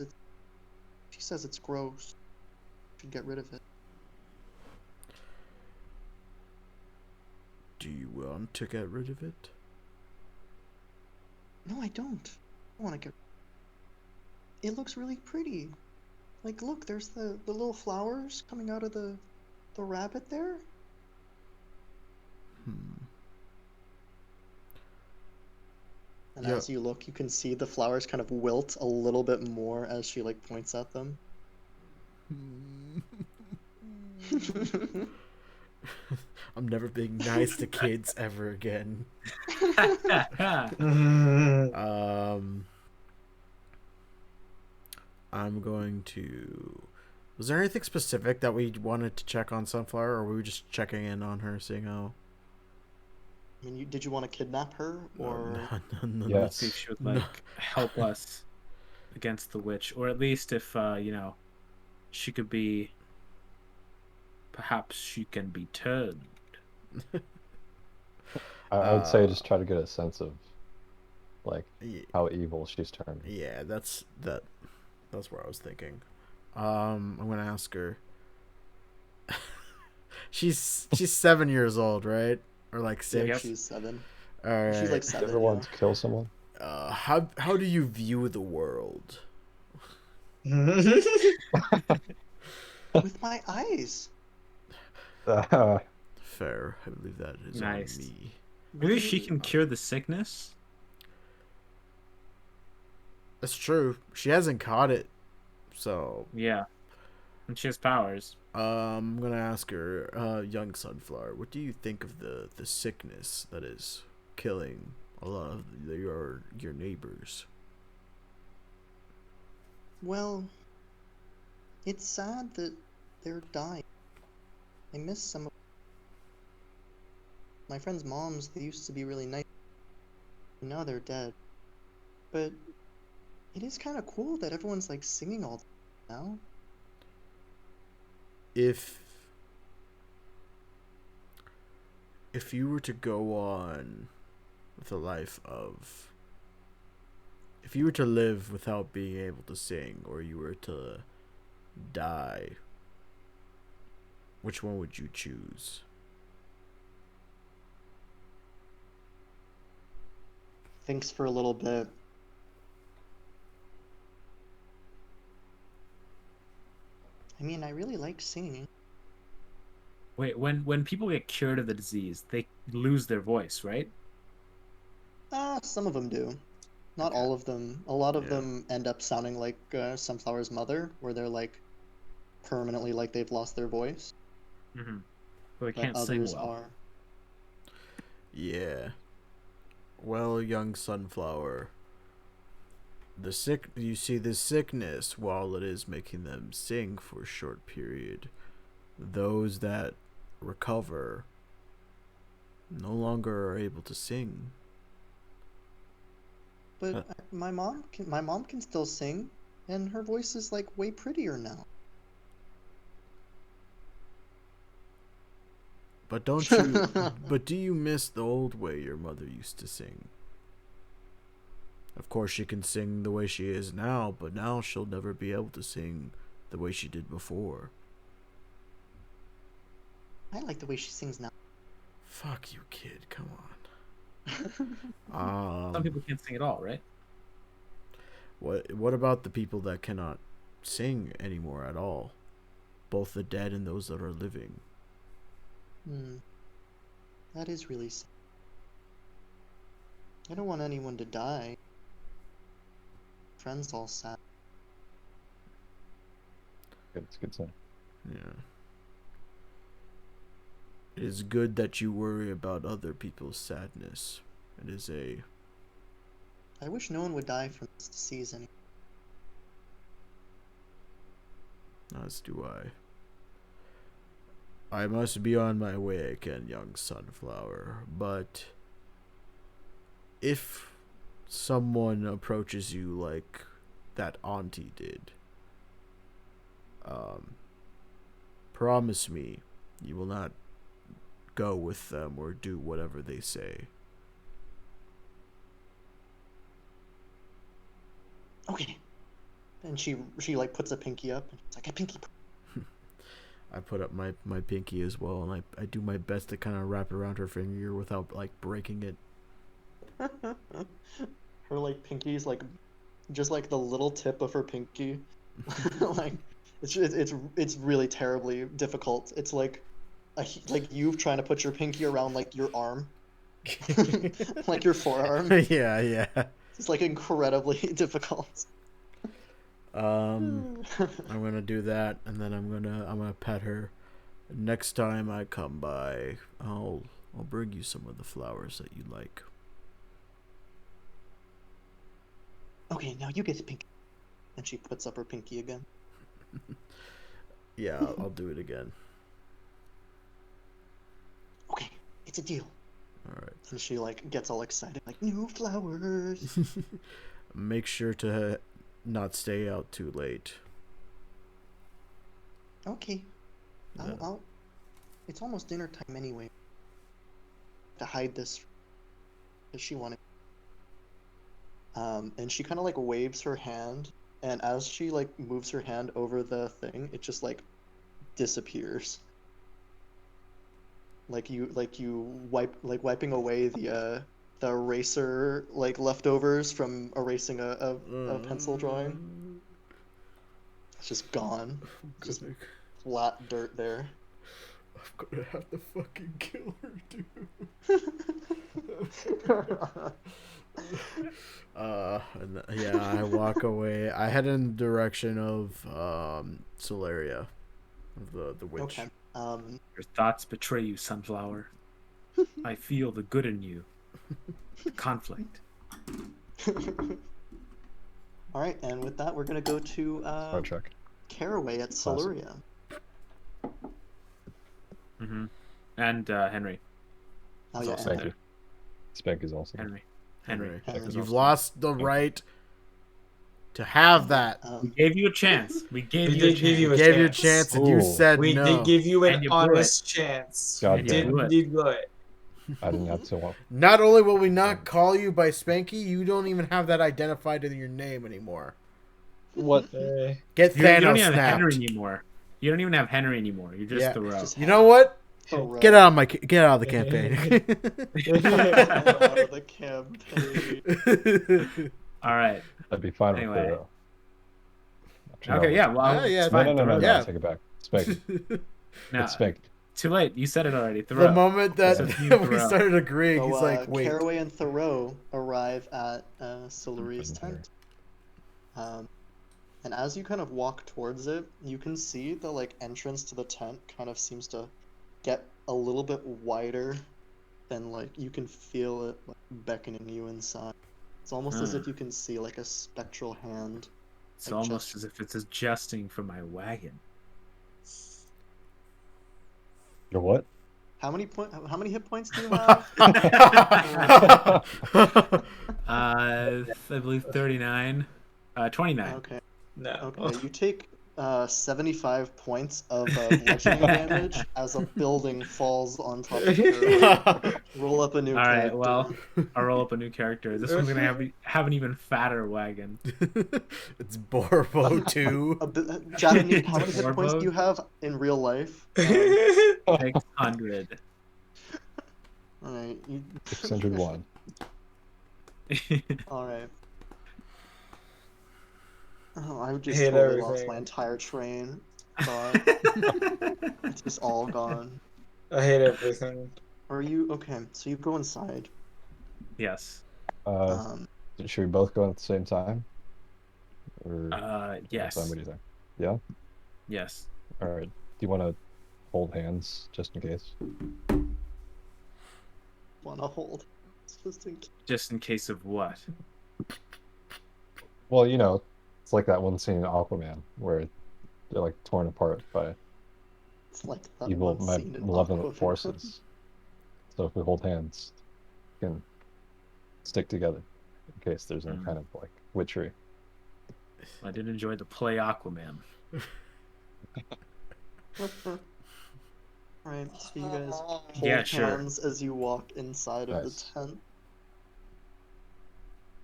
it's gross. Should get rid of it. Do you want to get rid of it? No, I don't. I want to get. It looks really pretty. Like, look, there's the little flowers coming out of the rabbit there. And as you look, you can see the flowers kind of wilt a little bit more as she like points at them. I'm never being nice to kids ever again. I'm going to. Was there anything specific that we wanted to check on Sunflower, or were we just checking in on her, seeing how? I mean, did you want to kidnap her, or? No. Yes. See if she would help us against the witch, or at least if she could be. Perhaps she can be turned. I would say just try to get a sense of, like, how evil she's turned. Yeah, that's what I was thinking. I'm gonna ask her. She's 7 years old, right? Or like 6. Yeah, she's 7. All right. She's like 7. Ever want to kill someone? How do you view the world? With my eyes. Fair. I believe that is Nice. on me. Maybe she can cure the sickness. That's true. She hasn't caught it, so Yeah, and she has powers. I'm gonna ask her, young sunflower, what do you think of the sickness that is killing a lot of your neighbors? Well, it's sad that they're dying. I miss some of my friends' moms. They used to be really nice. Now they're dead. But it is kind of cool that everyone's like singing all now. If you were to go on with a life of, if you were to live without being able to sing, or you were to die, which one would you choose? Thinks for a little bit. I mean, I really like singing. Wait, when people get cured of the disease, they lose their voice, right? Some of them do. Not Okay. all of them. A lot of Yeah. them end up sounding like Sunflower's mother, where they're like permanently like they've lost their voice. Mm-hmm. But they But can't sing others well. are. Yeah. Well, young sunflower, you see this sickness, while it is making them sing for a short period, those that recover no longer are able to sing. But my mom can still sing, and her voice is like way prettier now. But don't you but do you miss the old way your mother used to sing? Of course she can sing the way she is now, but now she'll never be able to sing the way she did before. I like the way she sings now. Fuck you, kid. Come on. Some people can't sing at all, right? What about the people that cannot sing anymore at all? Both the dead and those that are living. That is really sad. I don't want anyone to die. Friends all sad. It's good to know. Yeah. It is good that you worry about other people's sadness. It is a... I wish no one would die from this disease anymore. As do I. I must be on my way again, young sunflower, but if someone approaches you like that auntie did, promise me you will not go with them or do whatever they say. Okay. And she like puts a pinky up, and it's like a pinky. I put up my pinky as well, and I do my best to kind of wrap it around her finger without like breaking it. Her like pinky's like just like the little tip of her pinky. Like it's really terribly difficult. It's like like you trying to put your pinky around like your arm. Like your forearm. Yeah. It's like incredibly difficult. I'm gonna do that, and then I'm gonna pet her. Next time I come by, I'll bring you some of the flowers that you like. Okay, now you get the pinky. And she puts up her pinky again. Yeah, I'll do it again. Okay, it's a deal. All right. And she like gets all excited, like new flowers. Make sure to not stay out too late. Okay. Yeah. I'll it's almost dinner time anyway. To hide this because she wanted. And she kind of like waves her hand, and as she like moves her hand over the thing, it just like disappears. Like you wiping away the eraser like leftovers from erasing a pencil drawing. It's just gone. Just flat dirt there. I'm gonna have to fucking kill her, dude. I walk away. I head in the direction of Solaria, of the witch. Okay. Your thoughts betray you, Sunflower. I feel the good in you. The conflict. All right, and with that, we're gonna go to Star Trek. Caraway at Classic. Siluria. Mm-hmm. And Henry. Oh Is yeah, also Thank there. you. Spank is awesome. Henry. Henry. You've lost the right to have that. We gave you a chance. We gave We you a did give chance. you We a gave you a chance. chance, and you Ooh. said We no. did give you And an you blew honest chance. God And You you damn. blew it. did blow it. I didn't have to want. Not only will we not call you by Spanky, you don't even have that identified in your name anymore. What? Get You Thanos don't even have snapped. Henry anymore. You don't even have Henry anymore. You're just Yeah. Thoreau. Just You know what? Thoreau. Get out of the campaign. Out of the campaign. All right. That'd be fine Anyway. with Thoreau. Actually, Okay, no. yeah, well, Yeah, it's No, fine. no, no, no, Thoreau's- no. Yeah. Take it back. Spank. No, It's Spank. too late. You said it already. Thoreau. The moment that So it's you, we Thoreau. started agreeing, So, he's like, wait. Caraway and Thoreau arrive at Siluria's Doesn't matter. tent. And as you kind of walk towards it, you can see the like entrance to the tent kind of seems to get a little bit wider, and like you can feel it like, beckoning you inside. It's almost as if you can see like a spectral hand. It's like, almost just- as if it's adjusting for my wagon. You're what? How many hit points do you have? I believe 39. 29. Okay. No. Okay, you take 75 points of bludgeoning damage as a building falls on top of Caraway. Roll up a new All right, character. well, I'll roll up a new character. This one's gonna have an even fatter wagon. It's Borbo 2. Japanese, how many hit War points do mode? you have in real life? 600. Alright, you... 601. Alright. Oh, I just Hate totally lost everything. my entire train. God, it's just all gone. I hate everything. Are you okay? So you go inside. Yes. Um, Should we both go at the same time? Or Yes. what do you think? Yeah. Yes. All right. Do you want to hold hands just in case? wanna hold? It's just in case. Just in case of what? Well, you know, it's like that one scene in Aquaman where they're like torn apart by It's like that evil, one scene in malevolent Aquaman. forces. So if we hold hands, we can stick together in case there's any kind of like witchery. I did enjoy the play Aquaman. Right, so you guys hold Yeah, sure. hands as you walk inside of Nice. the tent.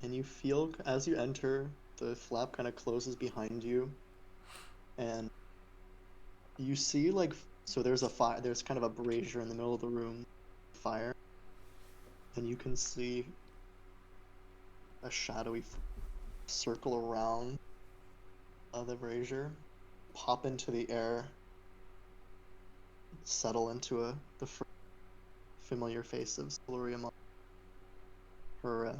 And you feel, as you enter, the flap kind of closes behind you. And you see, like, so there's a fire, there's kind of a brazier in the middle of the room, fire. And you can see a shadowy circle around the brazier, pop into the air, settle into the familiar face of Siluria. Her,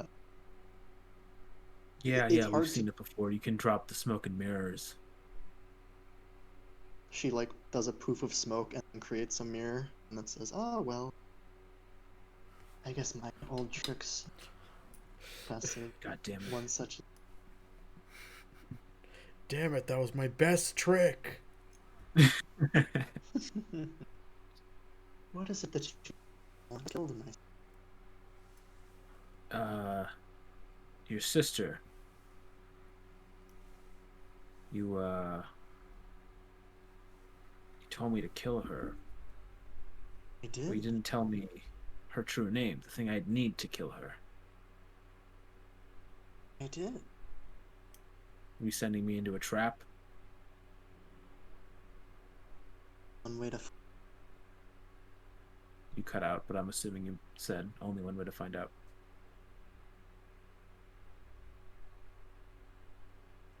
Yeah, It's yeah, hard we've to- seen it before. You can drop the smoke and mirrors. she like does a poof of smoke and creates a mirror, and it says, "Oh well, I guess my old tricks." Passing God damn it. one such. Damn it, that was my best trick. What is it that you killed my? Your sister. You told me to kill her. I But you did. didn't tell me her true name, the thing I'd need to kill her. I did. Were you sending me into a trap? One way to. You cut out, but I'm assuming you said only one way to find out.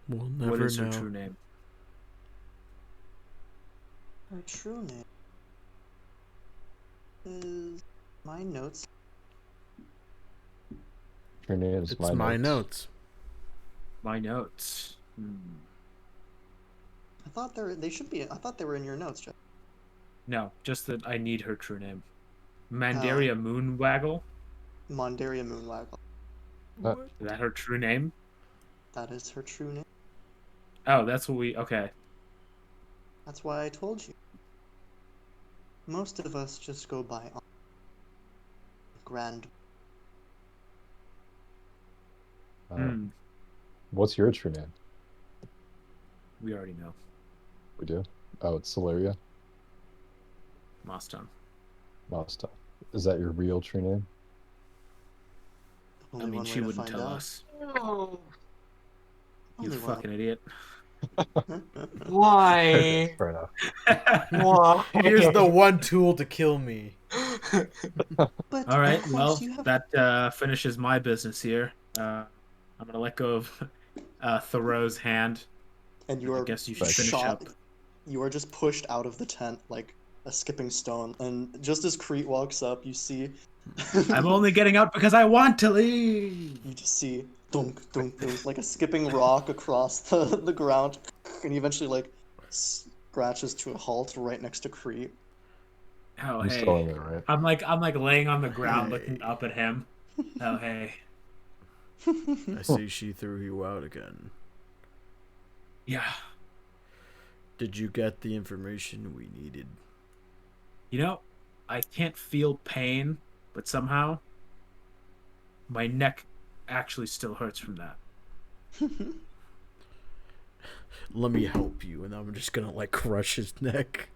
We'll What never is her know. true name? Her true name is my notes. Your name is It's my notes. My notes. I thought they should be. I thought they were in your notes, Jeff. No, just that I need her true name. Mandaria Moonwaggle. Mondaria Moonwaggle. Is that her true name? That is her true name. Oh, that's what we. Okay. That's why I told you. Most of us just go by Grand. What's your true name? We already know. We do. Oh, it's Celeria. Moston. Masta. Is that your real true name? Only I mean, one she way to wouldn't find tell out. us. Oh, You Only one. fucking idiot. why? Fair enough. Why? Here's the one tool to kill me. But All right. of course Well, you have. that finishes my business here. I'm gonna let go of Thoreau's hand. And you I are guess you should finish shot. up. You are just pushed out of the tent like a skipping stone. And just as Crete walks up, you see. I'm only getting out because I want to leave. You just see dunk, dunk, dunk, like a skipping rock across the ground, and he eventually like scratches to a halt right next to Crete. Oh, I'm still in hey. there, right? I'm like laying on the ground Hey. looking up at him. Oh, hey. I see she threw you out again. Yeah. Did you get the information we needed? You know, I can't feel pain, but somehow my neck actually still hurts from that. Let me help you, and I'm just gonna like crush his neck.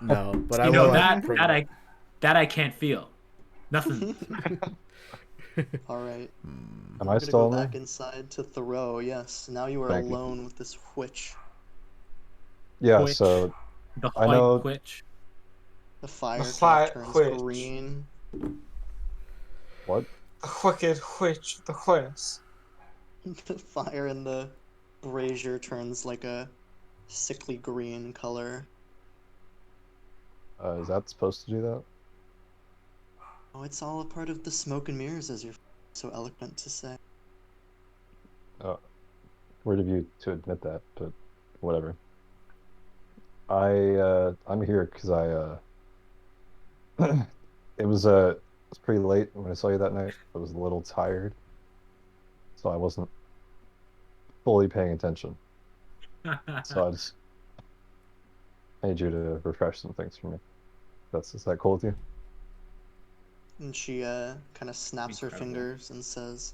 No, but I You know, will. that I can't feel. Nothing. All right. Am We're I gonna still go in there? back inside to Thoreau. Yes. Now you are Thank you. alone with this witch. Yeah, Twitch. so The I white know- Twitch. The fire fire turns witch. green. what? The wicked witch, the whiz. The fire in the brazier turns like a sickly green color. Is that supposed to do that? Oh, it's all a part of the smoke and mirrors, as you're so eloquent to say. Word of you to admit that, but whatever. I'm here because it was pretty late when I saw you that night. I was a little tired, so I wasn't fully paying attention. So I need you to refresh some things for me. Is that cool with you? And she kind of snaps her Incredible. fingers and says,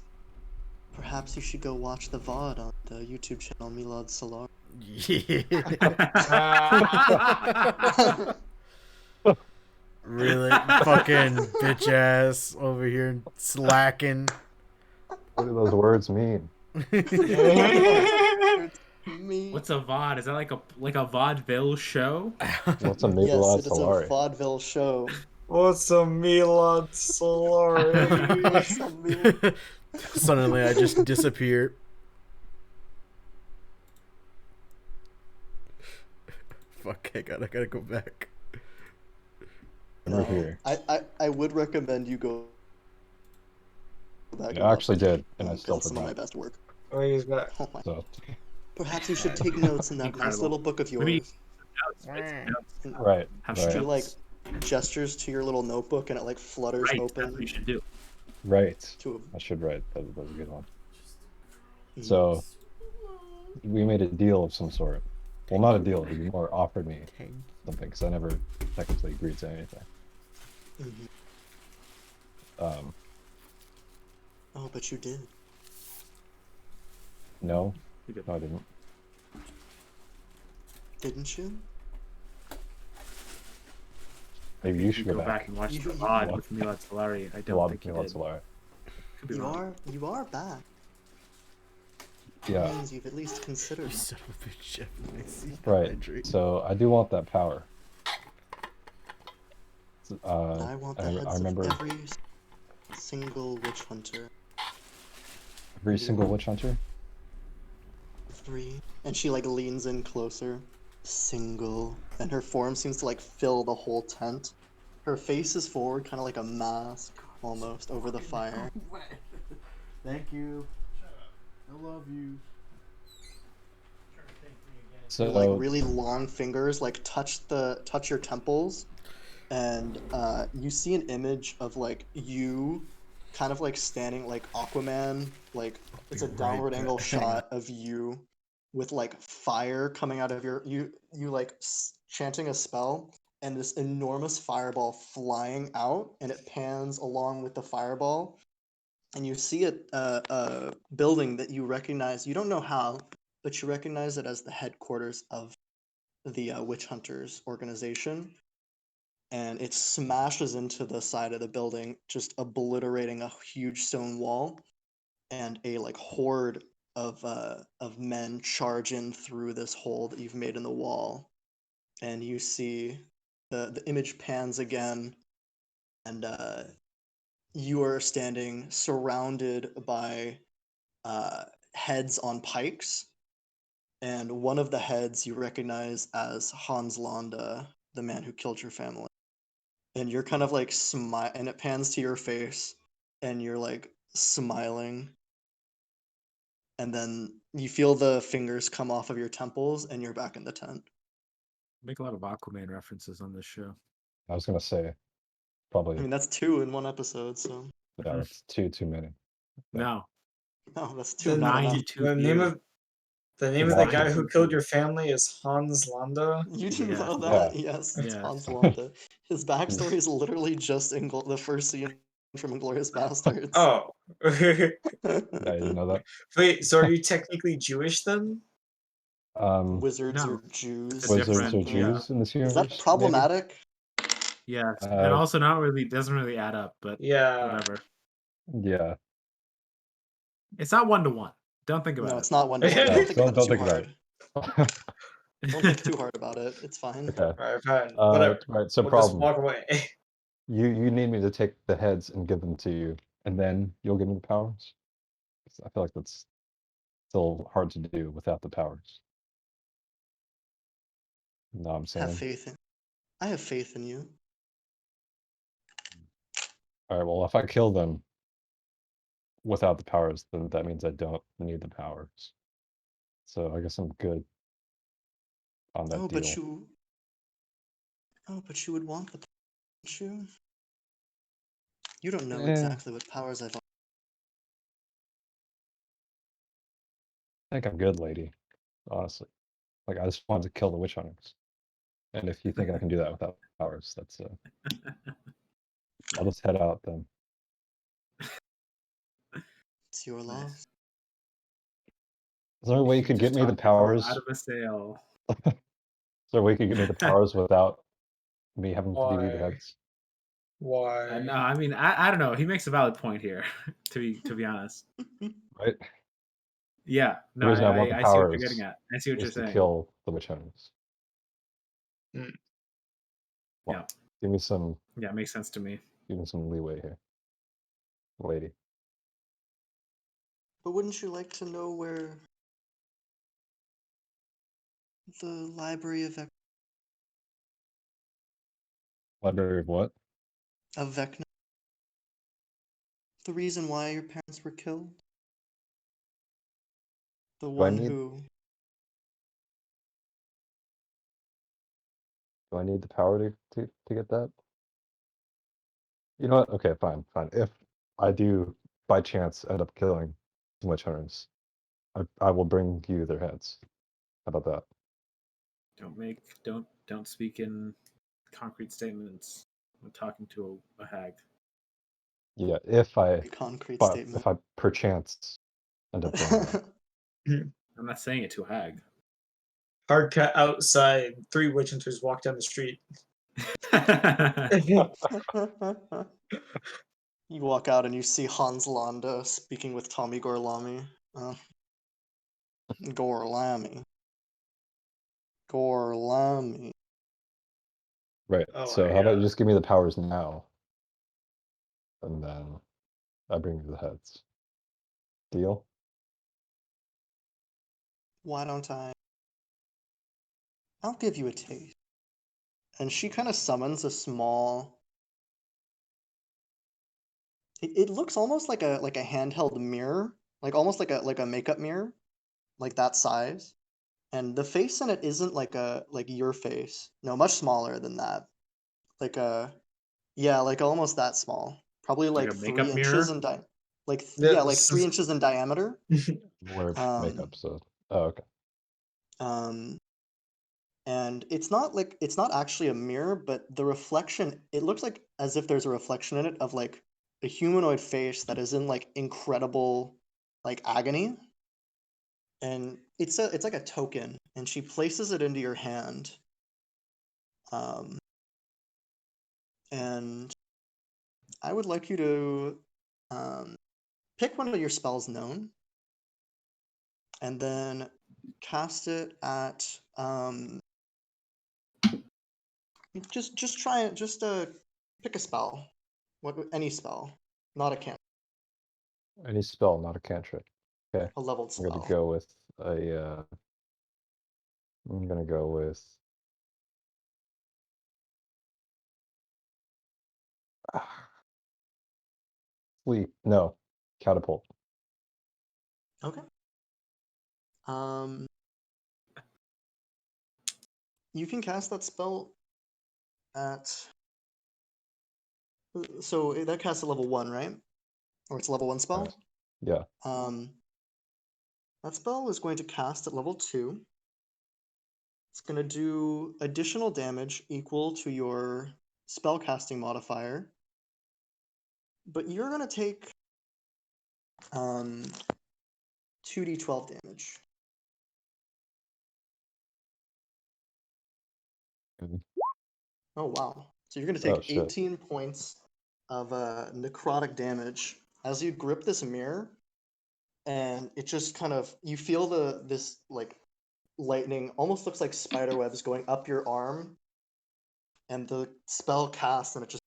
"Perhaps you should go watch the VOD on the YouTube channel Milad Salar." Really, fucking bitch ass over here slacking. What do those words mean? Me. What's a VOD? Is that like a vaudeville show? What's a Yes, Milad it is a Solari? vaudeville show. What's a Milad Solari? What's a Milad? Suddenly, I just disappear. Fuck! I gotta go back. We're here. I would recommend you go back. I actually did, and I because still it's some of my forgot. best work. Oh, he's back. Oh my. So, Perhaps you should take notes in that nice Incredible. little book of Maybe- yours. right, Have right, She like gestures to your little notebook and it like flutters Right, that's what open you should do. right. to I should write. That was a good one. a. So, we made a deal of some sort. Well, not a deal. He more offered me something because I never technically agreed to anything. Mhm. Oh, but you did. No, You did. no, I didn't. Didn't you? Maybe you should go go back and watch You- the you- VOD with Milad Solari. I don't think you did. Solari. Could be You wrong. are back. That Yeah, means you've at least considered. You son of a bitch, Jeff. I see right. imagery. So I do want that power. I want the heads I remember of every single witch hunter. every single witch hunter. Every. And she like leans in closer. single, and her form seems to like fill the whole tent. Her face is forward, kind of like a mask, almost over the fire. Thank you. I love you. So Like really long fingers, like touch your temples, and you see an image of like you, kind of like standing like Aquaman, like it's a Right downward there. angle shot of you, with like fire coming out of you like chanting a spell, and this enormous fireball flying out, and it pans along with the fireball, and you see a building that you recognize. You don't know how, but you recognize it as the headquarters of the witch hunters organization, and it smashes into the side of the building, just obliterating a huge stone wall, and a like horde of men charge in through this hole that you've made in the wall, and you see the image pans again, and you are standing surrounded by heads on pikes, and one of the heads you recognize as Hans Landa, the man who killed your family. And you're kind of like smile, and it pans to your face, and you're like smiling, and then you feel the fingers come off of your temples, and you're back in the tent. Make a lot of Aquaman references on this show. I was gonna say I probably mean, that's 2 in one episode, so yeah, that's too many. No, no, that's The, 2 not enough. 92 the name views. of the name of the guy who killed your family is Hans Landa. You do Yeah. know that? Yes, it's Yes. Hans Landa. His backstory is literally just in the first scene from Inglourious Bastards. Oh. Yeah, you know that. Wait, so are you technically Jewish then? Wizards No. or Jews. It's a Wizards different- or something. yeah. Jews in this Is universe? that problematic? Yes, Uh, and also not really doesn't really add up, but Yeah. whatever. Maybe? Yeah. It's not 1-to-1. Don't think about No, it. it's not one to one. No, Don't think about don't it too think about hard. it. Don't think too hard about it. It's fine. Okay. Alright, fine. Whatever. Right. So We'll just problem. walk away. You need me to take the heads and give them to you, and then you'll give me the powers. I feel like that's still hard to do without the powers. You know what I'm Have saying? faith in. I have faith in you. All right. Well, if I kill them without the powers, then that means I don't need the powers. So I guess I'm good on that Oh, deal. but you. Oh, but you would want the. Don't you? You don't know Eh. exactly what powers I've. I think I'm good, lady. Honestly, like I just wanted to kill the witch hunters, and if you think I can do that without powers, that's I'll just head out then. It's your loss. Is there a way you could get Just me the talk yourself powers? out of a sale. Is there a way you could get me the powers without me having to give you the Why? heads? Why? No, I mean, I don't know. He makes a valid point here, to be honest. Right? Yeah, The no, reason I want the I see what you're powers getting at. I see what you're is to saying. kill the witch hunters. Mm. Well, Yeah. give me some Yeah, it makes sense to me. leeway here, lady. But wouldn't you like to know where the Library Library of what? of Vecna? The reason why your parents were killed? The one need- who. Do I need the power to get that? You know what? Okay, fine. If I do by chance end up killing the witch hunters, I will bring you their heads. How about that? Don't speak in concrete statements when talking to a hag. Yeah, if I Concrete but statement. if I perchance end up doing that. I'm not saying it too hag. Hard cut outside. 3 witch hunters walk down the street. You walk out and you see Hans Landa speaking with Tommy Gorlami. Gorlami. Gorlami. Right. Oh So my how about you God. just give me the powers now, and then I bring you the heads. Deal? Why don't I I'll give you a taste. And she kind of summons a small. It looks almost like a handheld mirror, like almost like a makeup mirror, like that size. And the face in it isn't like your face. No, much smaller than that. Like yeah, like almost that small. Probably Like like a makeup 3 inches mirror? in Yeah, like 3 inches in diameter. Wear Um, makeup, so oh, okay. And it's not actually a mirror, but the reflection, it looks like as if there's a reflection in it of like a humanoid face that is in like incredible like agony. And it's like a token, and she places it into your hand. Um, and I would like you to pick one of your spells known, and then cast it at just try it. Just pick a spell, any spell, not a cantrip, Any spell, not a cantrip. Okay, a leveled I'm gonna spell. go with a. I'm gonna go with. Sleep. No, catapult. Okay. Um, you can cast that spell at. So that casts at level 1, right? Or it's a level 1 spell. Yeah. Um, that spell is going to cast at level 2. It's going to do additional damage equal to your spellcasting modifier. But you're going to take 2d12 damage. Mhm. Oh, wow. So you're going to Oh take shit. 18 points of necrotic damage as you grip this mirror, and it just kind of, you feel this like lightning, almost looks like spider webs going up your arm, and the spell casts, and it just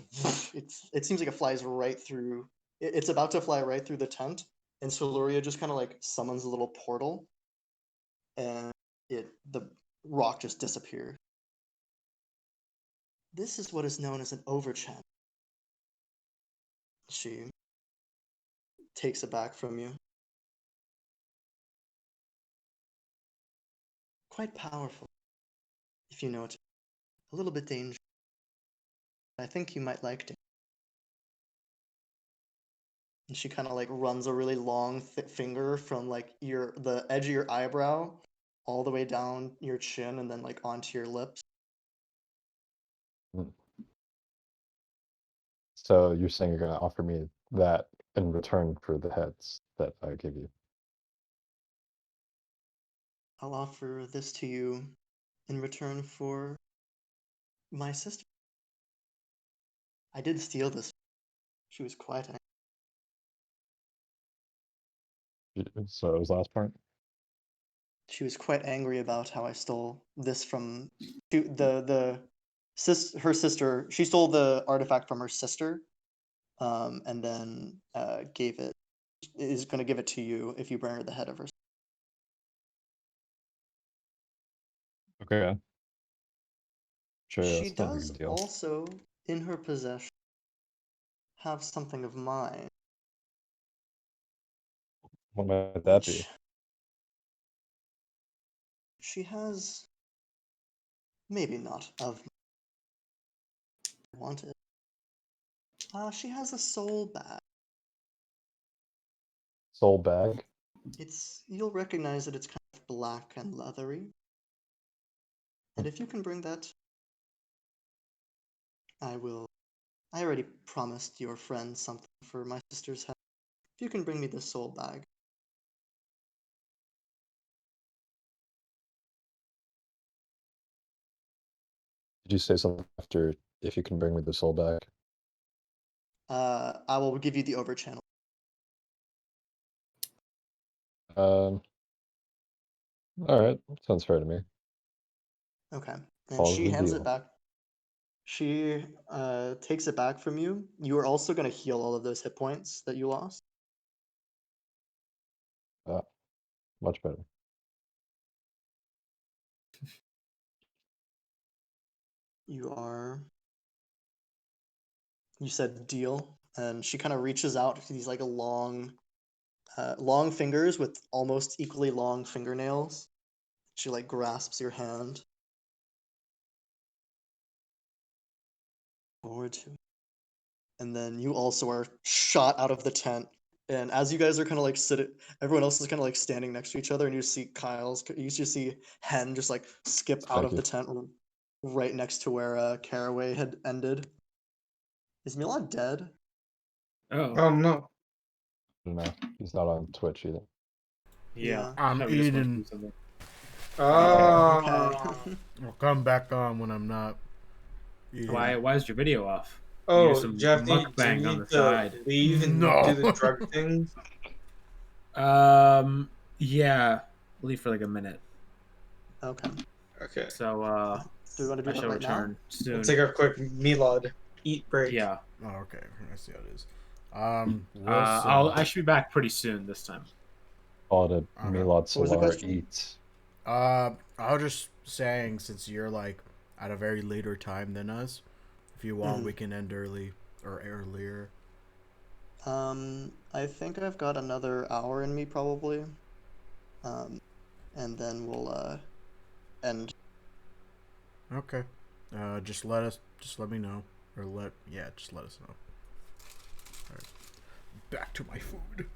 it seems like it flies right through. It's about to fly right through the tent, and Soluria just kind of like summons a little portal, and the rock just disappears. This is what is known as an overchant. She takes it back from you. Quite powerful, if you know it. A little bit dangerous. I think you might like it. And she kind of like runs a really long finger from like the edge of your eyebrow all the way down your chin and then like onto your lips. Mm. So you're saying you're gonna offer me that in return for the heads that I give you? I'll offer this to you in return for my sister. I did steal this. She was quite angry. So it was last part. She was quite angry about how I stole this from her sister. She stole the artifact from her sister, and then is going to give it to you if you bring her the head of her. Okay. Sure, She that's not a does big deal. also, in her possession, have something of mine, What might that be? which she has maybe not of wanted. She has a soul bag. Soul bag? You'll recognize that it's kind of black and leathery. And if you can bring that, I will. I already promised your friend something for my sister's head. If you can bring me the soul bag. Did you say something after if you can bring me the soul bag? I will give you the overchannel. All right, sounds fair to me. Okay. And Follows she the hands it deal. back. She takes it back from you. You are also going to heal all of those hit points that you lost. Much better. You said deal, and she kind of reaches out to these like long fingers with almost equally long fingernails. She like grasps your hand. Forward to. And then you also are shot out of the tent. And as you guys are kind of like sitting, everyone else is kind of like standing next to each other, and you see you just see Hen just like skip out Thank of you. the tent right next to where Caraway had ended. Is Milan dead? Oh, Oh no. No, he's not on Twitch either. yeah. Yeah. I'm I we just went eating. through something. Oh. Okay. I'll come back on when I'm not eating. Why is your video off? You do Oh, some Jeff, do you mukbang on the need to side. leave and No. do the drug thing? Yeah, leave for like a minute. Okay. Okay. So Do we want to do I that shall right now? return soon. We'll take a quick Milad eat break. Yeah. Oh, okay. I see how it is. I should be back pretty soon this time. Call it a Okay. Milad What was the Solar question? Eats. I was just saying, since you're like at a very later time than us, if you want, Mhm. we can end early or earlier. I think I've got another hour in me probably. And then we'll end. Okay. Just let me know, or just let us know. All right. Back to my food.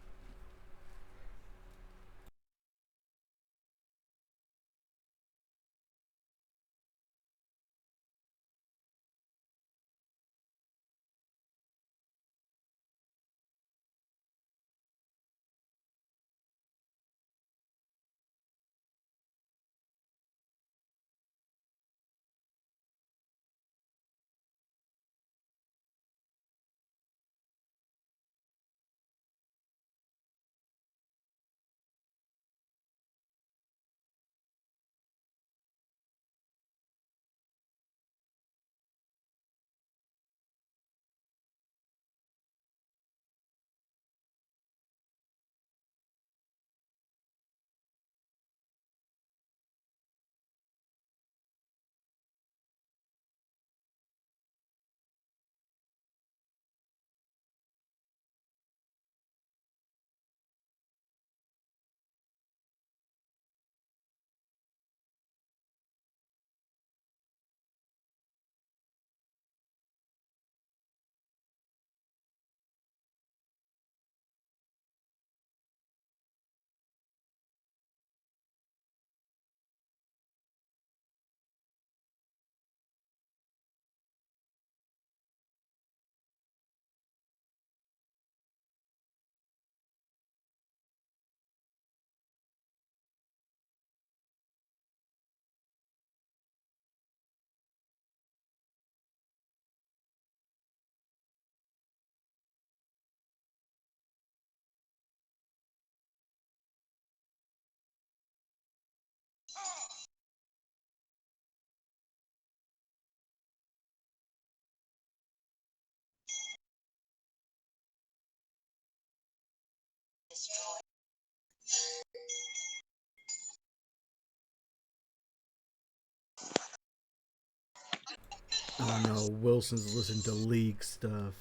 Oh no, Wilson's listening to leak stuff.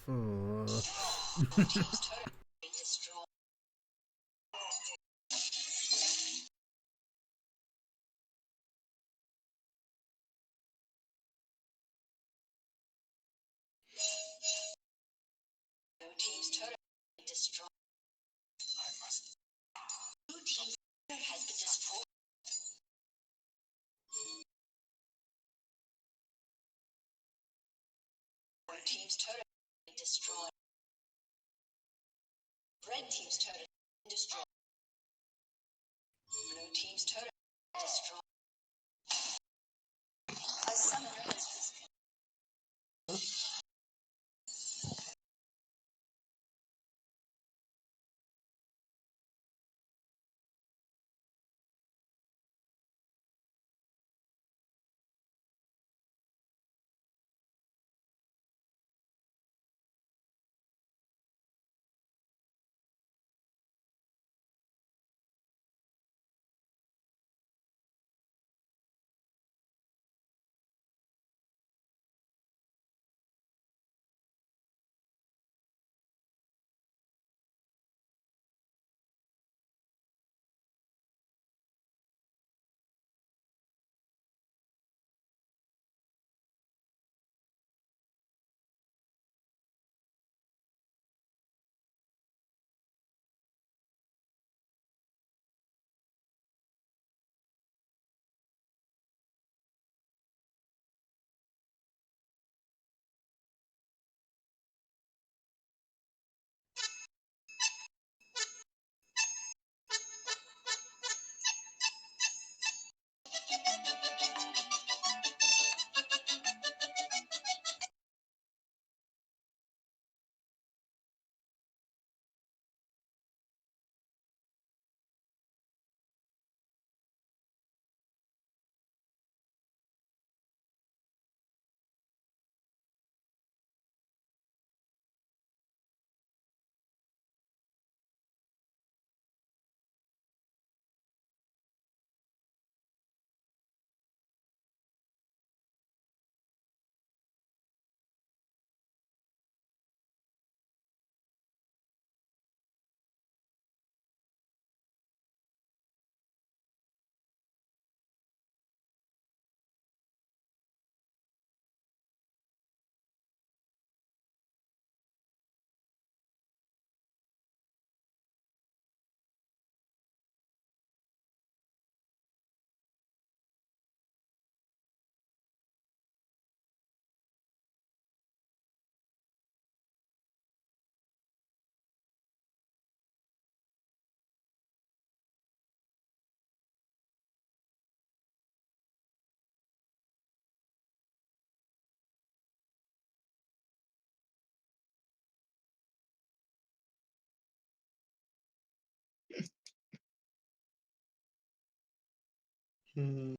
Hmm.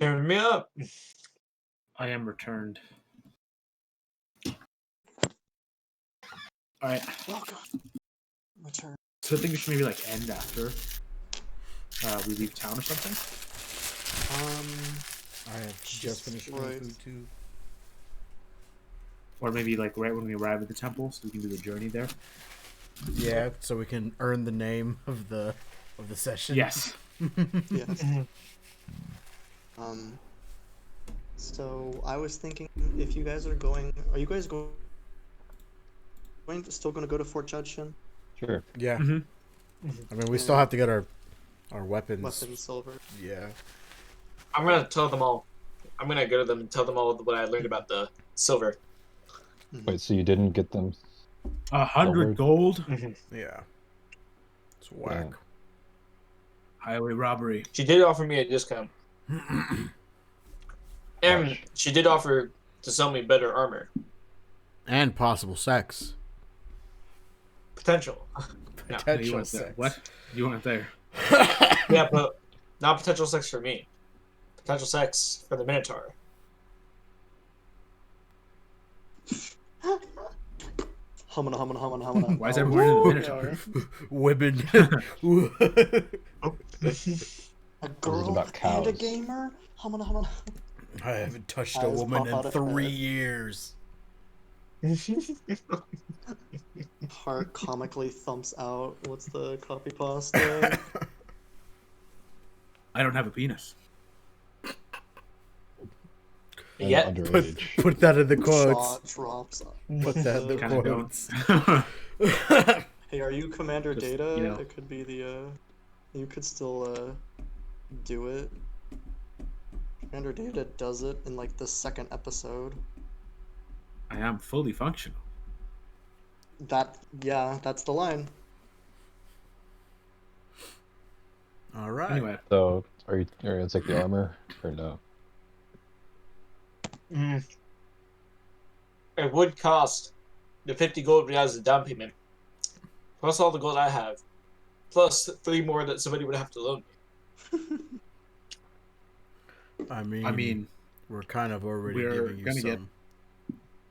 Turn me up. I am returned. All right. Welcome. Return. So I think we should maybe like end after we leave town or something. I have just finished my right. food too. Or maybe like right when we arrive at the temple, so we can do the journey there. Yeah, so we can earn the name of the session. Yes. Yes. So I was thinking, if you guys are you guys still going to go to Fort Judson? Sure. Yeah. Mhm. I mean, we still have to get our weapons. Weapons silver. Yeah. I'm gonna tell them all. I'm gonna go to them and tell them all what I learned about the silver. Wait, so you didn't get them? 100 gold. Yeah. It's whack. Damn. Highway robbery. She did offer me a discount. And Gosh. she did offer to sell me better armor. And possible sex. Potential. No, you Potential weren't there. sex. What? You weren't there. Yeah, but not potential sex for me. Potential sex for the Minotaur. Humana. Why is everyone in the Minotaur? Women. A girl about and a cows. gamer? Humana. I haven't touched a Eyes woman pop out in of 3 head. years. Heart comically thumps out. What's the copy pasta? I don't have a penis. And Yet. underage. Put that in the quotes. Jaw drops. Put that in the Kind of quotes. don't. Hey, are you Commander Just, Data? you know. It could be the. You could still do it. Commander Data does it in like the second episode. I am fully functional. That's the line. All right. Anyway, So, are you gonna take the armor or no? It would cost the 50 gold as a down payment, plus all the gold I have, plus 3 more that somebody would have to loan me. I I mean, we're kind of already we're giving you gonna some. get-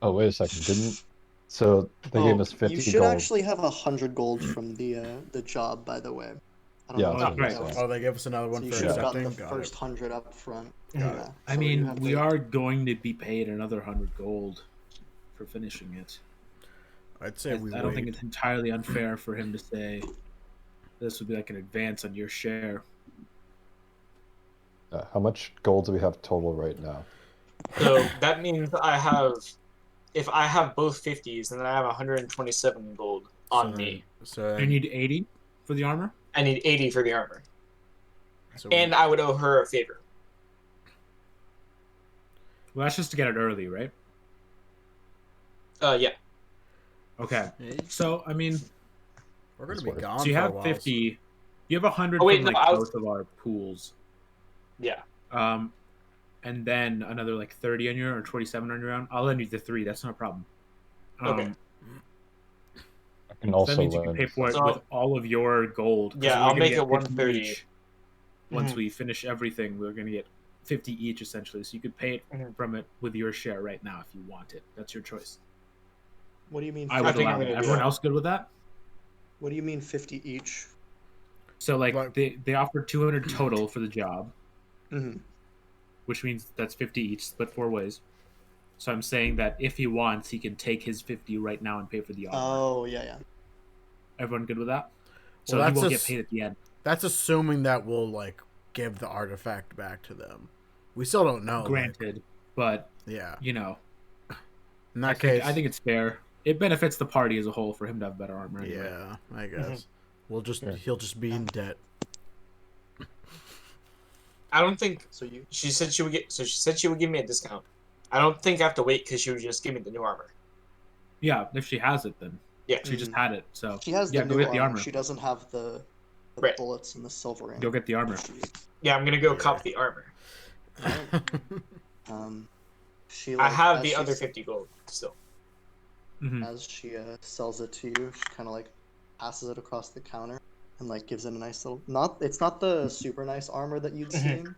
Oh, wait a second. Didn't so they gave us 50 You should gold? actually have 100 gold from the job, by the way. I don't Yeah, know that's if what you I'm know. saying. Oh, they gave us another one So you for should have gotten accepting. the Got first 100 up front. Mhm. Yeah. I so you mean, have we to- are going to be paid another 100 gold for finishing it. I'd say we I don't wait. think it's entirely unfair for him to say this would be like an advance on your share. How much gold do we have total right now? So that means if I have both 50s, then I have 127 gold on me. So You need 80 for the armor? I need 80 for the armor. so And I would owe her a favor. Well, that's just to get it early, right? Yeah. Okay. we- So, I mean, we're gonna That's be worth it. gone so you for a have while. 50. You have 100 Oh, wait, from no, like I was- both of our pools. Yeah. And then another like 30 on your or 27 on your own. I'll lend you the 3. That's not a problem. Okay. I can So also that means you can lend. pay for it So- with all of your gold. 'cause Yeah, we're I'll gonna make get it 50 130. each. Once Mhm. we finish everything, we're going to get 50 each essentially. So you could pay it Mhm. from it with your share right now if you want it. That's your choice. What do you mean? I would think I'm allow it. gonna do Everyone that. else good with that? What do you mean 50 each? So like But- they offered 200 total for the job, Mm-hmm. which means that's 50 each, split 4 ways. So I'm saying that if he wants, he can take his 50 right now and pay for the armor. Oh yeah. Everyone good with that? So Well, he that's will a get paid at the end. That's assuming that we'll like give the artifact back to them. We still don't know. like, Granted, but yeah. you know, In I that case, think it's fair. It benefits the party as a whole for him to have better armor. Anyway. yeah, I guess Sure. he'll just be in debt. I don't think So you she said she would give me a discount. I don't think I have to wait because she would just give me the new armor. Yeah, if she has it, then Yeah. she just had it. So she has yeah, the go new get the armor. armor. She doesn't have the Right. bullets and the silver in Go it. get the armor. Yeah, I'm gonna go Yeah. cop the armor. She I like, have as the she other s- 50 gold still. Mhm. As she sells it to you, she kind of like passes it across the counter. and like gives it a nice little. It's not the super nice armor that you'd seen,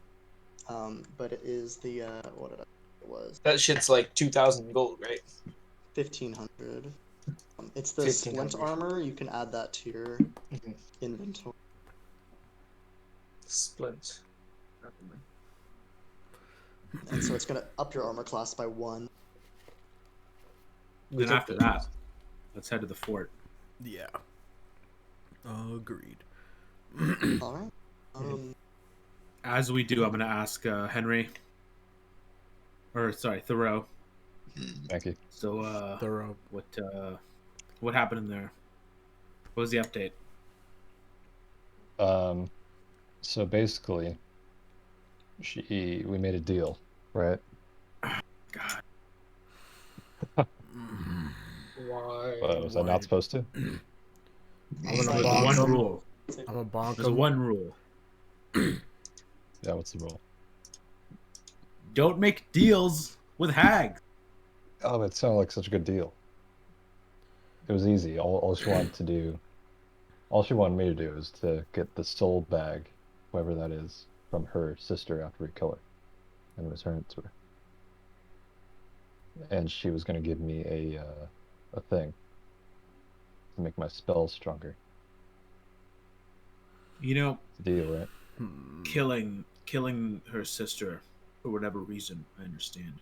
but it is the what did I, it was That shit's like 2,000 gold, right? 1,500. It's the 1,500. splint armor. You can add that to your Mhm. inventory. Splint. And so it's gonna up your armor class by 1. Then after that, let's head to the fort. Yeah. Agreed. All right. As we do, I'm going to ask Henry, or sorry, Thoreau. Thank you. So, Thorough. what happened in there? What was the update? So basically, we made a deal, right? God. Why? Was I not supposed to? I'm There's gonna bonk one him. rule. I'm gonna bonk There's him. one rule. Yeah, what's the rule? Don't make deals with hags. Oh, it sounded like such a good deal. It was easy. All she wanted to do, all she wanted me to do is to get the soul bag, whoever that is, from her sister after we kill her, and return it to her. And she was going to give me a thing to make my spells stronger. You know, Deal, right? killing her sister for whatever reason, I understand.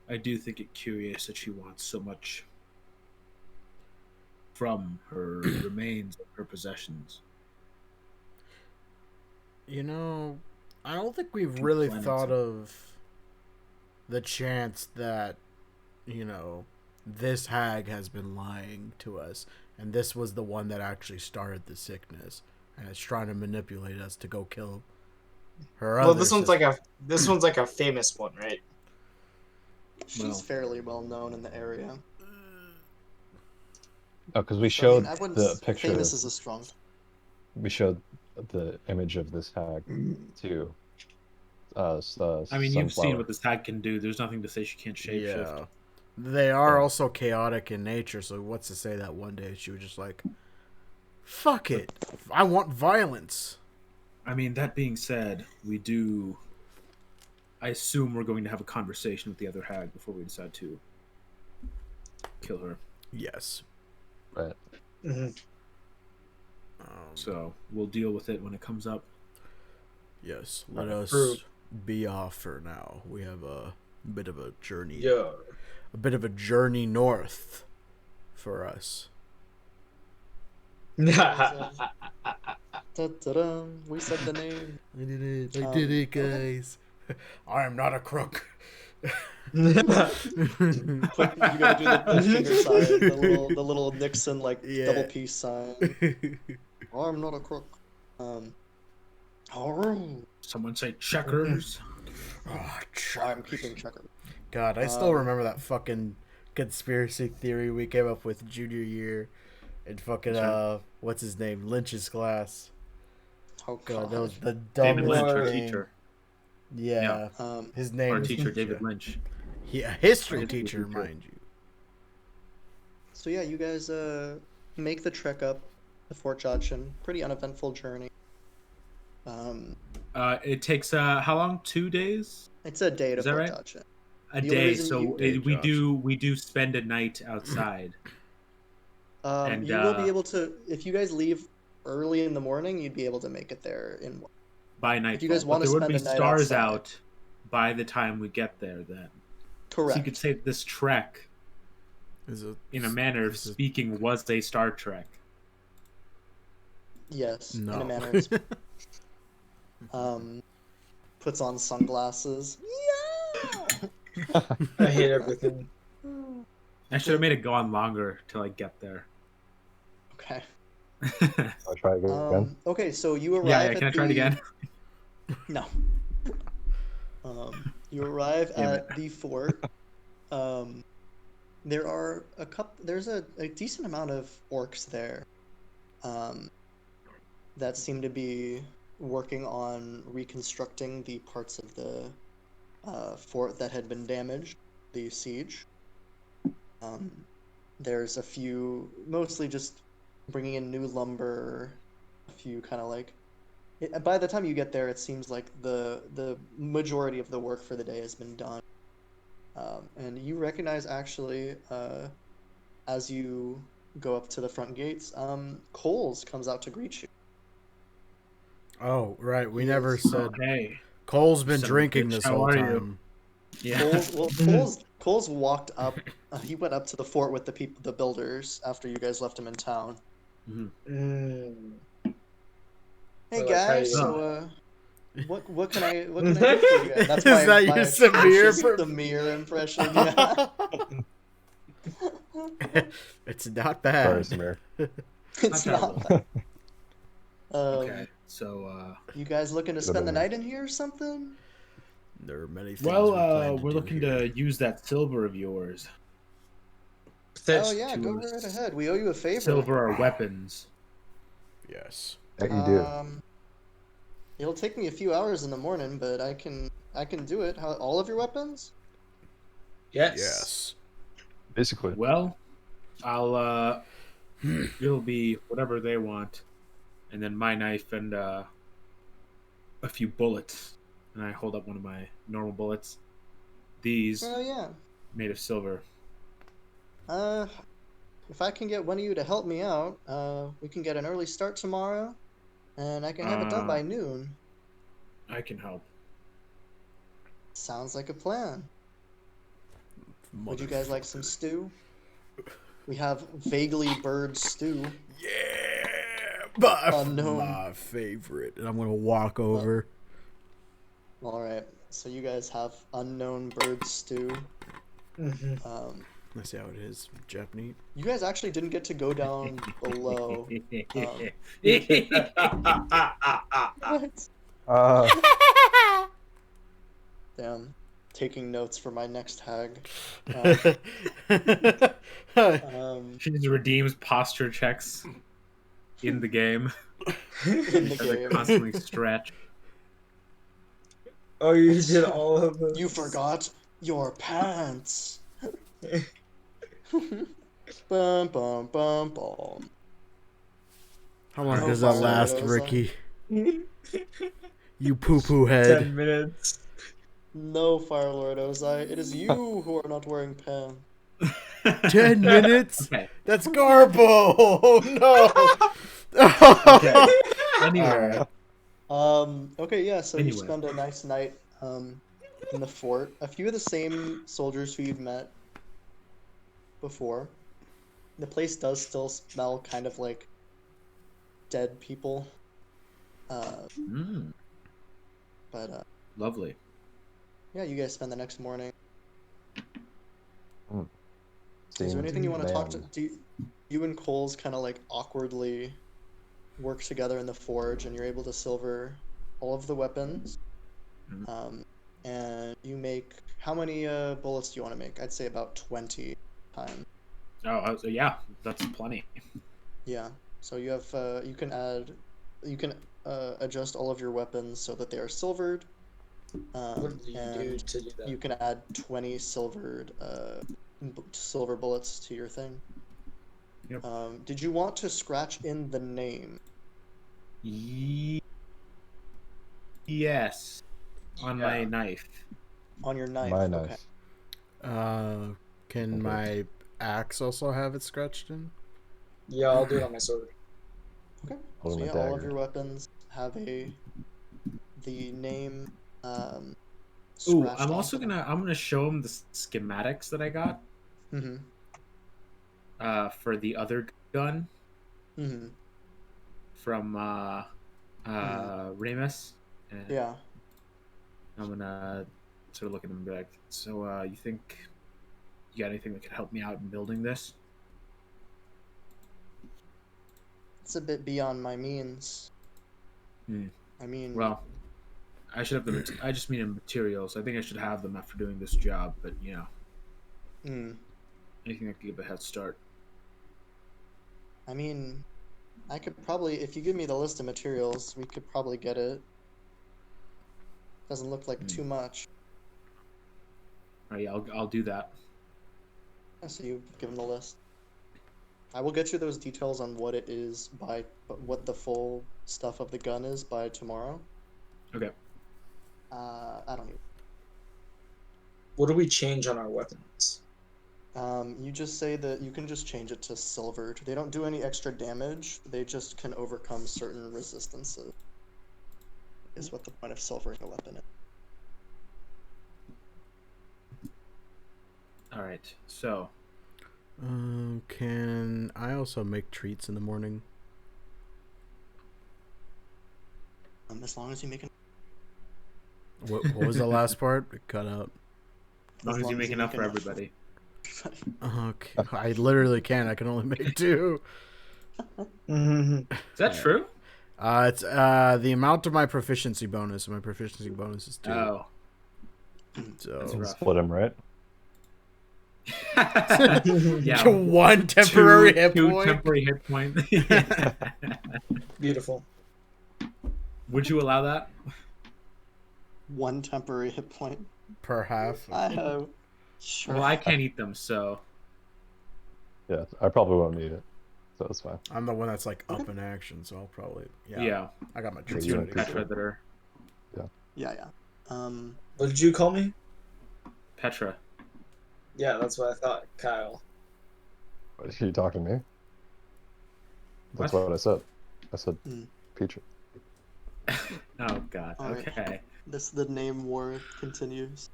I do think it curious that she wants so much from her remains of her possessions. You know, I don't think we've really thought of the chance that, you know, this hag has been lying to us, and this was the one that actually started the sickness, and is trying to manipulate us to go kill her. Well, this one's like a famous one, right? She's fairly well known in the area. Oh, because we showed I wouldn't the picture. Famous is a strong. We showed the image of this hag to I mean, you've seen Sunflower. what this hag can do. There's nothing to say she can't shapeshift. Yeah. They are Yeah. also chaotic in nature, so what's to say that one day she was just like, fuck it, I want violence. I mean, that being said, I assume we're going to have a conversation with the other hag before we decide to kill her. Yes. Right. Mm-hmm. So we'll deal with it when it comes up. Yes, let us be off for now. We have a bit of a journey. Yeah. A bit of a journey north for us. Da-da-da. We said the name. I did it. I did it, guys. I am not a crook. You gotta do the finger sign, the little Nixon double peace sign. I'm not a crook. Someone say checkers. I'm keeping checker. God, I still remember that fucking conspiracy theory we came up with junior year in fucking what's his name, Lynch's class. Oh God, that was the David dumbest Lynch, our thing. teacher. Yeah, his name Our was teacher, David Lynch. Yeah, history Our teacher, teacher. mind you. So yeah, you guys make the trek up to Fort Judson. Pretty uneventful journey. It takes how long? 2 days? It's a day to Is that Fort right? Judson. A The only day. reason So we do spend a night outside. And you will be able to, if you guys leave early in the morning, you'd be able to make it there in by nightfall. If you guys want to there would spend be the night stars outside. out by the time we get there. Then, Correct. so you could say this trek, in a manner of speaking, was a Star Trek. Yes, No. in a manner of speaking. Puts on sunglasses. Yeah. I hate everything. I should have made it go on longer till I get there. Okay. I'll try it again. Okay, so you arrive. Yeah, can I try it again? No. You arrive at the fort. There are there's a decent amount of orcs there that seem to be working on reconstructing the parts of the fort that had been damaged, the siege. There's a few, mostly just bringing in new lumber, if you kind of like. By the time you get there, it seems like the majority of the work for the day has been done. And you recognize actually, as you go up to the front gates, Coles comes out to greet you. Oh, right. We He never is- said. Hey, Cole's been son of a drinking bitch, this how whole are you? time. Yeah. Coles walked up. He went up to the fort with the builders after you guys left him in town. Mm. Hey We're like, how guys, you so doing? what can I do for you guys? That's Is that your my Samir atrocious Samir impression. Yeah, It's not Sorry, bad. Samir. it's terrible. not bad. Okay, so You guys looking to Should've spend the been- night in here or something? There are many things well, we plan to we're do looking here. to use that silver of yours. Oh yeah, to go right ahead. We owe you a favor. Silver our weapons. Yes. That you do. It'll take me a few hours in the morning, but I can do it. All of your weapons? Yes. Yes. Basically. Well, I'll it'll be whatever they want, and then my knife and a few bullets. And I hold up one of my normal bullets. These Oh yeah. made of silver. If I can get one of you to help me out, we can get an early start tomorrow, and I can have it done by noon. I can help. Sounds like a plan. Would you guys like some stew? We have vaguely bird stew. Yeah, Unknown. my favorite. And I'm gonna walk over. All right. So you guys have unknown bird stew. Let's see how it is. Japanese. You guys actually didn't get to go down below. What? Damn. Taking notes for my next hag. She redeems posture checks in the game. In the As I game. constantly stretch. Oh, you did all of them. You forgot your pants. Bum bum bum bum. How long No does that fire last, goes on. Ricky? You poo-poo head. 10 minutes. No, Fire Lord Ozai. It is you who are not wearing pants. 10 minutes? Okay. That's Garbo! Oh, no! Okay. Anyway. Okay, yeah, so you Anyway. spend a nice night in the fort. A few of the same soldiers who you've met before. The place does still smell kind of like dead people. But Lovely. yeah, you guys spend the next morning. Is Seems there anything you want to talk to? man. Do you and Coles kind of like awkwardly work together in the forge, and you're able to silver all of the weapons. And you make how many bullets do you want to make? I'd say about 20 times. Oh, yeah, that's plenty. Yeah. So you have you can adjust all of your weapons so that they are silvered. What do you do and to do that? you can add 20 silvered silver bullets to your thing. Yep. Did you want to scratch in the name? Yes. On my knife. On your knife. My Okay. knife. Can Okay. my axe also have it scratched in? Yeah, I'll do it on my sword. Okay. Hold So my yeah, all of dagger. your weapons have the name. Ooh, scratched I'm also onto them. gonna show him the schematics that I got Mhm. for the other gun Mhm. from Remus. And Yeah. I'm gonna sort of look at him and be like, so you think you got anything that could help me out in building this? It's a bit beyond my means. Hmm. I mean, Well, I should have the. I just mean materials. I think I should have them after doing this job. But anything that could give a head start. I mean, I could probably, if you give me the list of materials, we could probably get it. Doesn't look like too much. All right, I'll do that. So you give him the list. I will get you those details on what it is by what the full stuff of the gun is by tomorrow. Okay. I don't need. What do we change on our weapons? You just say that you can just change it to silvered. They don't do any extra damage. They just can overcome certain resistances. Is what the point of silvering a weapon is. All right. So, Can I also make treats in the morning? As long as you make it. What was the last part? It cut out. as long as you make enough for everybody. Okay. I literally can't. I can only make 2. Is that true? It's the amount of my proficiency bonus. My proficiency bonus is 2. Oh. So That's rough. Split him, right? Yeah. 1 temporary hit two point. temporary hit point. Beautiful. Would you allow that? 1 temporary hit point. Per half. Sure. Well, I can't eat them, so Yeah, I probably won't need it, so it's fine. I'm the one that's like up in action, so I'll probably yeah. I got my It's treats you you and ready. and Petra that are Yeah. What did you call me? Petra. Yeah, that's what I thought, Kyle. What, are you talking to me? That's What? what I said. I said Hmm. Petra. Oh God. All right. Okay. The name war continues.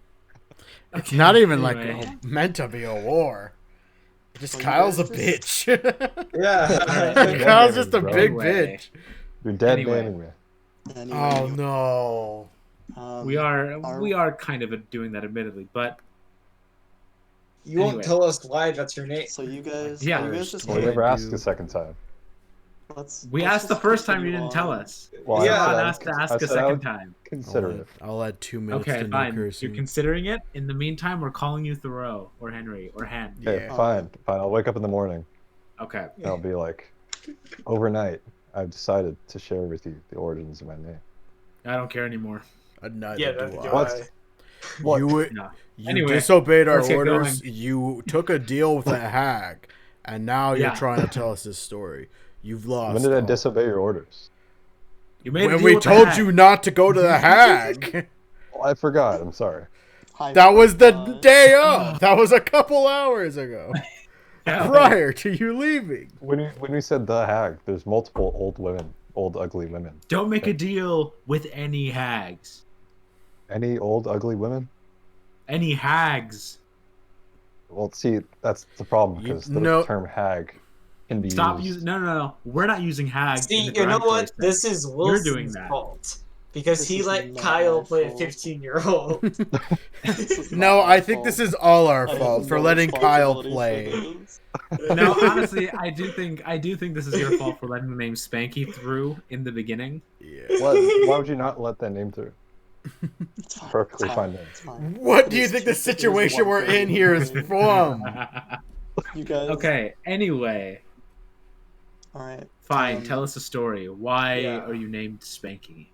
It's not even Anyway. like meant to be a war. Just Well, you Kyle's a guys bitch. Yeah. Alright. Kyle's just a Bro. big Anyway. bitch. You're dead Anyway. naming me. Anyway, Oh no. We are kind of doing that, admittedly, but You won't Anyway. tell us why that's your name. So you guys, Yeah. you guys just What Well, do you I never asked do? a second time. we let's asked the just first time. You continue didn't tell on. us. Well, You're Yeah. not I asked to ask I a said I second would time. consider it. I'll add 2 minutes Okay, to no fine. cursing. You're considering it. In the meantime, we're calling you Thoreau or Henry or Hen. Hey, Yeah. fine. I'll wake up in the morning Okay. and I'll be like, overnight, I've decided to share with you the origins of my name. I don't care anymore. Neither Yeah, do neither do I. What? I. What? You No. you Anyway, disobeyed our let's get orders. going. You took a deal with a hag, and now you're Yeah. trying to tell us this story. You've lost. When did I all. disobey your orders? You made a When deal we with the told hag. you not to go to the hag. Well, I forgot. I'm sorry. That was the day of. That was a couple hours ago. Yeah. Prior to you leaving. When we said the hag, there's multiple old women, old ugly women. Don't make a deal with any hags. Any old ugly women? Any hags. Well, see, that's the problem because the no- term hag can be Stop used. using. No. We're not using hag. See, in the you know derogatory what? sense. This is You're Wilson's doing that. fault. Because This he is let not Kyle my play a fault. 15-year-old. No, I think this is all our I have fault for no letting Kyle responsibility for play. this. No, honestly, I do think this is your fault for letting the name Spanky through in the beginning. Yeah. Why would you not let that name through? It's fine. Perfectly it's fine name. It's fine. What It do you is think the just- it is situation one we're thing in here is away. from? You guys. Okay. Anyway, All right. fine. Tell us a story. Why Yeah. are you named Spanky?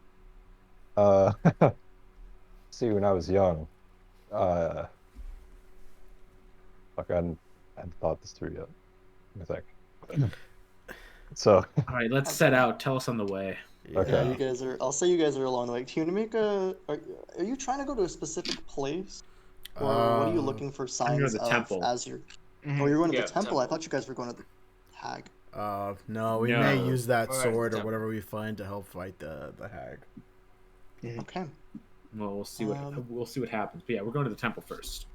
See, when I was young, fuck, I hadn't thought this through yet. I think. So, All right, let's set out. Tell us on the way. Okay. Yeah, you guys are. I'll say you guys are along the way. Do you make a? Are you trying to go to a specific place, or what are you looking for I'm going signs to the of temple. as you're? Oh, you're going to Yeah, the temple. I thought you guys were going to the hag. No, we may No. use that Alright, sword or temple. whatever we find to help fight the hag. Okay. Well, we'll see what happens. But yeah, we're going to the temple first.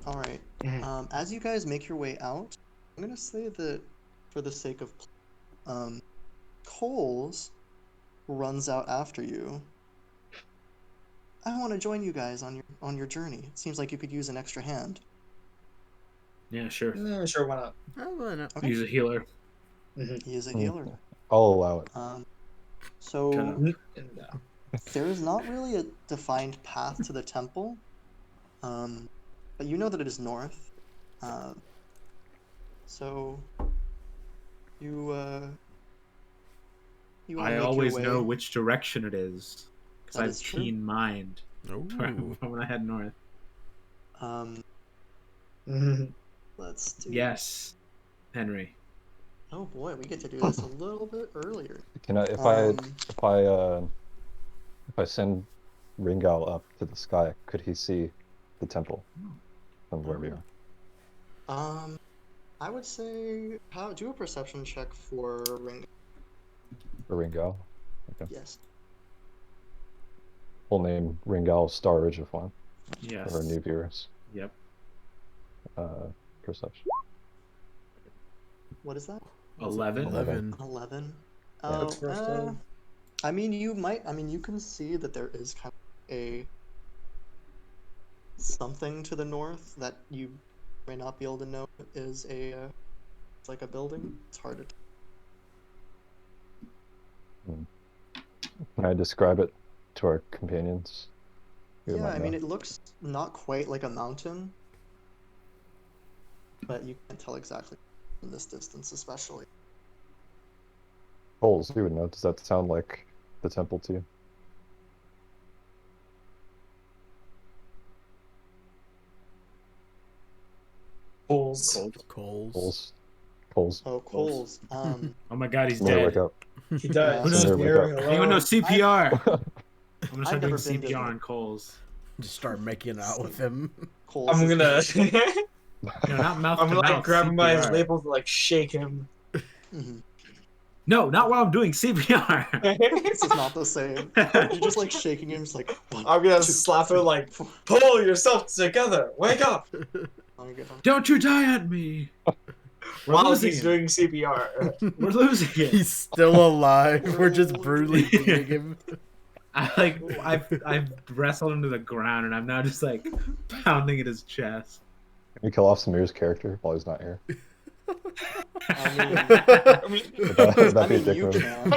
All right. Mhm. As you guys make your way out, I'm gonna say that, for the sake of, Coles runs out after you. I want to join you guys on your journey. It seems like you could use an extra hand. Yeah, sure. Sure, why not? Oh, why not? Okay. Use a healer. He is a healer. I'll allow it. So Shut up. there is not really a defined path to the temple, but you know that it is north. So you you wanna I make your always way. know which direction it is because I That have is true. keen mind Ooh. when I head north. Let's do. Yes, Henry. Oh boy, we get to do this a little bit earlier. Can I, if I send Ringao up to the sky, could he see the temple from where we are? I would say do a perception check for Ring. For Ringao? Okay. Yes. Full name Ringao Starridge of one. Yes. For our new viewers. Yep. Perception. What is that? 11. 11. 11. Yeah. Oh, That's first time. I mean, you can see that there is kind of a something to the north that you may not be able to know is it's like a building. It's hard to. Can I describe it to our companions? Who Yeah, might I mean, know? it looks not quite like a mountain, but you can't tell exactly from this distance, especially. Coles, you would know. Does that sound like the temple to you? Holes. Coals. Coles. Oh, Coles. Oh my god, he's Somebody dead. wake up. He died. Who Just knows? leave me Anyone know alone. CPR? I'm gonna start doing never been to CPR the- on Coles. Just start making out with him. Coles I'm is- gonna. No, not mouth I'm to gonna like mouth. grab him by his CPR. labels and like shake him. Mhm. No, not while I'm doing CPR. This is not the same. You're just like shaking him, just like one. I'm gonna two, slap him three, like, four. pull yourself together, wake up, Oh, you get him. Don't you die at me. We're while losing he's him. doing CPR. We're losing it. He's still alive. We're just brutally beating him. I've wrestled him to the ground and I'm now just like pounding at his chest. Can we kill off Samir's character while he's not here? I mean, Would that be a dick you move? can.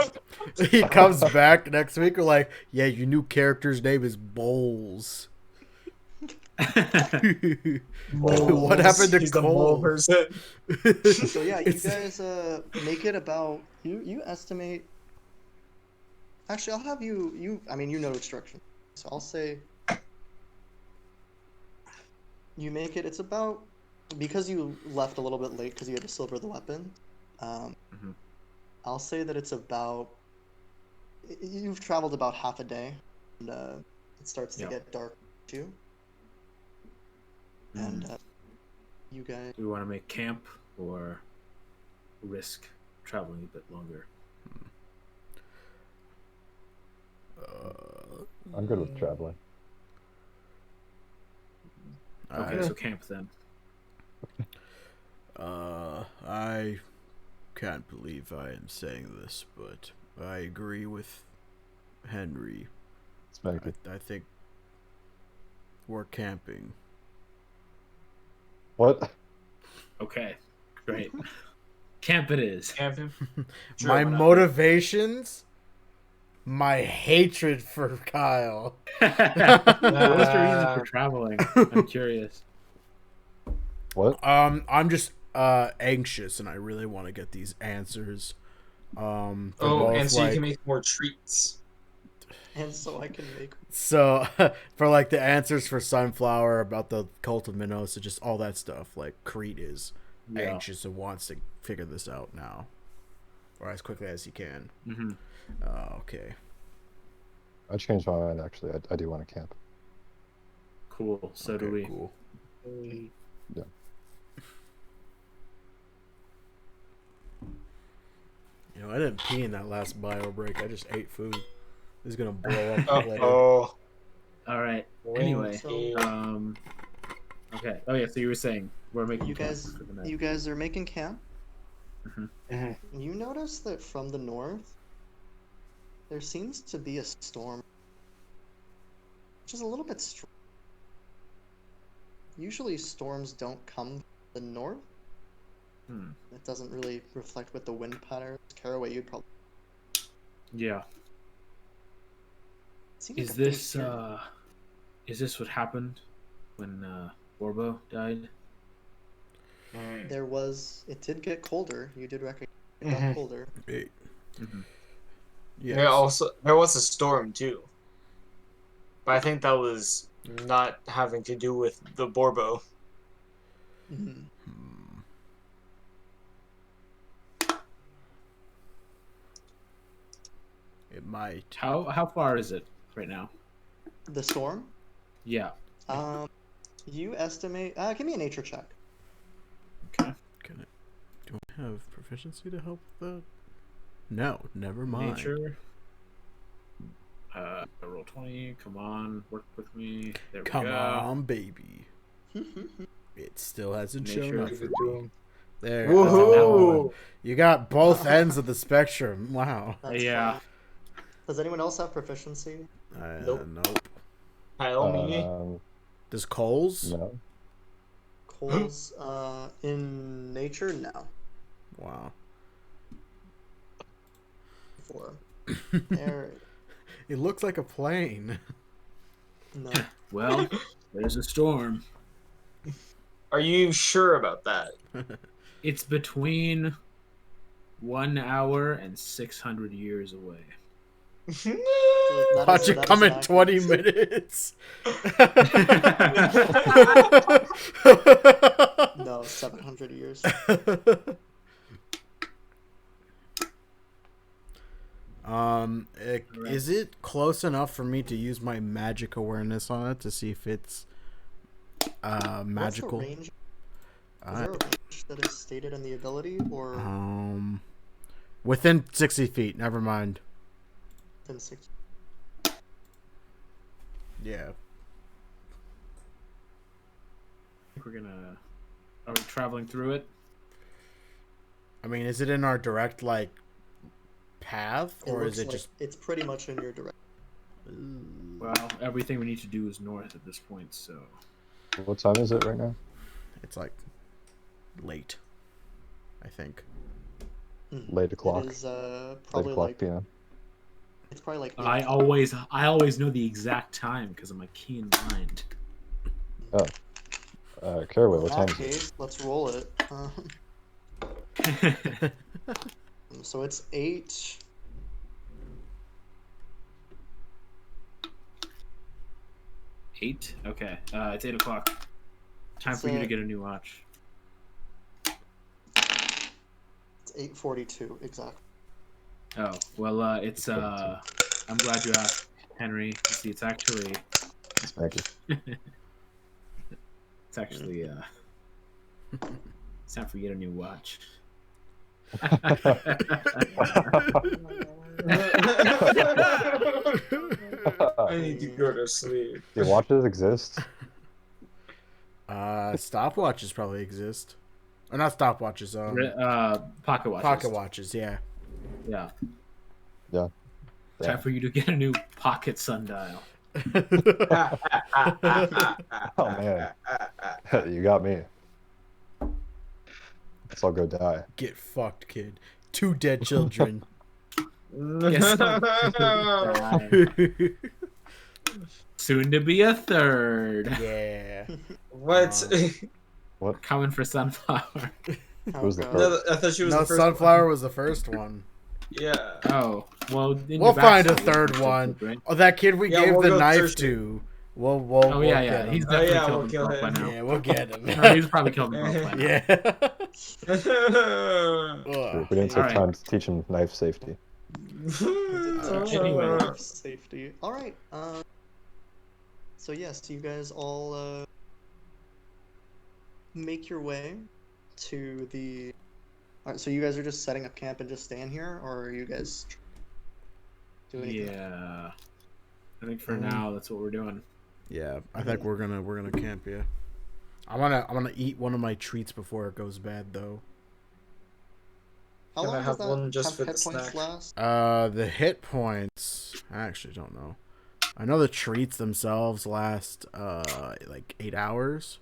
He comes back next week. We're like, yeah, your new character's name is Bowles. What happened to He's the mole Cole? person. So yeah, you It's- guys make it about you estimate. Actually, I'll have you. I mean, you know instruction, so I'll say you make it. It's about because you left a little bit late because you had to silver the weapon. Mhm. I'll say that it's about. You've traveled about half a day, and it starts to Yeah. get dark too. And you guys. Do we want to make camp or risk traveling a bit longer? I'm good with traveling. Okay, so camp then. I can't believe I am saying this, but I agree with Henry. Let's make it. I think we're camping. What? Okay, great. Camp it is. Camp him. Sure, My why not? motivations, my hatred for Kyle. What was your reason for traveling? I'm curious. What? I'm just anxious, and I really want to get these answers. Oh, both, and so you like- can make more treats. And so I can make. So for like the answers for Sunflower about the cult of Minos and just all that stuff, like Crete is Yeah. anxious and wants to figure this out now, or as quickly as he can. Mm-hmm. Okay. I changed my mind, actually. I do want to camp. Cool. So do Okay, we. Cool. Yeah. You know, I didn't pee in that last bio break. I just ate food. This is gonna blow up later. Oh. All right. Anyway, So okay. Oh yeah. So you were saying we're making you camp guys, for the night. you guys are making camp. Mhm. You notice that from the north, there seems to be a storm, which is a little bit strange. Usually storms don't come from the north. Hmm. It doesn't really reflect with the wind patterns. Caraway, you'd probably. Yeah. Seems like Is a pretty this scary- is this what happened when Borbo died? There was. It did get colder. You did recognize it got Mhm. colder. Hey. Mm-hmm. Yes. Yeah. Also, there was a storm too. But I think that was not having to do with the Borbo. Mhm. Hmm. It might. How far is it right now? The storm? Yeah. You estimate. Give me a nature check. Okay. Do I have proficiency to help with that? No, never mind. Nature. Roll 20. Come on, work with me. There we Come go. on, baby. It still hasn't shown Nature. up for me. There. Woohoo! You got both ends of the spectrum. Wow. That's Yeah. funny. Does anyone else have proficiency? Nope. Nope. Kyle, me. Does Coles? No. Cole's in nature? No. Wow. 4. There. It looks like a plane. No. Well, there's a storm. Are you sure about that? It's between 1 hour and 600 years away. That Watch is- it that come is in an 20 accurate- minutes. No, 700 years. Is it close enough for me to use my magic awareness on it to see if it's magical? What's the range? Is there a range that is stated in the ability, or Within 60 feet. Never mind. within 6? Yeah. We're gonna. Are we traveling through it? I mean, is it in our direct path, It or looks is it like just? it's pretty much in your direction. Well, everything we need to do is north at this point, so. What time is it right now? It's late. I think. Late o'clock. It is Late probably o'clock like p.m. it's probably like. I always know the exact time because of my keen mind. Caraway, In what that time is it? case, let's roll it. So it's 8. Eight? Okay. It's 8 o'clock. Time for you to get a new watch. It's 8:42 exactly. Oh, well, it's, I'm glad you asked, Henry. See, it's actually, Thank you. it's actually, it's time for you to get a new watch. I need to go to sleep. Do watches exist? Stopwatches probably exist. Or not stopwatches. Pocket watches. Pocket watches. Yeah. Yeah. Yeah. Time for you to get a new pocket sundial. Oh man, you got me. Guess I'll go die. Get fucked, kid. 2 dead children. Yes. Soon to be a third. Yeah. What? Coming for Sunflower. Who's the God. first? No, I thought she was No, the first Sunflower was the first one. one. Yeah. Oh, well. We'll find a third one. Right? Oh, that kid we Yeah, gave we'll the go knife Thursday. to. We'll Oh, yeah, yeah. get him. He's definitely yeah, killed we'll kill himself by him. now. Yeah, we'll get him. No, he's probably killed himself by now. Yeah. We didn't take Alright. time to teach him knife safety. Anyway. Safety. All right. So yes, you guys all make your way to the. All right. So you guys are just setting up camp and just staying here, or are you guys doing anything? Yeah. I think for now, that's what we're doing. Yeah, I think we're gonna camp. Yeah. I wanna eat one of my treats before it goes bad though. How Can I long have does that one just temp for the hit points snack? last? The hit points. I actually don't know. I know the treats themselves last 8 hours.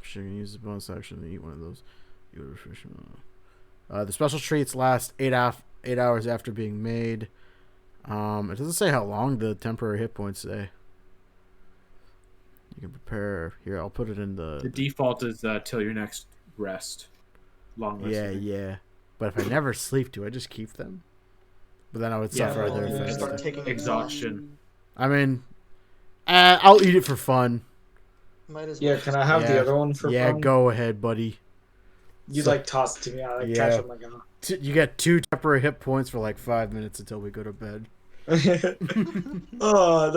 She can use the bonus action to eat one of those. The special treats last 8 hours after being made. It doesn't say how long the temporary hit points say. You can prepare here. I'll put it in The default is till your next rest. Long rest. I think. Yeah. But if I never sleep, do I just keep them? But then I would Yeah, suffer well, other you effects. start taking Exhaustion. I mean, I'll eat it for fun. Might as Yeah, well. can I have the Yeah. other one for Yeah, fun? go ahead, buddy. You So- like toss it to me. I like Yeah. catch it. I'm like, oh. You get 2 temporary hit points for like 5 minutes until we go to bed. Oh,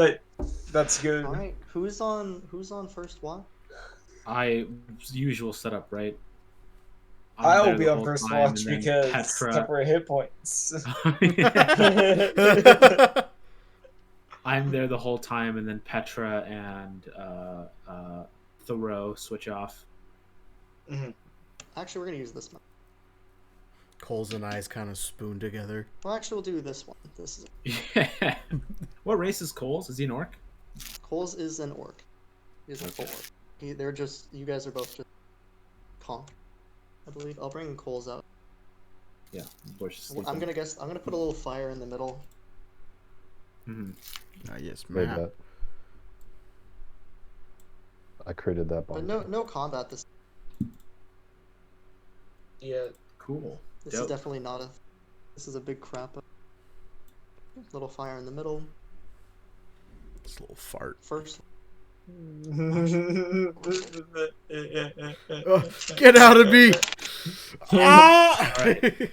that's good. All right, who's on first watch? Usual setup, right? I will there be the on whole first time, watch and then because Petra. temporary hit points. I'm there the whole time, and then Petra and Thoreau switch off. Actually, we're gonna use this one. Coles and I's kind of spoon together. Well, actually, we'll do this one. This is Yeah. What race is Coles? Is he an orc? Coles is an orc. He's a full orc. They're just you guys are both just conk, I believe. I'll bring Coles out. Yeah, Bush is I'm gonna put a little fire in the middle. Yes, Made Matt. that. I created that But bomb. no combat. This Yeah. Cool. is Dope. definitely not a. This is a big crap. Little fire in the middle. This little fart. First. Oh, get out of me! Ah! Okay.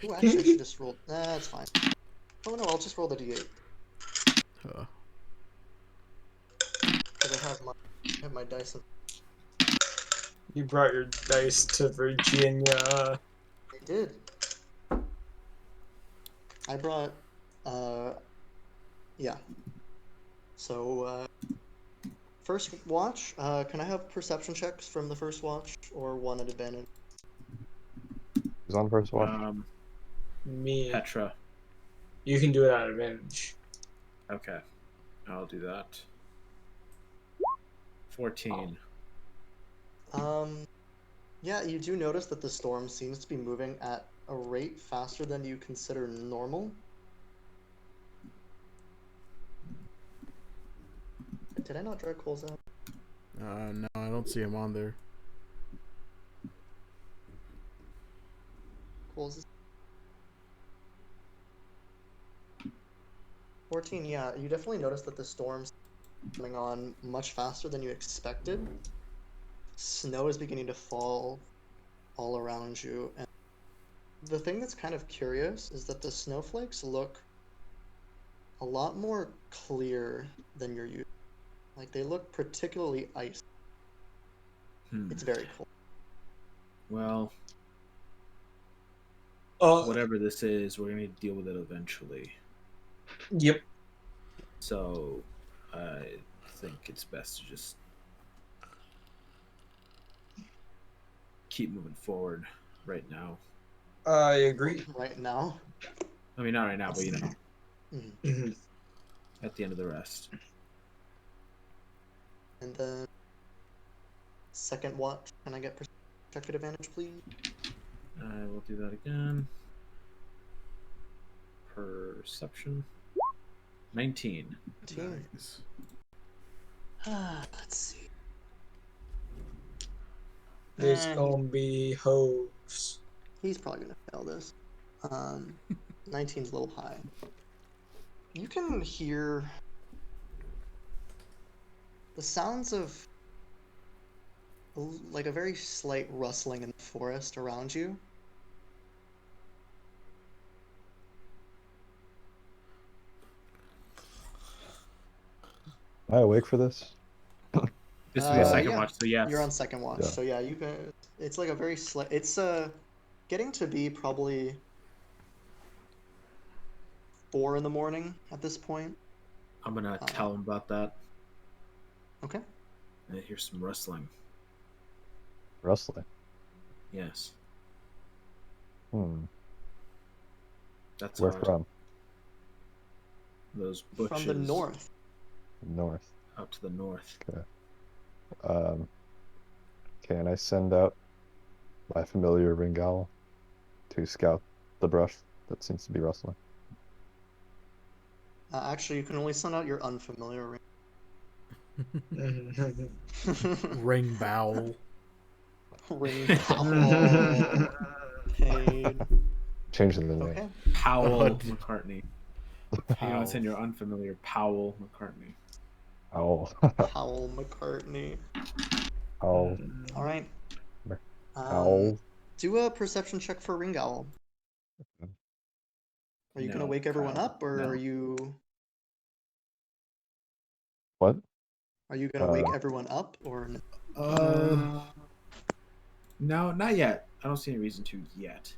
Ooh, actually, I should just roll. Nah, it's fine. Oh no, I'll just roll the d8 because I have my dice. You brought your dice to Virginia. I did. I brought. Yeah. So, first watch. Can I have perception checks from the first watch, or one at advantage? Who's on first watch? Me. Petra. You can do it at advantage. Okay, I'll do that. 14. Yeah, you do notice that the storm seems to be moving at a rate faster than you consider normal. Did I not drag Coles out? No, I don't see him on there. Coles is 14, yeah, you definitely notice that the storm's coming on much faster than you expected. Snow is beginning to fall all around you, and the thing that's kind of curious is that the snowflakes look a lot more clear than you're used to. Like, they look particularly icy. It's very cold. Well, whatever this is, we're going to deal with it eventually. Yep. So, I think it's best to just keep moving forward right now. I agree. Right now? I mean, not right now, but you know, Mhm. at the end of the rest. And then second watch, can I get perspective advantage, please? I will do that again. Perception. 19. Nice. Let's see. There's gonna be hoes. He's probably gonna fail this. 19's a little high. You can hear the sounds of like a very slight rustling in the forest around you. Am I awake for this? This is the second yeah. watch, so yes. You're on second watch, Yeah. so yeah, you guys. It's like a very slight. It's getting to be probably 4 in the morning at this point. I'm going to tell him about that. Okay. I hear some rustling. Rustling. Yes. That's Where odd. from? Those bushes. From the north. North. Up to the north. Okay. Can I send out my familiar ring owl to scout the brush that seems to be rustling? Actually, you can only send out your unfamiliar ring. Ring bowel. Ring owl. Paid. Change the name. Okay. Powell Oh, McCartney. You don't send your unfamiliar Powell McCartney. Owl. Powell McCartney. I'll. All right. I'll. Do a perception check for Ring Owl. Are you gonna No, wake everyone Kyle, up, or no. are you What? gonna wake everyone up, or No, not yet. I don't see any reason to yet.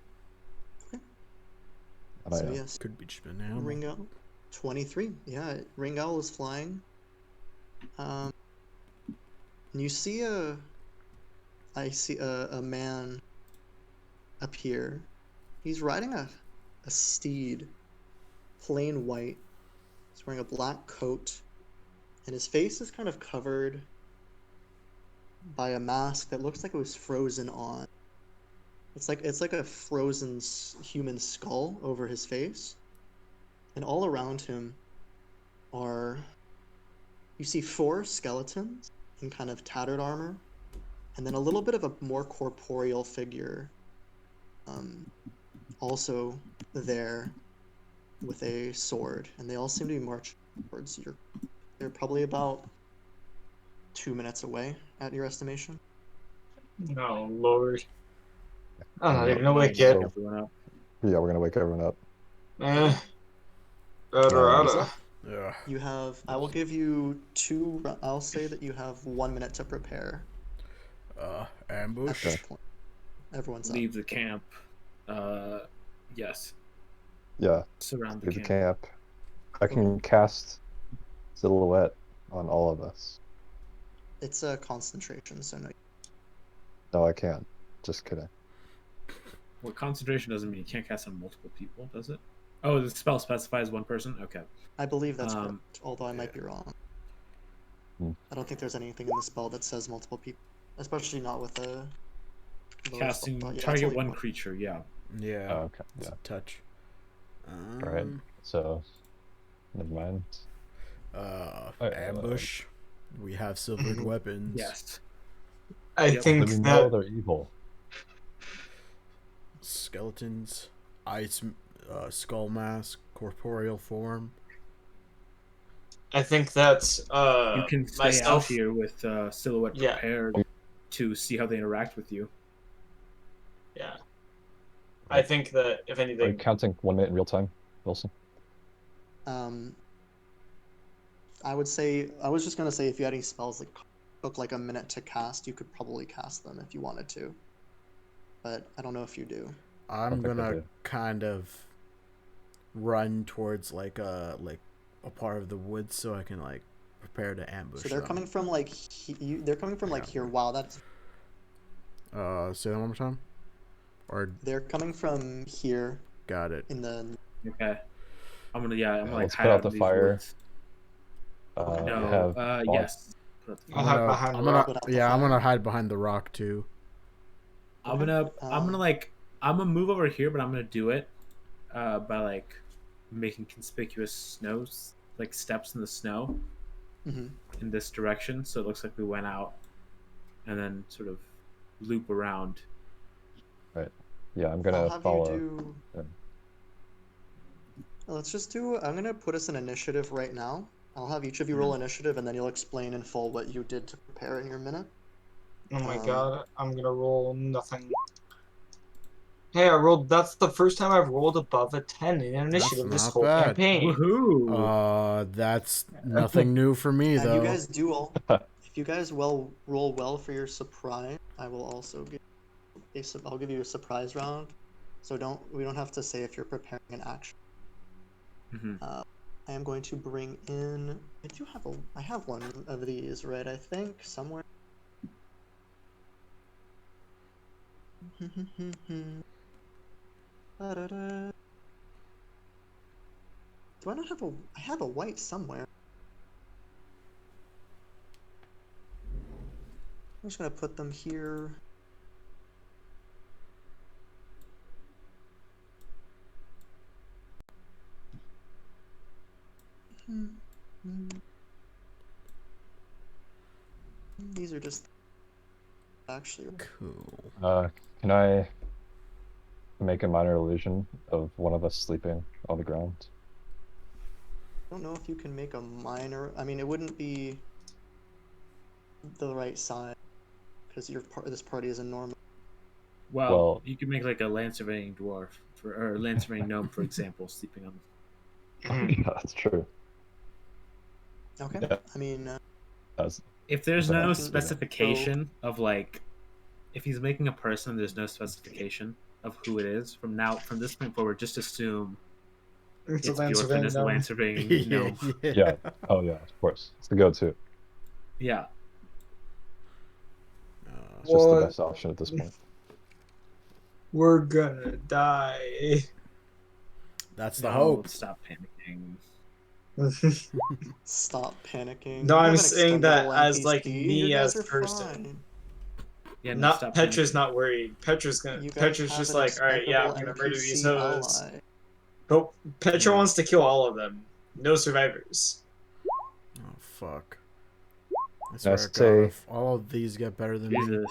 so yes, Could be just been now. Ring Owl 23. Yeah, Ring Owl is flying. And you see I see a man appear. He's riding a steed, plain white. He's wearing a black coat, and his face is kind of covered by a mask that looks like it was frozen on. It's like a frozen human skull over his face, and all around him are you see 4 skeletons in kind of tattered armor, and then a little bit of a more corporeal figure, also there with a sword, and they all seem to be marching towards you. They're probably about 2 minutes away, at your estimation. Oh Lord. I'm not Yeah. even awake yet. So- Yeah, we're gonna wake everyone up. Eh. Who's up? Yeah. You have. I will give you 2. I'll say that you have 1 minute to prepare at Ambush. this point. Everyone's up. Leave the camp. Yes. Yeah, Surround the leave the camp. camp. I can cast silhouette on all of us. It's a concentration, so no. No, I can't. Just kidding. Well, concentration doesn't mean you can't cast on multiple people, does it? Oh, the spell specifies one person? Okay. I believe that's correct, although I might be wrong. Hmm. I don't think there's anything in the spell that says multiple people, especially not with a lower Casting spell. Yeah, it's target only one creature, yeah. Yeah. Oh, okay. It's Yeah. a touch. All right. So, never mind. Ambush. We have silvered weapons. Yes. I Yep. think Do we know that they're evil? Skeletons. Ice. Skull mask. Corporeal form. I think that You can stay myself. out here with Silhouette Yeah. prepared to see how they interact with you. Yeah. I think that if Are you anything, counting 1 minute in real time, Wilson? I would say I was just gonna say if you had any spells that took like a minute to cast, you could probably cast them if you wanted to. But I don't know if you do. I'm think I gonna do. kind of run towards like a part of the woods so I can like prepare to ambush. So they're them. coming from like they're coming from like here. Wow, that's Say that one more time. Or they're coming from here got it. in the. Okay. I'm gonna like let's hide put out out the in these fire. woods. You No. have Bob. Yes. I'll hide behind I'm the gonna rock. yeah, I'm gonna hide behind the rock too. I'm gonna move over here, but I'm gonna do it by like making conspicuous snows, like steps in the snow Mhm. in this direction, so it looks like we went out and then sort of loop around. Right. Yeah, I'm I'll gonna have follow. you do. them. Let's just do. I'm gonna put us in initiative right now. I'll have each of you roll initiative, and then you'll explain in full what you did to prepare in your minute. Oh my god, I'm gonna roll nothing. Hey, I rolled. That's the first time I've rolled above a 10 in initiative this not whole bad. campaign. Woohoo! That's nothing new for me And though. you guys do all. If you guys roll well for your surprise, I will also give. I'll give you a surprise round. So we don't have to say if you're preparing an action. Mhm. I am going to bring in. I have one of these, right? I think somewhere. Da-da-da. Do I not have I have a white somewhere. I'm just gonna put them here. These are just actually Cool. Can I make a minor illusion of one of us sleeping on the ground? I don't know if you can make a minor. I mean, it wouldn't be the right size. because this party is enormous. Well, you could make like a land surveying dwarf or land surveying gnome, for example, sleeping on. Yeah, that's true. Okay. Yeah. I mean, That's, If there's But- no can- specification of like, if he's making a person, there's no specification of who it is. From this point forward, just assume It's it's a land Bjorfin surveying as the gnome. land surveying yeah, gnome. yeah. Oh yeah, of course. It's the go-to. Yeah. It's just the What? best option at this point. We're gonna die. That's the No, hope. Stop panicking. stop panicking. No, You I'm have an saying that extendable as, like, NPC. me You guys as are person. fine. Yeah, no, Not stop Petra's panicking. not worried. Petra's You guys Petra's have just an like, all right, yeah, I'm expendable gonna murder these NPC hoes. ally. But Petra Yeah. wants to kill all of them. No survivors. Oh fuck! I Let's swear to God, say- if all of these get better than me, Jesus.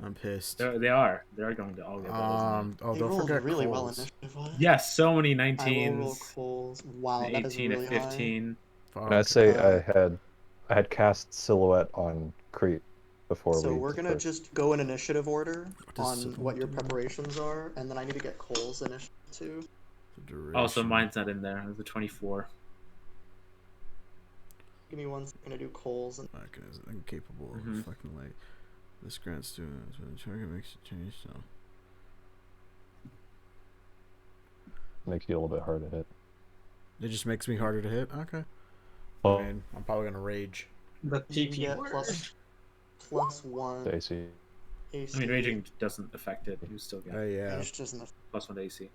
I'm pissed. They are. They're going to all get better than me. Oh, They don't rolled forget really well Coles. initiative-wise. Yes, so many I will roll 19s. Coles. Wow, that is 18 really to 15. Fuck. And I'd say Uh, I had cast Silhouette on Crete before So we. we're gonna just go in initiative order does on Silhouette what your do? preparations are, and then I need to get Cole's initiative too. The Oh, so duration. mine's not in there. It's a 24. Give me one second to do Cole's. And Mechanism incapable Mhm. of reflecting light. This grants students when the target makes a change. So Make you a little bit hard to hit. it just makes me harder to hit. Okay. Oh, I mean, I'm probably gonna rage. The you PP get word. +1 AC. AC. I mean, raging doesn't affect it. You still get Yeah. Rage doesn't affect- +1 to AC.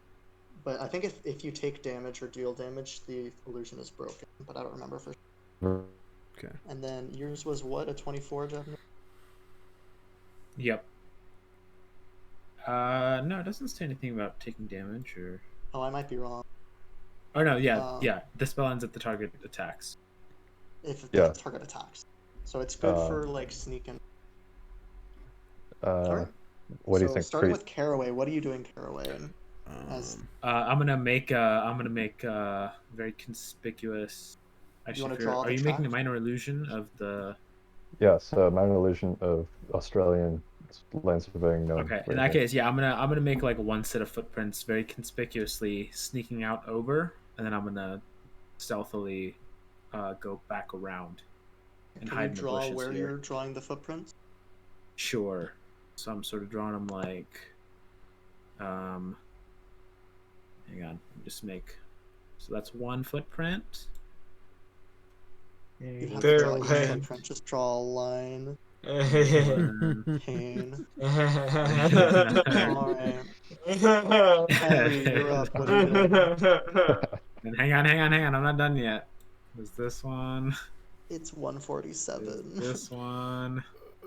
But I think if you take damage or deal damage, the illusion is broken. But I don't remember for sure. Okay. And then yours was what, a 24, Jeff? Yep. No, it doesn't say anything about taking damage or. Oh, I might be wrong. Oh no, yeah, Uh, yeah. The spell ends at the target attacks. If Yeah. the target attacks. So it's good for like sneaking. Alright. What do you So think? starting Crete? with Caraway, what are you doing, Caraway? As- I'm gonna make very conspicuous. Actually, wanna if you're- draw are the you making a track? minor illusion of the? Yes, minor illusion of Australian land surveying gnome. Okay, in right that here. case, yeah, I'm gonna make like one set of footprints very conspicuously sneaking out over, and then I'm gonna stealthily go back around and Can hide you in the draw bushes where here. you're drawing the footprints? Sure. So I'm sort of drawing them like, hang on, just make. So that's one footprint. You have to There draw each way. footprint. Just draw a line. One. Pain. And Alright. Henry, you're up. What are you doing? hang on. I'm not done yet. Is this one? It's Is 147. this one?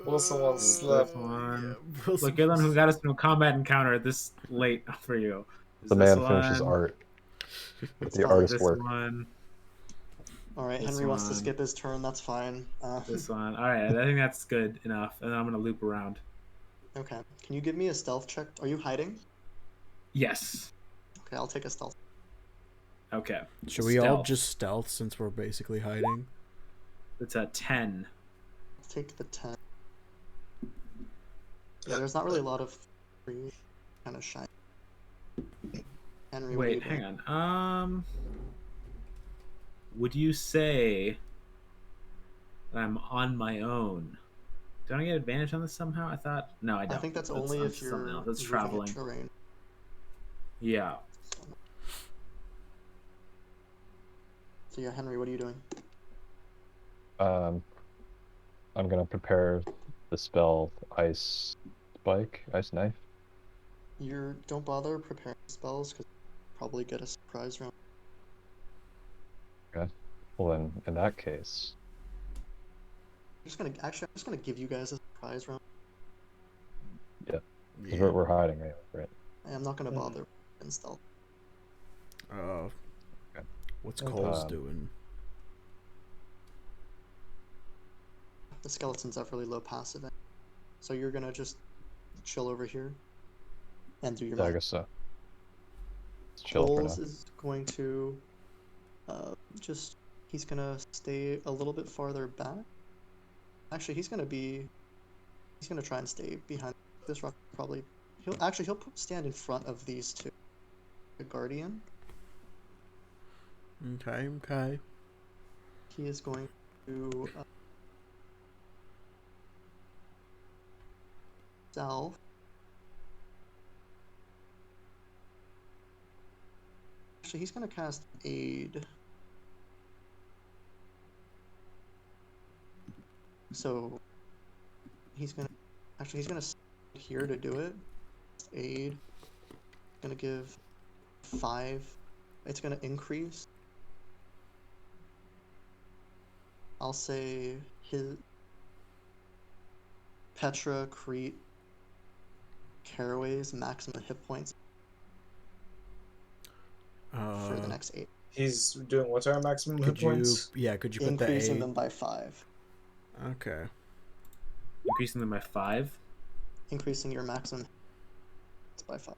Wilson wants Is slap. this one? Wilson Look, you're the one who got us into a combat encounter this late for you. Is The this man finishes one? art. It's The fine. artist This work. one. Alright, This Henry wants to one. skip his turn. That's fine. This one. All right, I think that's good enough. And then I'm gonna loop around. Okay. Can you give me a stealth check? Are you hiding? Yes. Okay, I'll take a stealth. Okay. Should we all Stealth. just stealth since we're basically hiding? It's a 10. I'll take the 10. Yeah, there's not really a lot of free kind of shine. Henry, what are you Wait, doing? hang on. Would you say that I'm on my own? Don't I get advantage on this somehow? I thought. No, I don't. I think that's only on if you're something else. That's moving at traveling. terrain. Yeah. So yeah, Henry, what are you doing? I'm gonna prepare the spell Ice Spike, Ice Knife. Don't bother preparing spells because probably get a surprise round. Well then, in that case, I'm just gonna give you guys a surprise round. 'cause Yeah. we're hiding, right? I'm not gonna bother in stealth. Okay. What's Okay. Cole's doing? The skeletons have really low passive, so you're gonna just chill over here and do your Yeah, I magic. guess so. Let's chill for Coles now. is going to he's gonna stay a little bit farther back. Actually, he's gonna be He's gonna try and stay behind this rock. Probably he'll stand in front of these two. The guardian. Okay. He is going to self. Actually, he's gonna cast aid. So he's gonna stand here to do it. Aid. Gonna give 5. It's gonna increase. I'll say his Petra, Crete, Caraway's maximum hit points for the next 8. He's doing what's our maximum hit points? Could you put Increasing the them by 5. Okay. Increasing them by 5. Increasing your maximum by 5.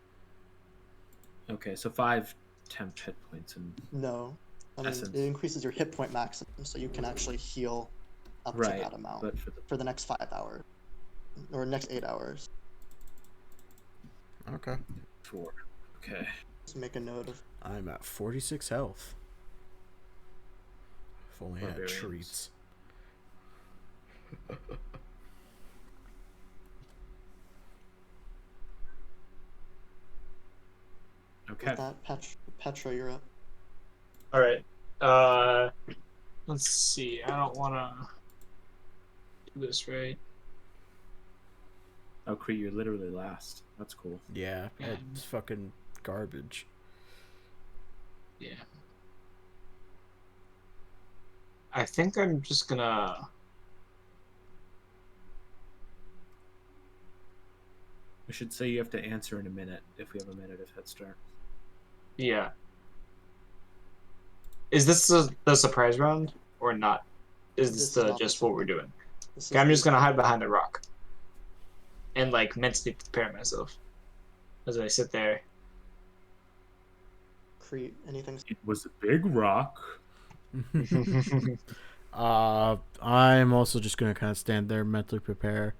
Okay, so 5 temp hit points and No, I mean Essence. it increases your hit point maximum, so you can actually heal up to that amount but for the next 5 hours or next 8 hours. Okay. 4. Okay. Just make a note of. I'm at 46 health. If only I had Barbarians. treats. Okay. With that, Petra, you're up. All right. Let's see. I don't want to do this right. Oh, Cree, you're literally last. That's cool. Yeah, Yeah. it's fucking garbage. Yeah. I think I'm just gonna. We should say you have to answer in a minute if we have a minute of head start. Yeah. Is this the surprise round or not? Is this This is not just the what we're doing? This Okay, I'm is just gonna hide behind the rock and like mentally prepare myself as I sit there. Crete. Anything? It was a big rock. I'm also just gonna kind of stand there, mentally prepare.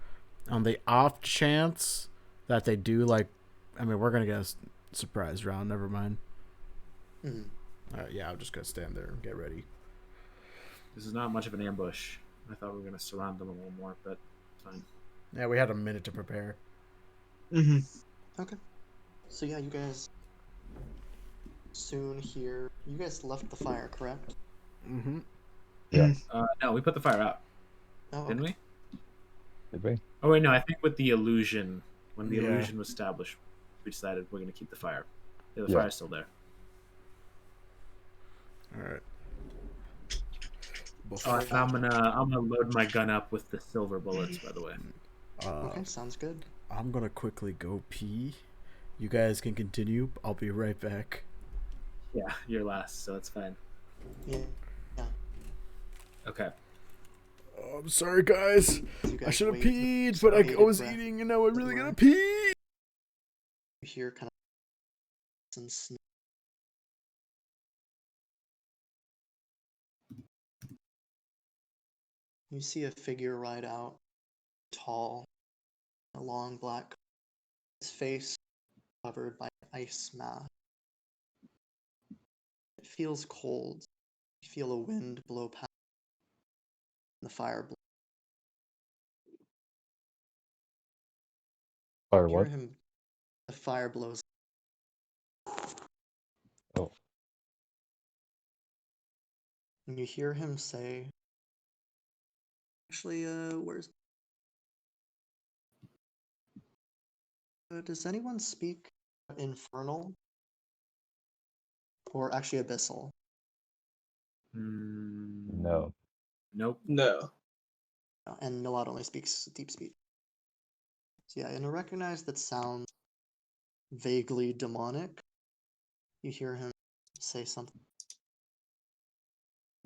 On the off chance that they do, like, I mean, we're gonna get a surprise round. Never mind. Mhm. Yeah, I'm just gonna stand there and get ready. This is not much of an ambush. I thought we were gonna surround them a little more, but it's fine. Yeah, we had a minute to prepare. Okay. So yeah, you guys soon hear. You guys left the fire, correct? Mm-hmm. Yeah. No, we put the fire out, Oh, didn't okay. we? Did we? Oh wait, no. I think with the illusion, when the Yeah. illusion was established, we decided we're gonna keep the fire. Yeah, the Yeah. fire's still there. All right. Oh, and I'm gonna load my gun up with the silver bullets. By the way. Okay, sounds good. I'm gonna quickly go pee. You guys can continue. I'll be right back. Yeah, you're last, so it's fine. Yeah. Okay. Oh, I'm sorry, guys. You I guys should have wait. peed, but I Bated was breath. eating, and now I'm really Don't gonna worry. pee. You hear kind of some snow. You see a figure ride out, tall, a long black coat, his face covered by an ice mask. It feels cold. You feel a wind blow past and the fire. Fire You what? hear him. The fire blows. Oh. And you hear him say, actually, where's. Does anyone speak infernal? Or actually abyssal? No. Nope. No. And Milad only speaks deep speech. So yeah, and to recognize that sounds vaguely demonic, you hear him say something.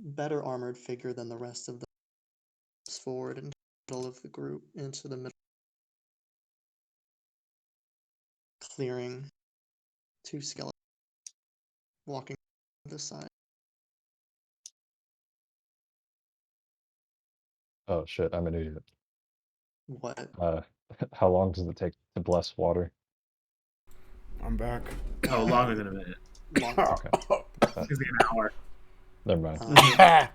Better armored figure than the rest of them. Forward into the middle of the group, into the middle. Clearing 2 skeletons. Walking to the side. Oh shit, I'm an idiot. What? How long does it take to bless water? I'm back. Oh, longer than a minute. Long. Okay. It's an hour. Never mind.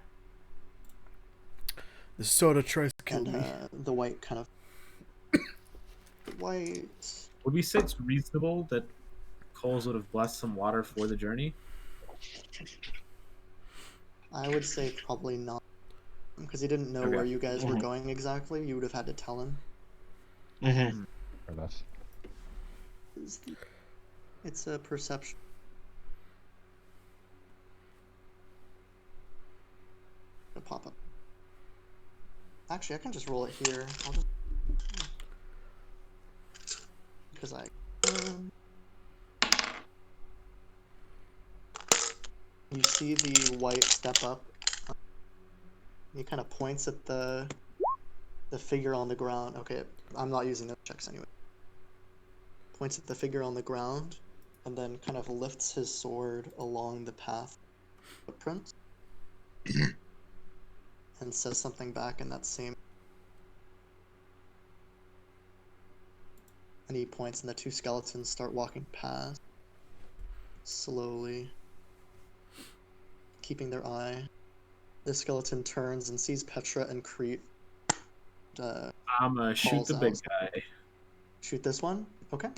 The soda tries to kill And me. the white kind of white. Would we say it's reasonable that Coles would have blessed some water for the journey? I would say probably not, because he didn't know Okay. where you guys were going exactly. You would have had to tell him. Mm-hmm. Fair enough. It's a perception. It'll pop up. Actually, I can just roll it here. I'll just because you see the white step up. He kind of points at the figure on the ground. Okay, I'm not using those checks anyway. Points at the figure on the ground, and then kind of lifts his sword along the path footprints, and says something back in that same. And he points, and the two skeletons start walking past, slowly, keeping their eye. The skeleton turns and sees Petra and Crete. I'm gonna shoot Calls the big out. guy. Shoot this one. Okay.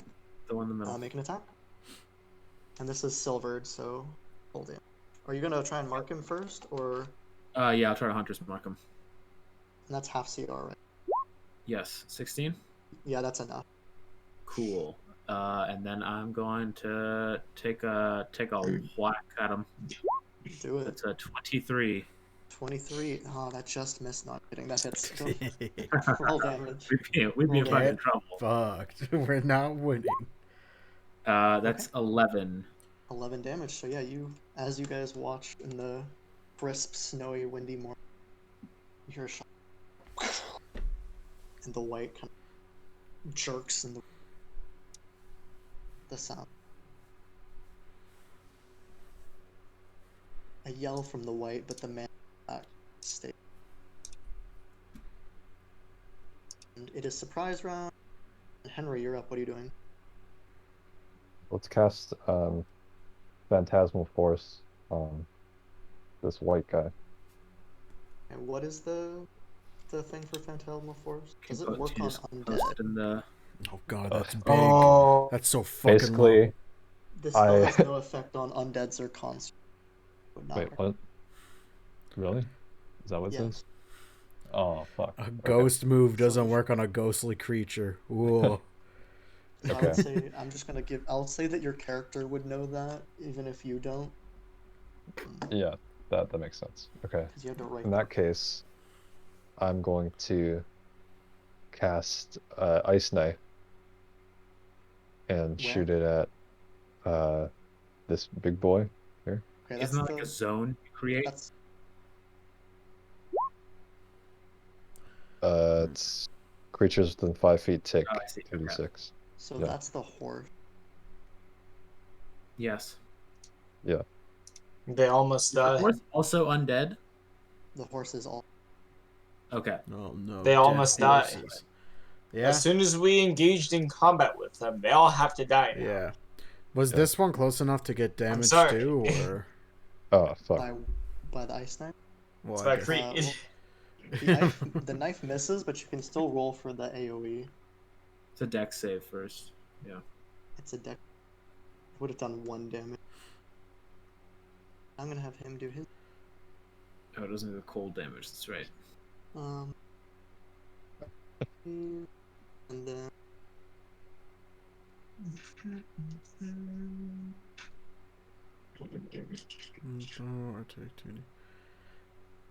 The one in the middle. Make an attack. And this is silvered, so hold it. Are you gonna try and mark him first, or? Yeah, I'll try to Hunter's mark him. And that's half CR, right? Yes, 16. Yeah, that's enough. Cool. And then I'm going to take a whack at him. Do it. It's a 23. 23. Oh, that just missed. Not kidding. That hits. Go. Roll damage. We'd be in Roll fucking Get trouble. fucked. We're not winning. That's 11. 11 damage. So yeah, as you guys watch in the crisp, snowy, windy morning, you hear a shot, and the white kind of jerks in the sound. A yell from the white, but the man back stays. And it is surprise round. Henry, you're up. What are you doing? Let's cast Phantasmal Force on this white guy. And what is the thing for Phantasmal Force? Does it Can work you on just undead? post it in the... Oh god, that's big. Oh, That's so fucking Basically, low. This spell has no effect on undeads or constructs. Would not wait, work. what? Really? Is that what it Yes. says? Oh, fuck. A Okay. ghost move doesn't work on a ghostly creature. Ooh. So I Okay. would say I'll say that your character would know that, even if you don't. Yeah, that makes sense. Okay. Because you have to write. In that case, I'm going to cast Ice Knife and Where? shoot it at this big boy here. Okay, that's Isn't that like a zone you create? that's It's creatures within 5 feet take Oh, I see. Okay. 2d6. so Yeah. that's the horse. Yes. they almost The die. horse also undead? The horse is all. Okay. Oh no. They all dead must die. horses. Yeah. As soon as we engaged in combat with them, they all have to die. Now. Yeah. Was Yeah. this one close enough to get damage sorry. too, or Oh, fuck. By the ice knife. well, It's I by guess- Crete. The knife misses, but you can still roll for the AOE. It's a dex save first. Yeah. It's a deck. Would have done 1 damage. I'm gonna have him do his. Oh, it doesn't do the cold damage. That's right. And then. Oh, I take 2D.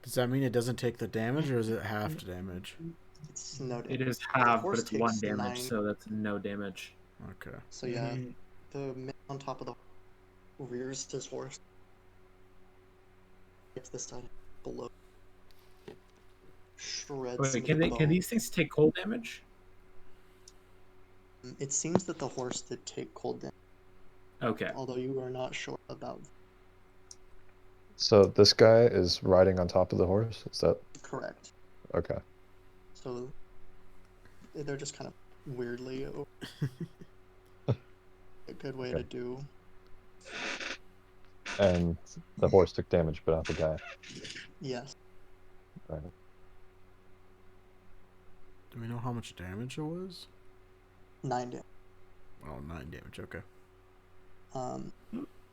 Does that mean it doesn't take the damage, or is it half the damage? It's no damage. It is half, but horse it's 1 takes damage, 9. so that's no damage. Okay. So yeah, the man on top of the rears his horse. Gets this side below. Shreds. Wait, some can of the they? Can bone. these things take cold damage? It seems that the horse did take cold damage, Okay. although you are not sure about. So this guy is riding on top of the horse? Is that Correct. okay? So they're just kind of weirdly a good way to Okay. do. And the horse took damage, but not the guy. Yes. Right. Do we know how much damage it was? 9 damage. Oh, 9 damage. Okay.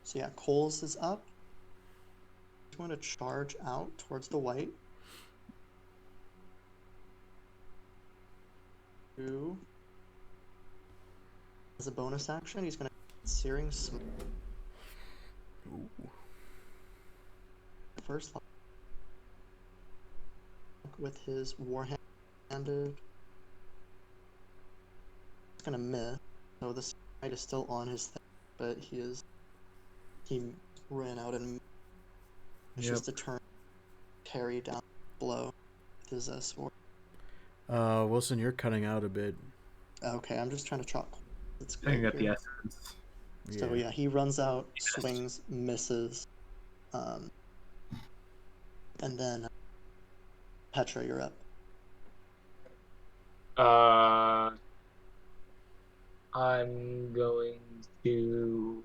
So yeah, Coles is up. He's going to charge out towards the white. 2. As a bonus action, he's going to Searing Smoke. Ooh. First level. With his war-handed. He's going to miss. So this fight is still on his thing, but he ran out and it's Yep. just a turn carry down blow with his sword. Wilson, you're cutting out a bit. Okay, I'm just trying to chalk. It's I think good got the here. essence. So yeah, he runs out, swings, misses, and then Petra, you're up. I'm going to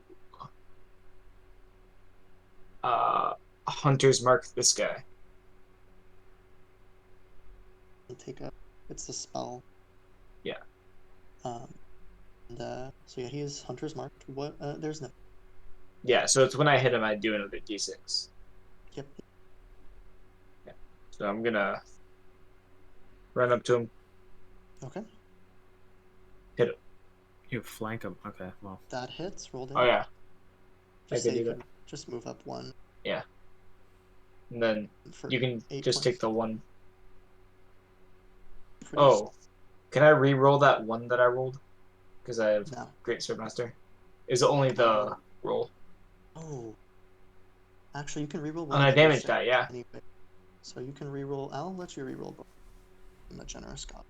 Hunter's Mark this guy. It's a spell. Yeah. So yeah, he is Hunter's Marked. What? There's no. Yeah, so it's when I hit him, I do another d6. Yep. Yeah. So I'm gonna run up to him, Okay. hit him. You flank him. Okay, well. That hits. Roll down. Oh yeah, Just I could say do you that. can just move up 1. Yeah. And then For you can 8 just points. take the 1. For your- Oh, can I re-roll that 1 that I rolled? Because I have No. Great Swordmaster. Is it only the roll? Oh. Actually, you can reroll On one. a of your damage 6 die, yeah. Anyway. So you can reroll. I'll let you reroll both. I'm a generous god.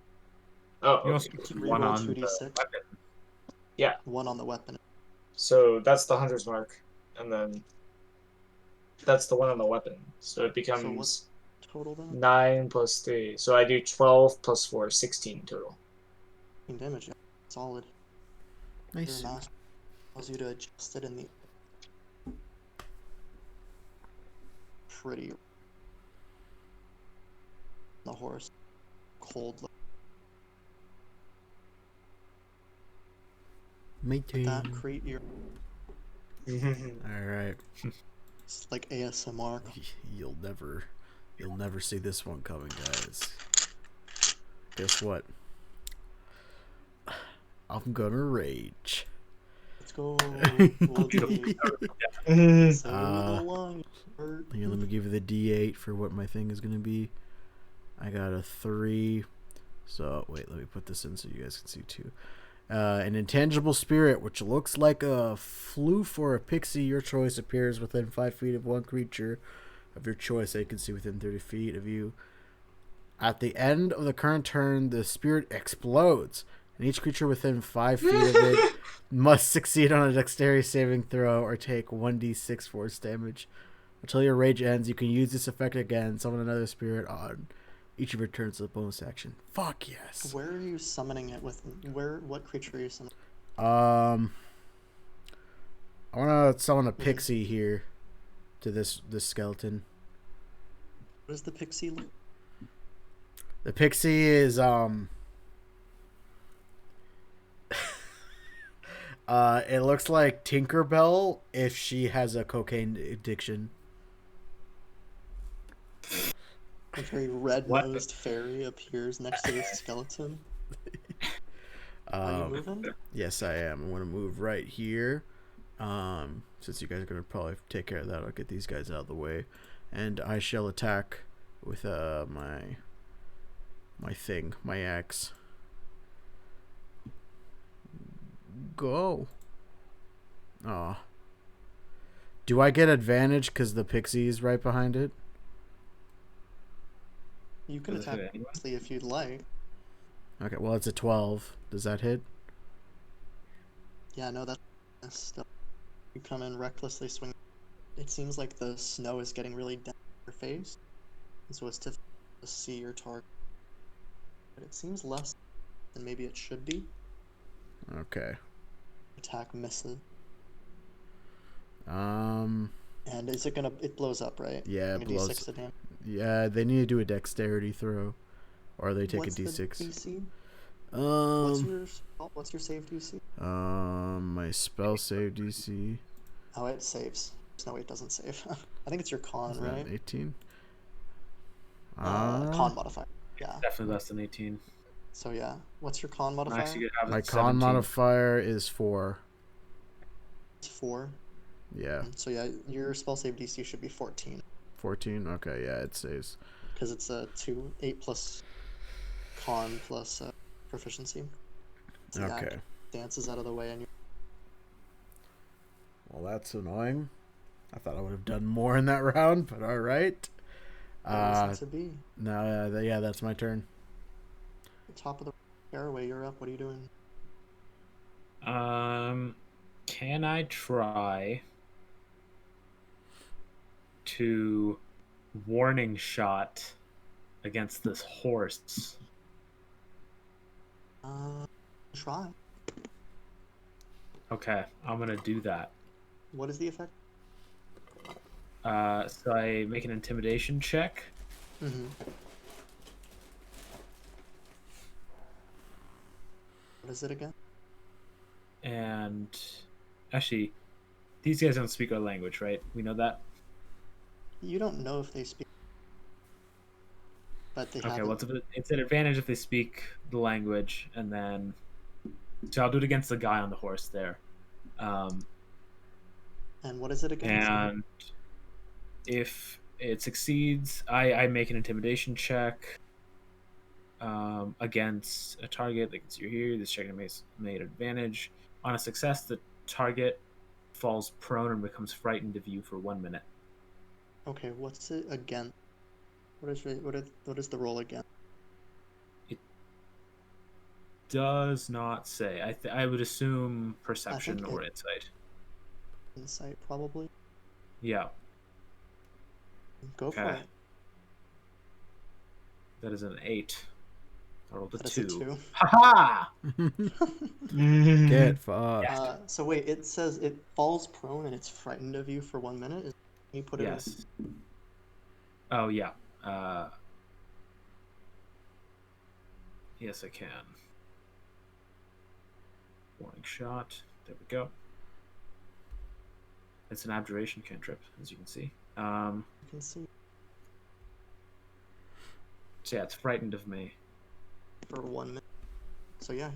Oh, You okay. also You put can one reroll on the 2d6. weapon. Yeah. 1 on the weapon. So that's the Hunter's Mark, and then that's the 1 on the weapon. So it becomes what's total then? 9 plus 3. So I do 12 plus 4, 16 total. 15 damage. Yeah. Solid. Nice. Your master allows you to adjust it in the pretty. The horse. Cold. Me too. That create your All right. it's like ASMR. You'll never see this one coming, guys. Guess what? I'm gonna rage. Let's go. Beautiful. Here, let me give you the D8 for what my thing is gonna be. I got a 3. So wait, let me put this in so you guys can see too. An intangible spirit, which looks like a floof or a pixie, your choice, appears within 5 feet of one creature of your choice that you can see within 30 feet of you. At the end of the current turn, the spirit explodes, and each creature within 5 feet of it must succeed on a dexterity saving throw or take 1d6 force damage. Until your rage ends, you can use this effect again, summon another spirit on each of your turns as a bonus action. Fuck yes. Where are you summoning it with? What creature are you summoning? I want to summon a pixie here to this skeleton. What is the pixie look? The pixie is it looks like Tinkerbell if she has a cocaine addiction. A very red-nosed fairy appears next to the skeleton. Are you moving? Yes, I am. I'm going to move right here. Since you guys are going to probably take care of that, I'll get these guys out of the way. And I shall attack with my axe. Go. Aw. Do I get advantage because the pixie is right behind it? You can Does it attack hit anyone? Wesley if you'd like. Okay, well, it's a 12. Does that hit? Yeah, no, that's still. You come in recklessly swing. It seems like the snow is getting really down your face, and so it's difficult to see your target. But it seems less than maybe it should be. Okay. Attack misses. Um. And is it gonna? It blows up, right? Yeah, it Like a blows. D6 of damage. Yeah, they need to do a dexterity throw, or they take What's a D6. the DC? Um. What's your save DC? My spell save DC. Oh, it saves. No, it doesn't save. I think it's your con, Is that right? an 18? Con modifier. Yeah. Definitely less than 18. So yeah, what's your con I'm modifier? actually gonna have My it con 17. modifier is 4. It's 4. Yeah, So yeah, your spell save DC should be 14 14. Okay, yeah, it saves. because it's a 8 plus con plus proficiency. So yeah, Okay. it dances out of the way and you. Well, that's annoying. I thought I would have done more in that round, but all right. To be No, yeah, that's my turn. top of the fairway. You're up. What are you doing? Can I try to warning shot against this horse? Try. Okay, I'm gonna do that. What is the effect? So I make an intimidation check. Mm-hmm. What is it again? And actually, these guys don't speak our language, right? We know that. You don't know if they speak, but they Okay, have. well, it's an advantage if they speak the language, and then so I'll do it against the guy on the horse there. And what is it again? And if it succeeds, I make an intimidation check against a target that can see you here. This check is made advantage. On a success, the target falls prone and becomes frightened of you for 1 minute. Okay, what's it again? What is the roll again? It does not say. I would assume perception or insight. Insight, probably. Yeah. Go for Okay. it. That is an 8. I rolled a That is a 2. 2. Ha Get fucked. So wait, it says it falls prone and it's frightened of you for 1 minute. Can you put it? Yes. Oh yeah. Yes, I can. Warning shot. There we go. It's an abjuration cantrip, as you can see. You can see So yeah, it's frightened of me. for 1 minute. So yeah,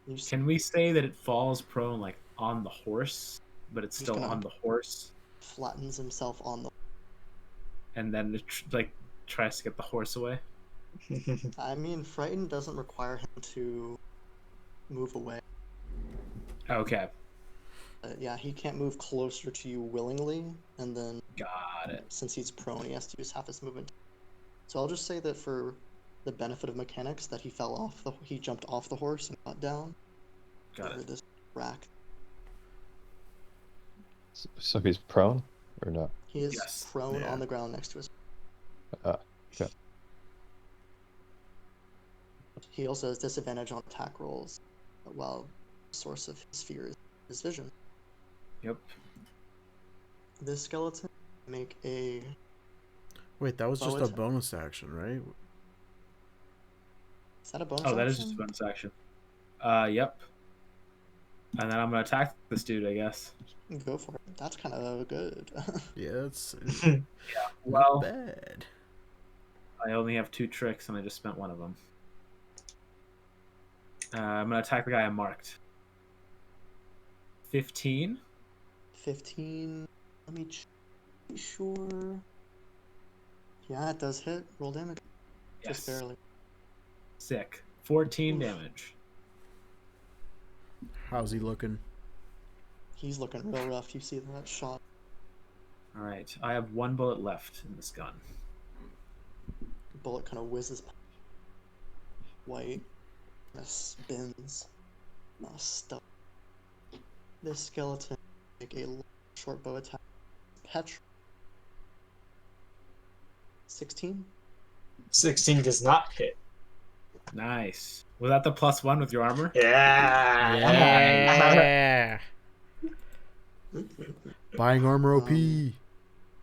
you Can we say that it falls prone like on the horse, but it's He's still gonna- on the horse, flattens himself on the. and then it tries to get the horse away? I mean, frightened doesn't require him to move away. Okay, Yeah, he can't move closer to you willingly, and then got it. since he's prone, he has to use half his movement. So I'll just say that for the benefit of mechanics, that he jumped off the horse and got down. Got over it. this rack. So he's prone or not? He is Yes. prone Yeah. on the ground next to his. Okay. He also has disadvantage on attack rolls, while the source of his fear is his vision. Yep. This skeleton make a. Wait, that was Bow just a attack. bonus action, right? Is that a bonus? Oh, that is action? just a bonus action. Yep. And then I'm gonna attack this dude, I guess. Go for it. That's kind of good. Yeah, it's Well, not bad. I only have 2 tricks, and I just spent one of them. I'm gonna attack the guy I marked. 15. 15. Let me be sure. Yeah, it does hit. Roll damage. Just Yes. barely. Sick. 14 Oof. damage. How's he looking? He's looking real rough. You see that shot. All right. I have 1 bullet left in this gun. The bullet kind of whizzes past. White. Spins. Stuff. This skeleton make a short bow attack. Petra. 16. 16 does not hit. Nice. Was that the +1 with your armor? Yeah. Yeah. Buying armor OP.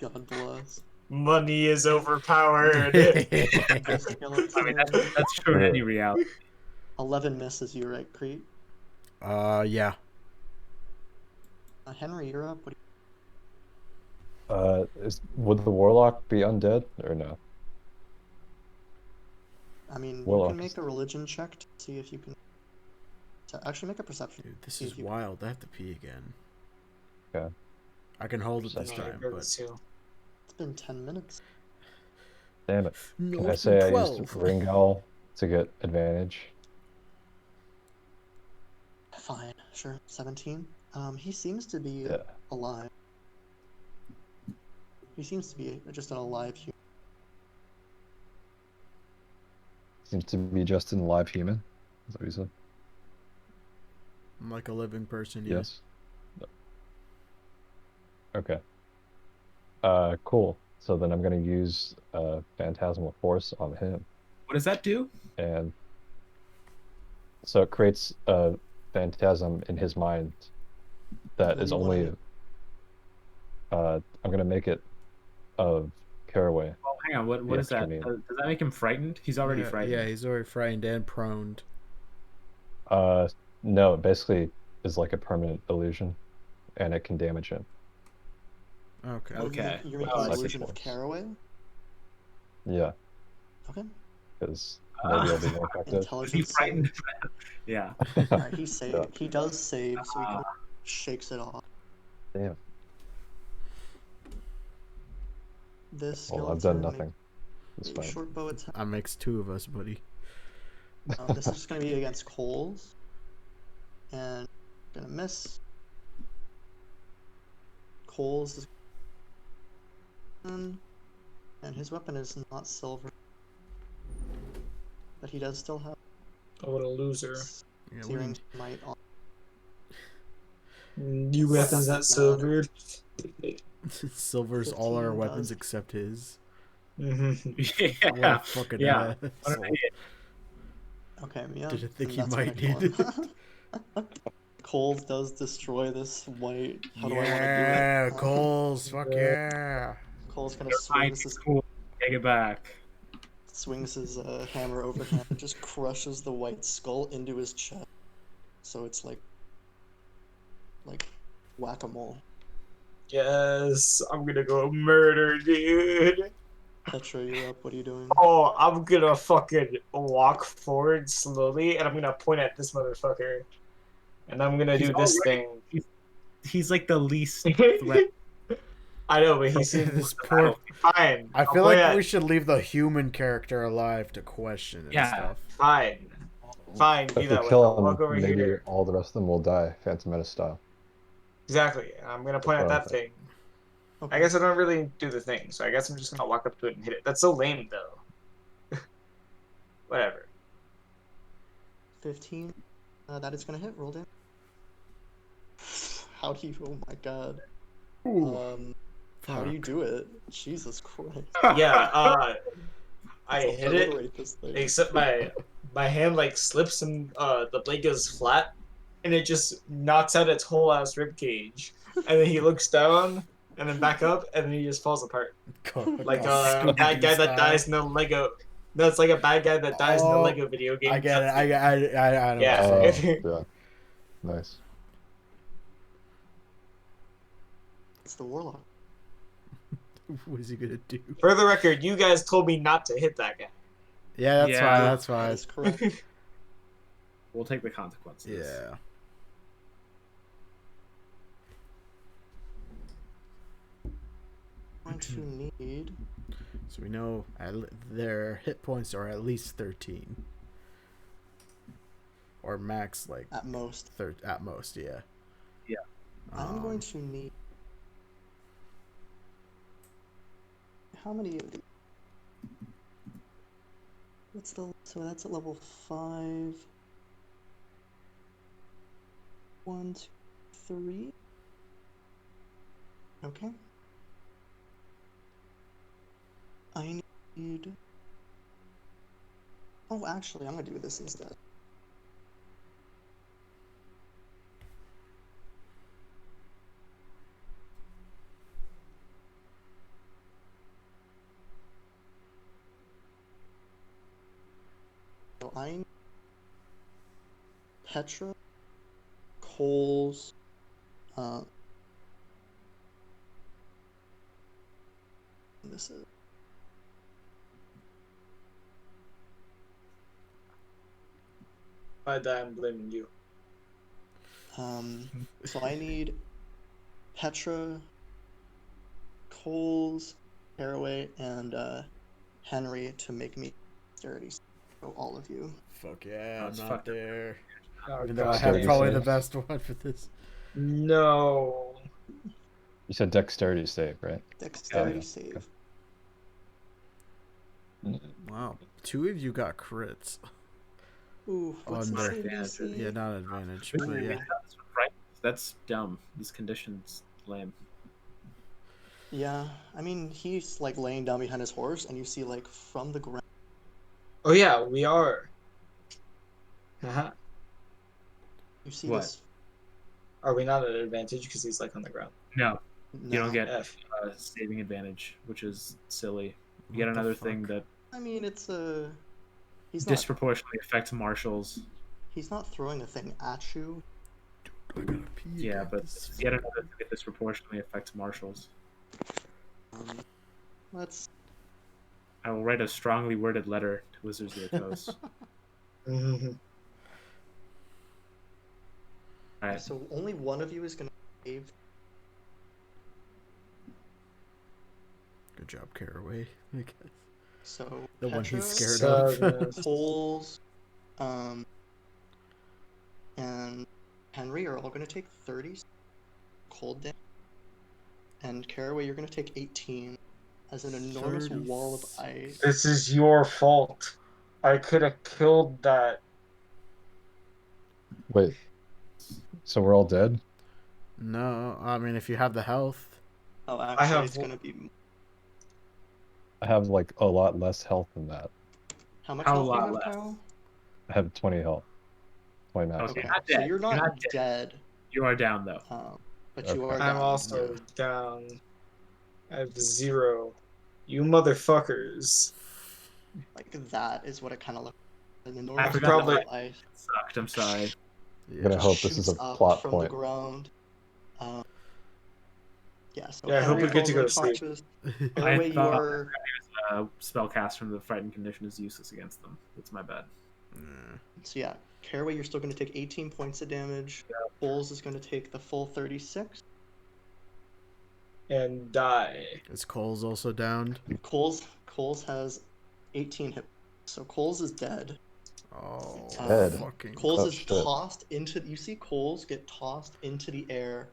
God bless. Money is overpowered. The skeleton. I mean, that's true in any reality. 11 misses you, right, Crete? Yeah. Henry, you're up. What Would the warlock be undead or no? I mean, you Warlock can is- make a religion check to see if you can. Actually, make a perception. Dude, this See is if you- wild. I have to pee again. Okay. I can hold it this Yeah, time, but It's been 10 minutes. Damn it. no, Can I it's been say I used 12. Ring Owl to get advantage? Fine, sure. 17. He seems to be Yeah. alive. He seems to be just an alive human. Seems to be just an alive human. Is that what you said? I'm like a living person. Yeah. Yes. Okay. Cool. So then I'm gonna use Phantasmal Force on him, What does that do? and so it creates a phantasm in his mind that What is do you wanna only. hit? I'm gonna make it of Caraway. Well, hang on. What The is that? extra name. Does that make him frightened? He's already yeah, frightened. Yeah, he's already frightened and prone. No, it basically is like a permanent illusion, and it can damage him. Okay. Okay. You're making Well, an I see illusion of force. Caraway? Yeah, Okay. because maybe I'll be more effective. Is he Intelligence frightened? save. Yeah. Alright, he saved. Yeah. He does save, so he kind of shakes it off. Damn. This Well, skeleton I've done make nothing. It's a fine. short bow attack. That makes 2 of us, buddy. This is just gonna be against Coles. And gonna miss. Coles is and his weapon is not silver. But he does still have Oh, what a loser. Yeah, searing might on. New weapons that silver. Silver's all our 15 weapons does. except his. Yeah. What a fucking Yeah. asshole. Okay, yeah. Did I think then he that's gonna might kill need him. Coles does destroy this white. How do I want to do Yeah, it? Coles, fuck yeah. Coles kind of Fine, swings his cool. Take it back. hammer overhand and just crushes the white skull into his chest. So it's like whack-a-mole. Yes, I'm gonna go murder, dude. Petra, you're up. What are you doing? Oh, I'm gonna fucking walk forward slowly, and I'm gonna point at this motherfucker, and I'm gonna He's do this already- thing. He's like the least threat. I know, but he seems This poor. fine. I I'll feel point like at- we should leave the human character alive to question and Yeah. stuff. Fine. Fine, be If we that way. kill I'll walk him, over maybe here. all the rest of them will die, Phantom Menace style. Exactly. And I'm gonna point at That's that what I thing. Okay. I guess I don't really do the thing, so I guess I'm just gonna walk up to it and hit it. That's so lame, though. Whatever. 15. That is gonna hit. Roll damage. How do you? Oh my god. How do you do it? Jesus Christ. Yeah. I hit it. Obliterate this thing. Except my hand like slips and the blade goes flat, and it just knocks out its whole ass rib cage. And then he looks down, and then back up, and then he just falls apart. Like a bad guy that dies in the Lego. No, it's like a bad guy that dies in the Oh, Lego video game. I get it. I know. Yeah. What you're Oh, saying. yeah. Nice. It's the warlock. What is he gonna do? For the record, you guys told me not to hit that guy. Yeah, that's Yeah. fine. That's That fine. is correct. We'll take the consequences. Yeah. I'm going to need. So we know their hit points are at least 13, or max like At most. at most. Yeah. Yeah. I'm going to need. How many of these? So that's at level 5. 1, 2, 3. Okay. I need. Oh, actually, I'm gonna do this instead. Petra, Coles, this is By that, I'm blaming you. so I need Petra, Coles, Caraway, and Henry to make me dexterity. So all of you. Fuck yeah, Oh, I'm it's not fucked up. there. Oh, Even though I God. have Dexterity probably save. the best one for this. No. You said dexterity save, right? Dexterity Yeah. save. Wow, 2 of you got crits. Ooh, what's the Under. save DC? Yeah, not advantage, This but is- yeah. Right? That's dumb. These conditions lame. Yeah, I mean, he's like laying down behind his horse, and you see like from the ground. Oh yeah, we are. Uh-huh. You see What? this. Are we not at an advantage because he's like on the ground? No, you No. don't get F. saving advantage, which is silly. You get What the another thing fuck? that I mean, it's a. He's not. disproportionately affects marshals. He's not throwing a thing at you. I gotta pee Yeah, again. but This it's is yet another thing that disproportionately affects marshals. Let's. I will write a strongly worded letter to Wizards of the Coast. Mhm. All right. So only one of you is gonna save. Good job, Caraway. I guess. So The one Petra, he's scared So of. good. Coles, and Henry are all gonna take 30 cold damage. And Caraway, you're gonna take 18 as an enormous wall of ice. This is your fault. I could have killed that. Wait. So we're all dead? No, I mean if you have the health. Oh, actually, have- it's gonna be. I have like a lot less health than that. How much How health do you lot have, less? Kyle? I have 20 health. 20 max. Okay, Okay, not so dead. you're not, You're not dead, You are down though. but you Okay. are I'm down. also down. I have 0. You motherfuckers. Like that is what it kind of looks like. An I enormous forgot wall that of ice It sucked. I'm sorry. I'm Yeah. gonna just hope this is a shoots up plot from point. the ground. Yeah, so Yeah, I hope Henry we get to falls go to sleep. unconscious. I Caraway, you thought are. spell cast from the frightened condition is useless against them. That's my bad. So yeah, Caraway, you're still going to take 18 points of damage. Bowles is going to take the full 36. And die. Is Cole's also downed? Coles has 18 hit. So Coles is dead. Oh, Dead. fucking. Coles Oh, is shit. tossed into. You see Coles get tossed into the air.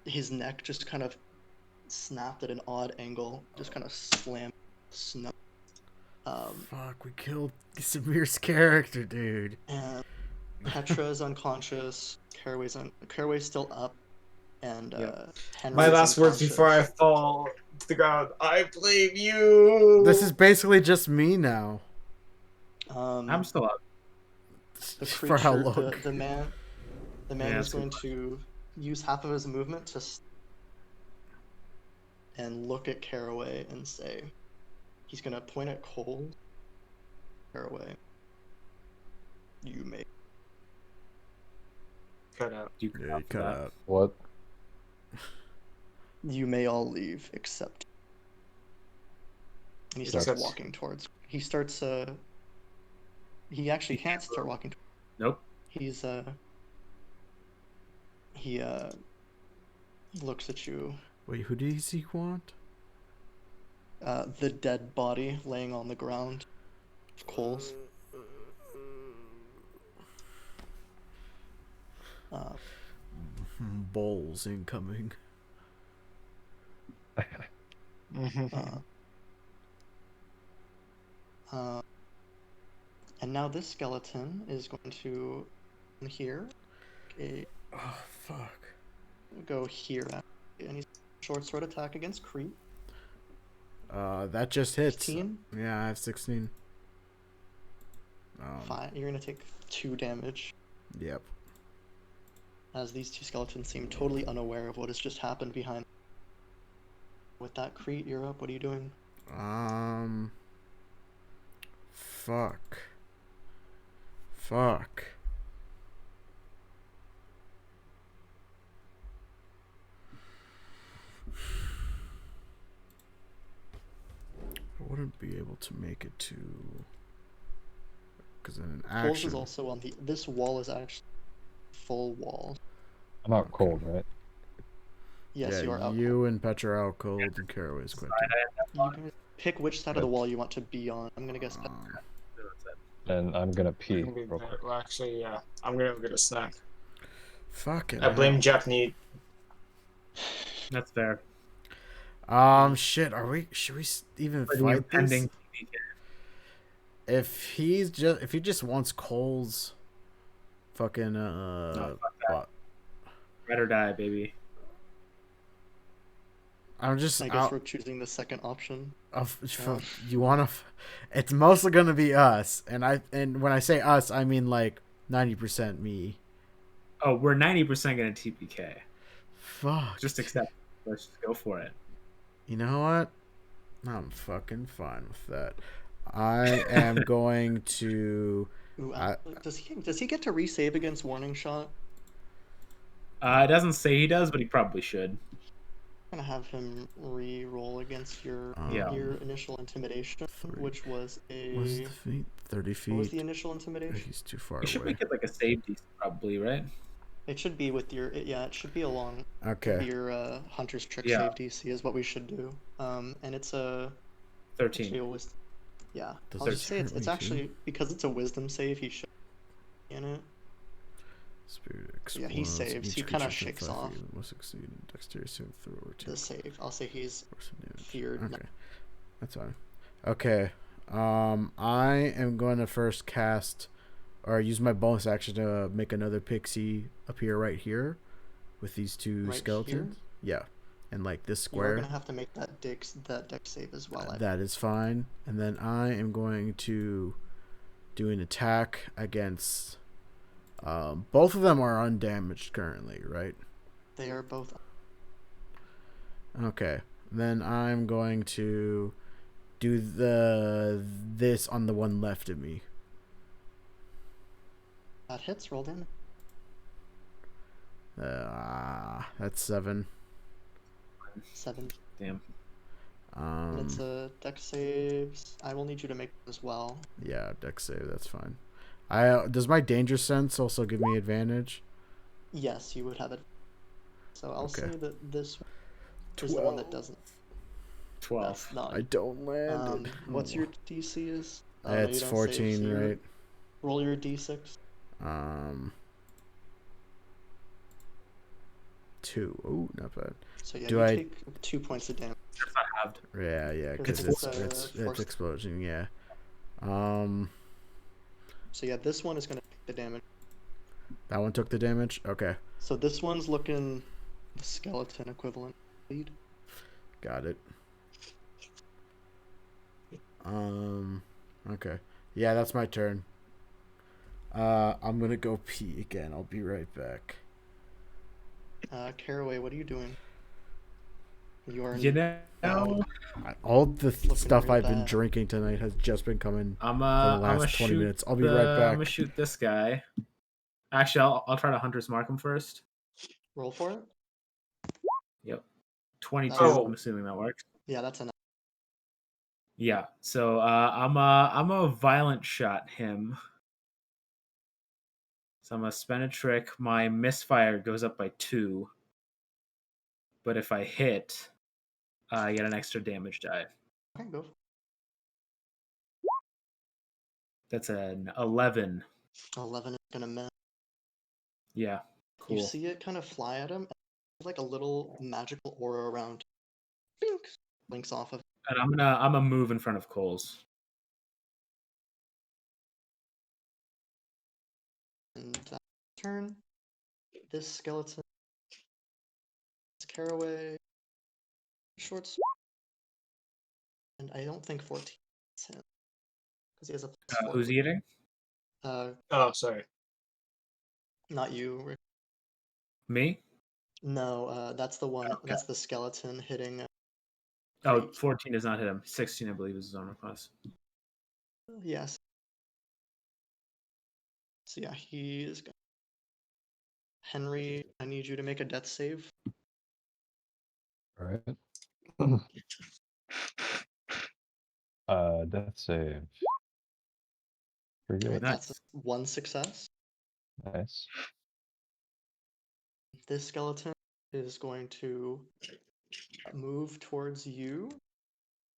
His neck just kind of snapped at an odd angle. Just kind of slammed snow. Fuck, we killed Samir's character, dude. And Petra is unconscious. Caraway's still up. And Henry My is last words before I unconscious. fall to the ground. I blame you. This is basically just me now. I'm still up. The For how creature, long? the man Yeah, is it's going to use half of his movement to and look at Caraway and say, he's going to point at Cole. Caraway, you may. Cut out. You Yeah, you cut out. What? You may all leave except. And he starts Except- walking towards. He starts. He actually can't start walking. Nope. He's He looks at you. Wait, who does he want? The dead body laying on the ground. Of Coles. Bowls incoming. And now this skeleton is going to here. Oh, fuck. Go here. And he's short sword attack against creep. That just hits. 15. Yeah, I have 16. Fine. You're gonna take 2 damage. Yep. As these 2 skeletons seem totally unaware of what has just happened behind. With that Crete, you're up. What are you doing? Fuck. Fuck. I wouldn't be able to make it to... Because in an Coles action... is also on the. This wall is actually full wall. I'm out cold, right? Yes, yeah, you are out. you and Petra are out cold and Caraway's Quentin. You guys pick which side of the wall you want to be on. I'm gonna guess. And I'm gonna pee. Maybe Real quick. well, actually, yeah. I'm gonna go get a snack. Fucking I blame hell. Jack Neat. That's fair. Shit, should we even For the fight this? impending If he just wants Cole's fucking No, fuck that. what? Ride or die, baby. I'm just I guess we're choosing the second option. you want to it's mostly going to be us, and when I say us, I mean like 90% me. Oh, we're 90% gonna TPK. Fuck. Just accept. Let's just go for it. You know what? I'm fucking fine with that. I am going to Ooh, does he get to resave against warning shot? It doesn't say he does, but he probably should. I'm gonna have him re-roll against your Yeah. your initial intimidation, 3. which was a. What's the feet? 30 feet. What was the initial intimidation? He's too far You should away. make it like a save DC, probably, right? It should be with your it should be along Okay. your hunter's trick Yeah. save DC is what we should do. And it's a 13. actually a wisdom. Yeah, Does I'll it just say hurt it's me too? actually because it's a wisdom save. He should be in it. Spirit Yeah, he explodes. saves. Each He kinda creature shakes within 5 off. feet must succeed in dexterity saving throw or The take save. I'll say he's force of damage. feared. Okay, that's fine. Okay, I am going to first cast or use my bonus action to make another pixie appear right here with these two Right skeletons. Yeah, and like this You're square. gonna have to make that dex save as well. That is fine. And then I am going to do an attack against. Both of them are undamaged currently, right? They are both. Okay. Then I'm going to do this on the one left of me. That hits. Roll damage. That's 7. 7. Damn. It's a dex saves. I will need you to make it as well. Yeah, dex save. That's fine. Does my danger sense also give me advantage? Yes, you would have it. So I'll Okay. say that this is the one that doesn't. 12. That's not. I don't land it. What's Oh. your DC is? Oh, no, It's you don't 14, save, so you right? roll your D6. 2. Oh, not bad. So yeah, Do you I- take 2 points of damage. That's not halved. Yeah, because It's it's force- explosion. Yeah. So yeah, this one is gonna take the damage. That one took the damage. Okay, So this one's looking the skeleton equivalent lead. got it. Okay. Yeah, that's my turn. I'm gonna go pee again. I'll be right back. Caraway, what are you doing? You are. You know, All the stuff real I've been bad. drinking tonight has just been coming. I'm the gonna last 20 shoot minutes. I'll be right back. I'm gonna shoot this guy. Actually, I'll try to hunter's mark him first. Roll for it. Yep. 22. Oh. I'm assuming that works. Yeah, that's enough. Yeah. So I'm a violent shot him. So I'm gonna spend a trick. My misfire goes up by 2. But if I hit, I get an extra damage die. Okay, go. That's an 11. 11 is gonna miss. Yeah. Cool. You see it kind of fly at him. There's like a little magical aura around. Blink. Blinks off of. And I'm gonna move in front of Cole's. And that turn. This skeleton. This caraway. Short sword. And I don't think 14 is him. Because he has a plus Who's 4. eating? Oh, sorry. Not you, Rick. Me? No, that's the one. Okay. That's the skeleton hitting. Oh, Crate. 14 does not hit him. 16, I believe, is his armor class. Yes. So yeah, he is. Henry, I need you to make a death save. All right. Death save. Pretty All good. right, that's Nice. one success. Nice. This skeleton is going to move towards you,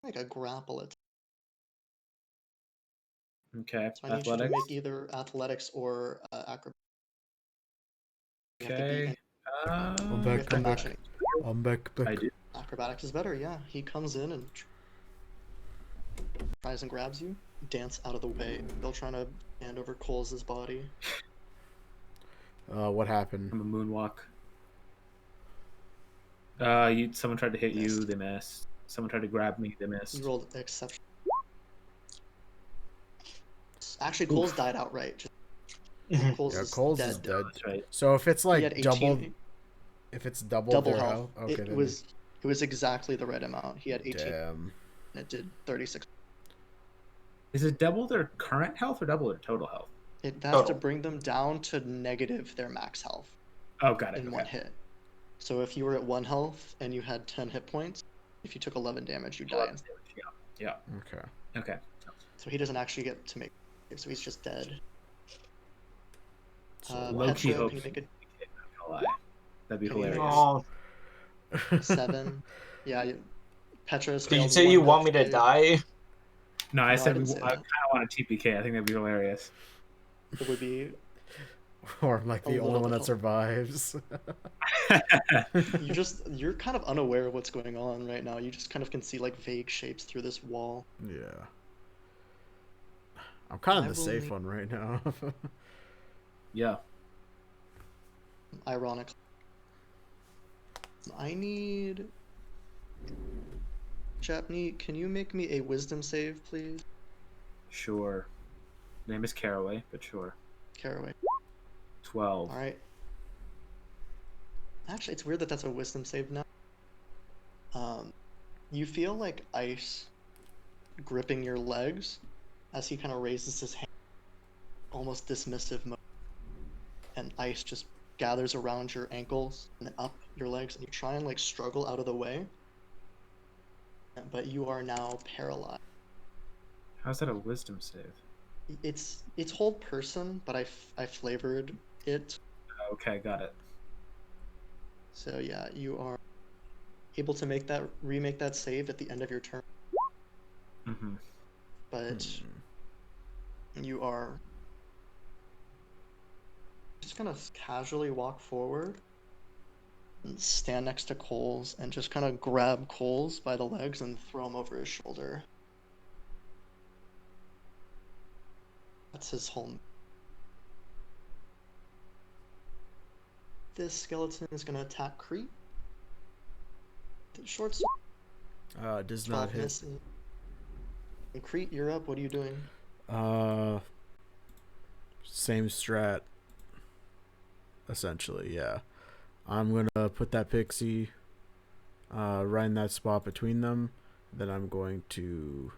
like a grapple attack. Okay. So I need you to Athletics. make either athletics or acrobatics. You have to beat Okay. I'm you back. have to I'm match back. it. I'm back. I do. Acrobatics is better, yeah. He comes in and tries and grabs you. Dance out of the way. They'll try to hand over Coles' body. What happened? I'm a moonwalk. Someone tried to hit you, Missed. they missed. Someone tried to grab me, they missed. You rolled exception. Actually, Coles died outright. Coles Yeah, is Cole's dead. is dead. That's right. So if it's He like had 18 double, if it's double double their health. health, okay, It then was exactly the right amount. He had 18 damn. and it did 36. Is it double their current health or double their total health? It has to Total. bring them down to negative their max health Oh, got it. in Okay. one hit. So if you were at 1 health and you had 10 hit points, if you took 11 damage, you die. Yeah. Okay. Okay. So he doesn't actually get to make. So he's just dead. Low key Petra, hopes. can you make Not gonna lie. That'd be Can you make hilarious. Oh, a 7? Yeah, Petra's did you failed say one you death want me to save. die? No, I No, I said didn't say I kind that. of want a TPK. I think that'd be hilarious. It would be. Or I'm like A the only little one that bit survives. You're kind of unaware of what's going on right now. You just kind of can see like vague shapes through this wall. Yeah. I'm kind of I the will safe need- one right now. Yeah. Ironically. I need. Japney, can you make me a wisdom save, please? Sure. Name is Caraway, but sure. Caraway. 12. Alright. Actually, it's weird that that's a wisdom save now. You feel like ice gripping your legs as he kind of raises his hand, almost dismissive mode. And ice just gathers around your ankles and then up your legs, and you try and like struggle out of the way. But you are now paralyzed. How's that a wisdom save? It's hold person, but I flavored it. Okay, got it. So yeah, you are able to remake that save at the end of your turn, Mm-hmm. but you are just gonna casually walk forward and stand next to Coles and just kind of grab Coles by the legs and throw him over his shoulder. That's his home. This skeleton is gonna attack Crete. The short sword. Does 12 not hit. misses. And Crete, you're up. What are you doing? Same strat. Essentially, yeah. I'm gonna put that pixie right in that spot between them. Then I'm going to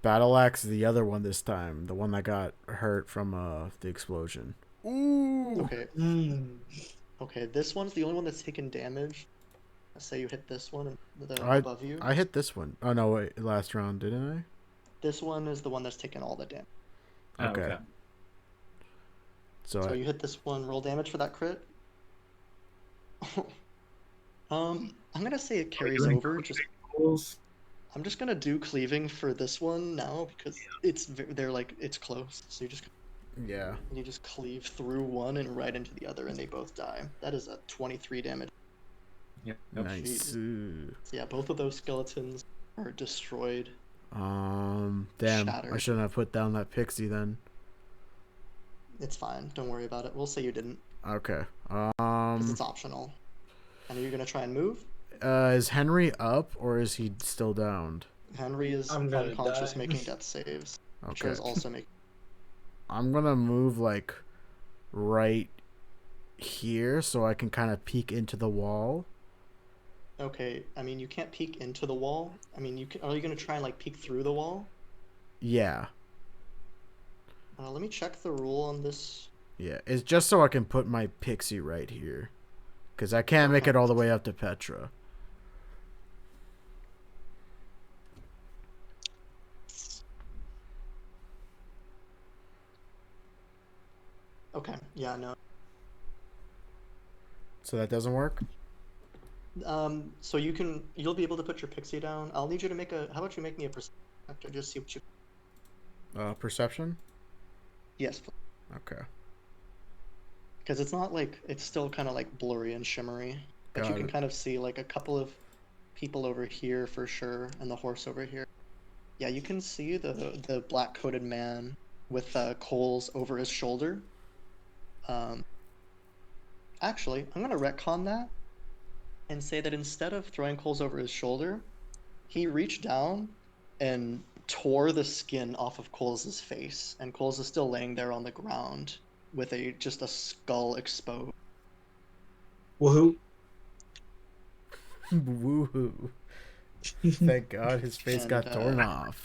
battle axe the other one this time, the one that got hurt from the explosion. Ooh. Okay. Okay, this one's the only one that's taken damage. Let's say you hit this one above you. I hit this one. Oh no, wait, last round, didn't This one is the one that's taken all the damage. I? Oh, Okay. So you hit this one, roll damage for that crit. I'm gonna say it carries doing over. Just Rules? I'm just gonna do cleaving for this one now because they're like it's close. So Yeah. you just cleave through one and right into the other, and they both die. That is a 23 damage. Yep. Nice. So yeah, both of those skeletons are destroyed. Damn. Shattered. I shouldn't have put down that pixie then. It's fine. Don't worry about it. We'll say you didn't Okay. because it's optional. And are you gonna try and move? Is Henry up or is he still downed? Henry is I'm gonna unconscious, die. making death saves. Okay. Is also making. I'm gonna move like right here so I can kind of peek into the wall. Okay, I mean you can't peek into the wall. I mean you can. Are you gonna try and like peek through the wall? Yeah. Let me check the rule on this. Yeah, it's just so I can put my pixie right here. Because I can't make Okay. it all the way up to Petra. Okay, yeah, no. So that doesn't work? So you'll be able to put your pixie down. I'll need you to make how about you make me a perception check to just see what you. Perception? Yes, please. Okay. Because it's not like it's still kind of like blurry and shimmery, but you Got can it. kind of see like a couple of people over here for sure, and the horse over here. Yeah, you can see the black coated man with coals over his shoulder. Actually, I'm gonna retcon that and say that instead of throwing coals over his shoulder, he reached down and tore the skin off of Coles' face, and Coles is still laying there on the ground with just a skull exposed. Woohoo! Woohoo. Thank God his face And, got torn off.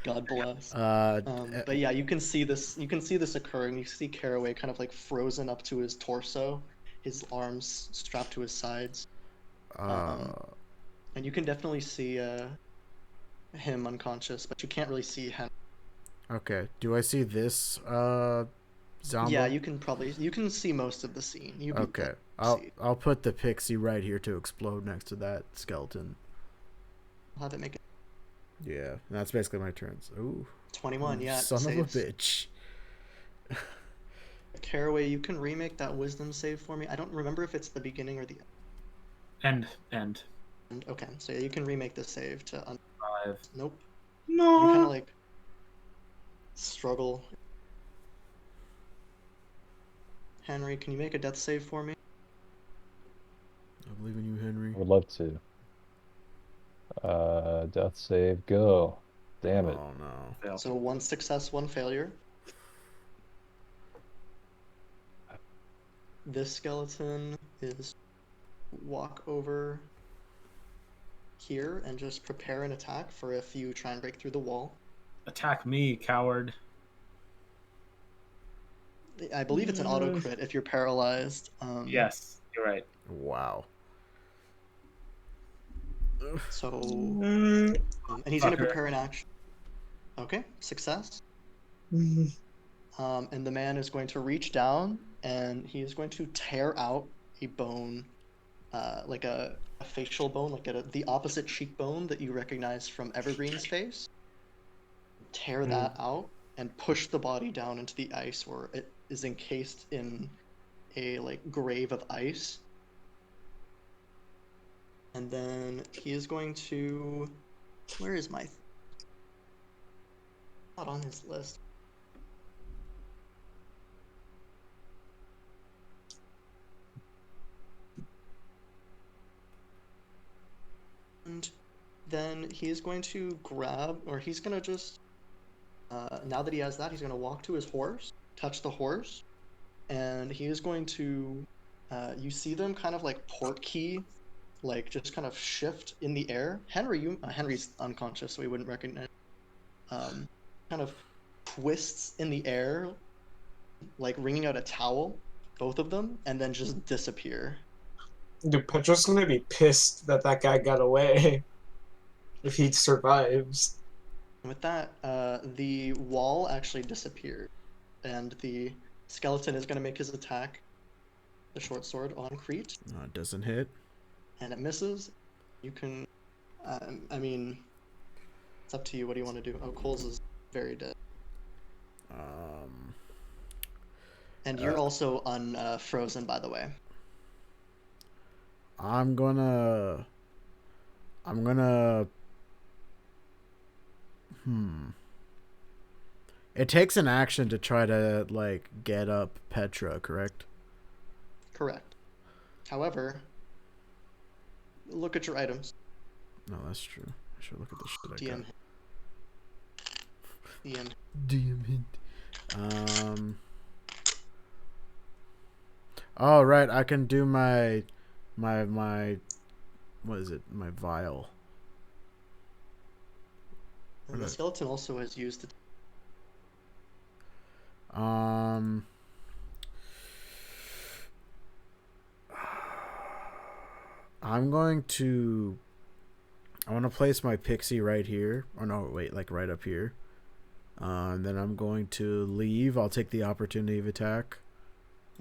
God bless. uh, But yeah, you can see this. You can see this occurring. You see Caraway kind of like frozen up to his torso, his arms strapped to his sides, and you can definitely see him unconscious, but you can't really see him. okay. Do I see this zombie? Yeah, you can see most of the scene. Okay. I'll put the pixie right here to explode next to that skeleton. I'll have it make it Yeah, that's basically my turns. Ooh. 21. Yeah, it Son of a saves. bitch. Caraway, you can remake that wisdom save for me. I don't remember if it's the beginning or the End. end. Okay, so yeah, you can remake the save to 5. Nope. No. You kind of like struggle. Henry, can you make a death save for me? I believe in you, Henry. I would love to. Death save, go. Damn it. Oh no. Fail. So 1 success, 1 failure. This skeleton is walk over here and just prepare an attack for if you try and break through the wall. Attack me, coward. I believe it's an auto crit if you're paralyzed. Yes, you're right. Wow. So, and he's going to Fucker. prepare an action. Okay, success. And the man is going to reach down and he is going to tear out a bone, like a facial bone, like the opposite cheekbone that you recognize from Evergreen's face. Tear that out and push the body down into the ice where it is encased in a like grave of ice. And then he is going to, where is my, not on his list. And then he is going to grab, or he's going to just, now that he has that, he's going to walk to his horse, touch the horse, and he is going to, you see them kind of like port key, like just kind of shift in the air. Henry's unconscious, so he wouldn't recognize. Kind of twists in the air, like wringing out a towel, both of them, and then just disappear. Dude, Petra's gonna be pissed that guy got away. If he survives. And with that, the wall actually disappeared, and the skeleton is going to make his attack, the short sword, on Crete, It doesn't hit. and it misses. You can, I mean, it's up to you. What do you want to do? Oh, Coles is very dead. And you're also unfrozen, by the way. I'm gonna It takes an action to try to like get up Petra, correct? Correct. However, look at your items. No, that's true. I should look at the shit I DM. got. DM. DM hint. Oh right, I can do my what is it? My vial. And the skeleton also has used it. Um, I'm going to. I want to place my pixie right here. Or no, wait, like right up here. And then I'm going to leave. I'll take the opportunity of attack.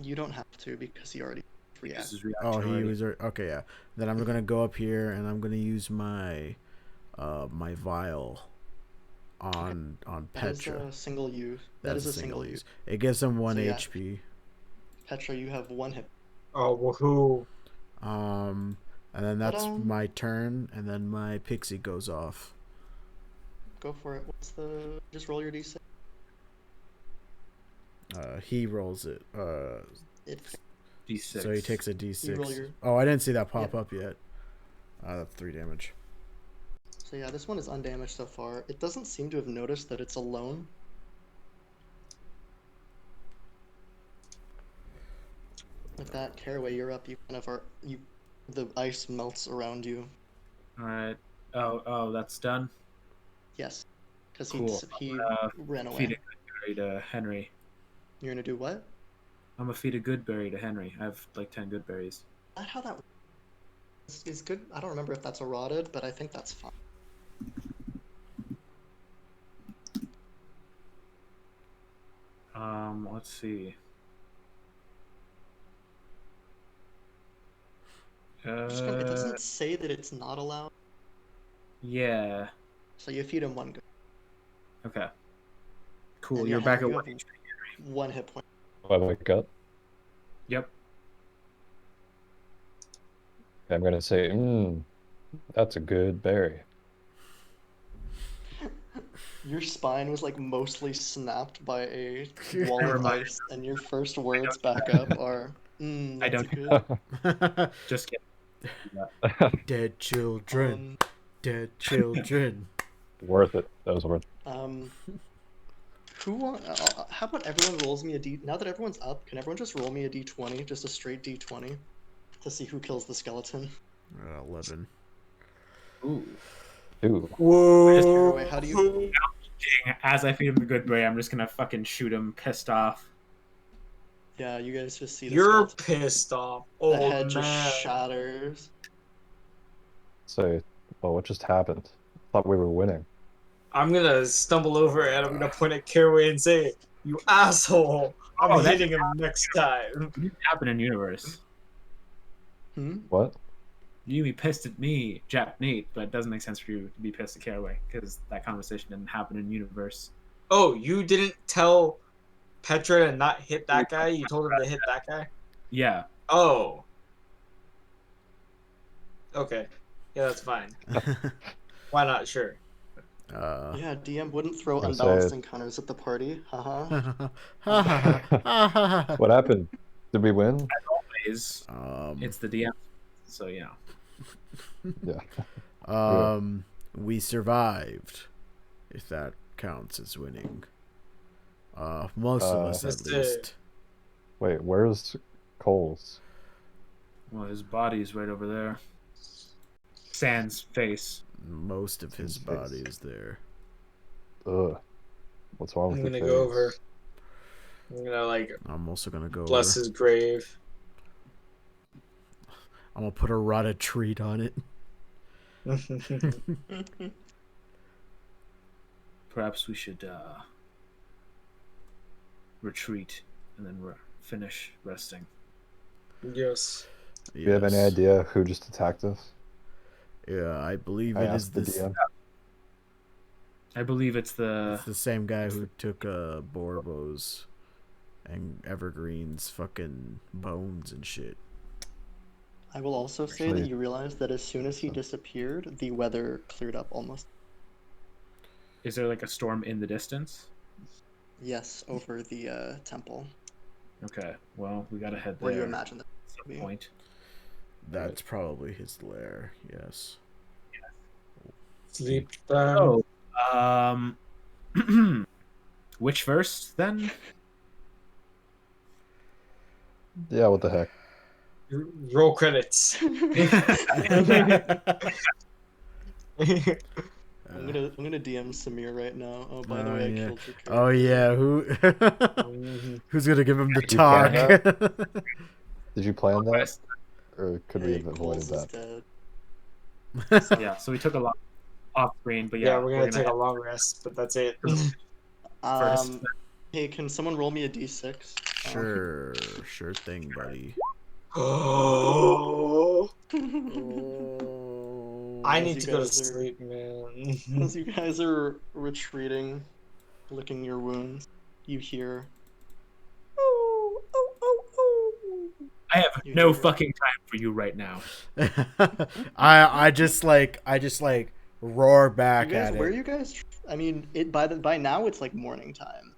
You don't have to because he already This reacted. is reaction Oh, he already. was okay. Yeah. Then I'm gonna go up here and I'm gonna use my my vial on That is Petra. a single use. That That's is a single use. It gives him 1 So, yeah. HP. Petra, you have 1 hit. Oh, woohoo. And then that's Ta-da. my turn, and then my pixie goes off. Go for it. What's the? Just roll your d6. He rolls it. It. D6. So he takes a You roll D6. your. Oh, I didn't see that pop Yeah. up yet. That's 3 damage. So yeah, this one is undamaged so far. It doesn't seem to have noticed that it's alone. With that, Caraway, you're up. You kind of are. You, the ice melts around you. All right. Oh, that's done. Yes, because Cool. he ran away. Feed a good berry to Henry. You're gonna do what? I'm gonna feed a good berry to Henry. I have like 10 good berries. Is that how that is good? I don't remember if that's a rotted, but I think that's fine. Let's see. It doesn't say that it's not allowed, Yeah. so you feed him 1 good. Okay. Cool. And You're yeah, back at Henry, you 1 have HP. 1 hit point. Do I wake up? Yep. I'm gonna say, that's a good berry. Your spine was like mostly snapped by a wall Never of mind. ice, and your first words back up are, I that's don't- good. Just kidding. Dead children. Dead children. Worth it. That was worth it. How about everyone rolls me a d? Now that everyone's up, can everyone just roll me a d20, just a straight d20, to see who kills the skeleton? 11. Ooh. Ooh. Caraway, how do you? As I feed him the good berry, I'm just gonna fucking shoot him, pissed off. Yeah, you guys just see the You're skeleton. pissed off. The Oh, head man. just shatters. So, well, what just happened? Thought we were winning. I'm gonna stumble over and I'm gonna point at Caraway and say, "You asshole! I'm Oh, that- hitting him next time." It happened in universe. What? You be pissed at me, Jap Nate, but it doesn't make sense for you to be pissed at Caraway because that conversation didn't happen in universe. Oh, you didn't tell Petra to not hit that guy? You told him to hit that guy? Yeah. Oh. Okay. Yeah, that's fine. Why not? Sure. Yeah, DM wouldn't throw I'm gonna unbalanced say- encounters at the party. Haha. What happened? Did we win? Is it's the DM, so you know. Yeah. We survived, if that counts as winning. Most of us, at Just, least. Wait, where's Coles? Well, his body's right over there. Sans face. Most of his His body face. is there. Ugh. What's wrong with I'm your gonna face? go over. I'm gonna, like, I'm also gonna go. bless his grave. I'm gonna put a rotted treat on it. Perhaps we should retreat and then finish resting. Yes. Do you have any idea who just attacked us? Yeah, I believe I it is asked the this. DM. I believe it's the It's the same guy who took Borbo's and Evergreen's fucking bones and shit. I will also say Actually- that you realize that as soon as he disappeared, the weather cleared up almost. Is there like a storm in the distance? Yes, over the temple. Okay, well we gotta head Where there you imagine that at to some be. point. That's probably his lair. Yes. Sleep. Oh, which verse then? Yeah, what the heck? Roll credits. I'm gonna DM Samir right now. Oh, by the way, I killed your character. Oh yeah, who? Who's gonna give him the Did you plan talk? Did you plan that, or could we Hey, have avoided Coles is that? dead. Yeah, so we took a lot off screen, but Yeah, yeah, we're gonna take a long rest, but that's it. first. Hey, can someone roll me a d6? Sure thing, buddy. Oh, I As need you to go to guys are- sleep, man. As you guys are retreating, licking your wounds, you hear. I have You no hear- fucking time for you right now. I just like roar You back guys, at where it. you guys? I mean, by now it's like morning time.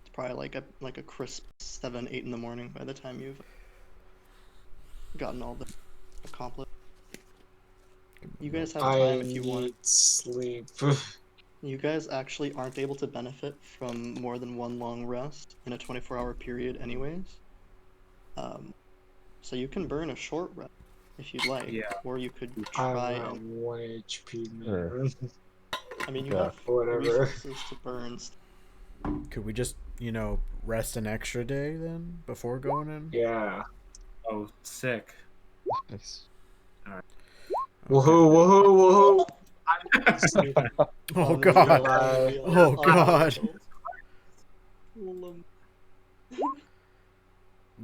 It's probably like a crisp 7, 8 in the morning by the time you've gotten all the accomplished. You guys have I time if you need want. sleep. You guys actually aren't able to benefit from more than one long rest in a 24-hour period, anyways. So you can burn a short rest if you'd like, Yeah. or you could I'm try at and. 1 HP, Sure. man. I mean, you Yeah. have Whatever. resources to burn. Could we just rest an extra day then before going in? Yeah. Oh, sick. Nice. Woohoo! Woohoo! Woohoo! I'm sleeping. Oh Honestly, god. July. Oh god. Well,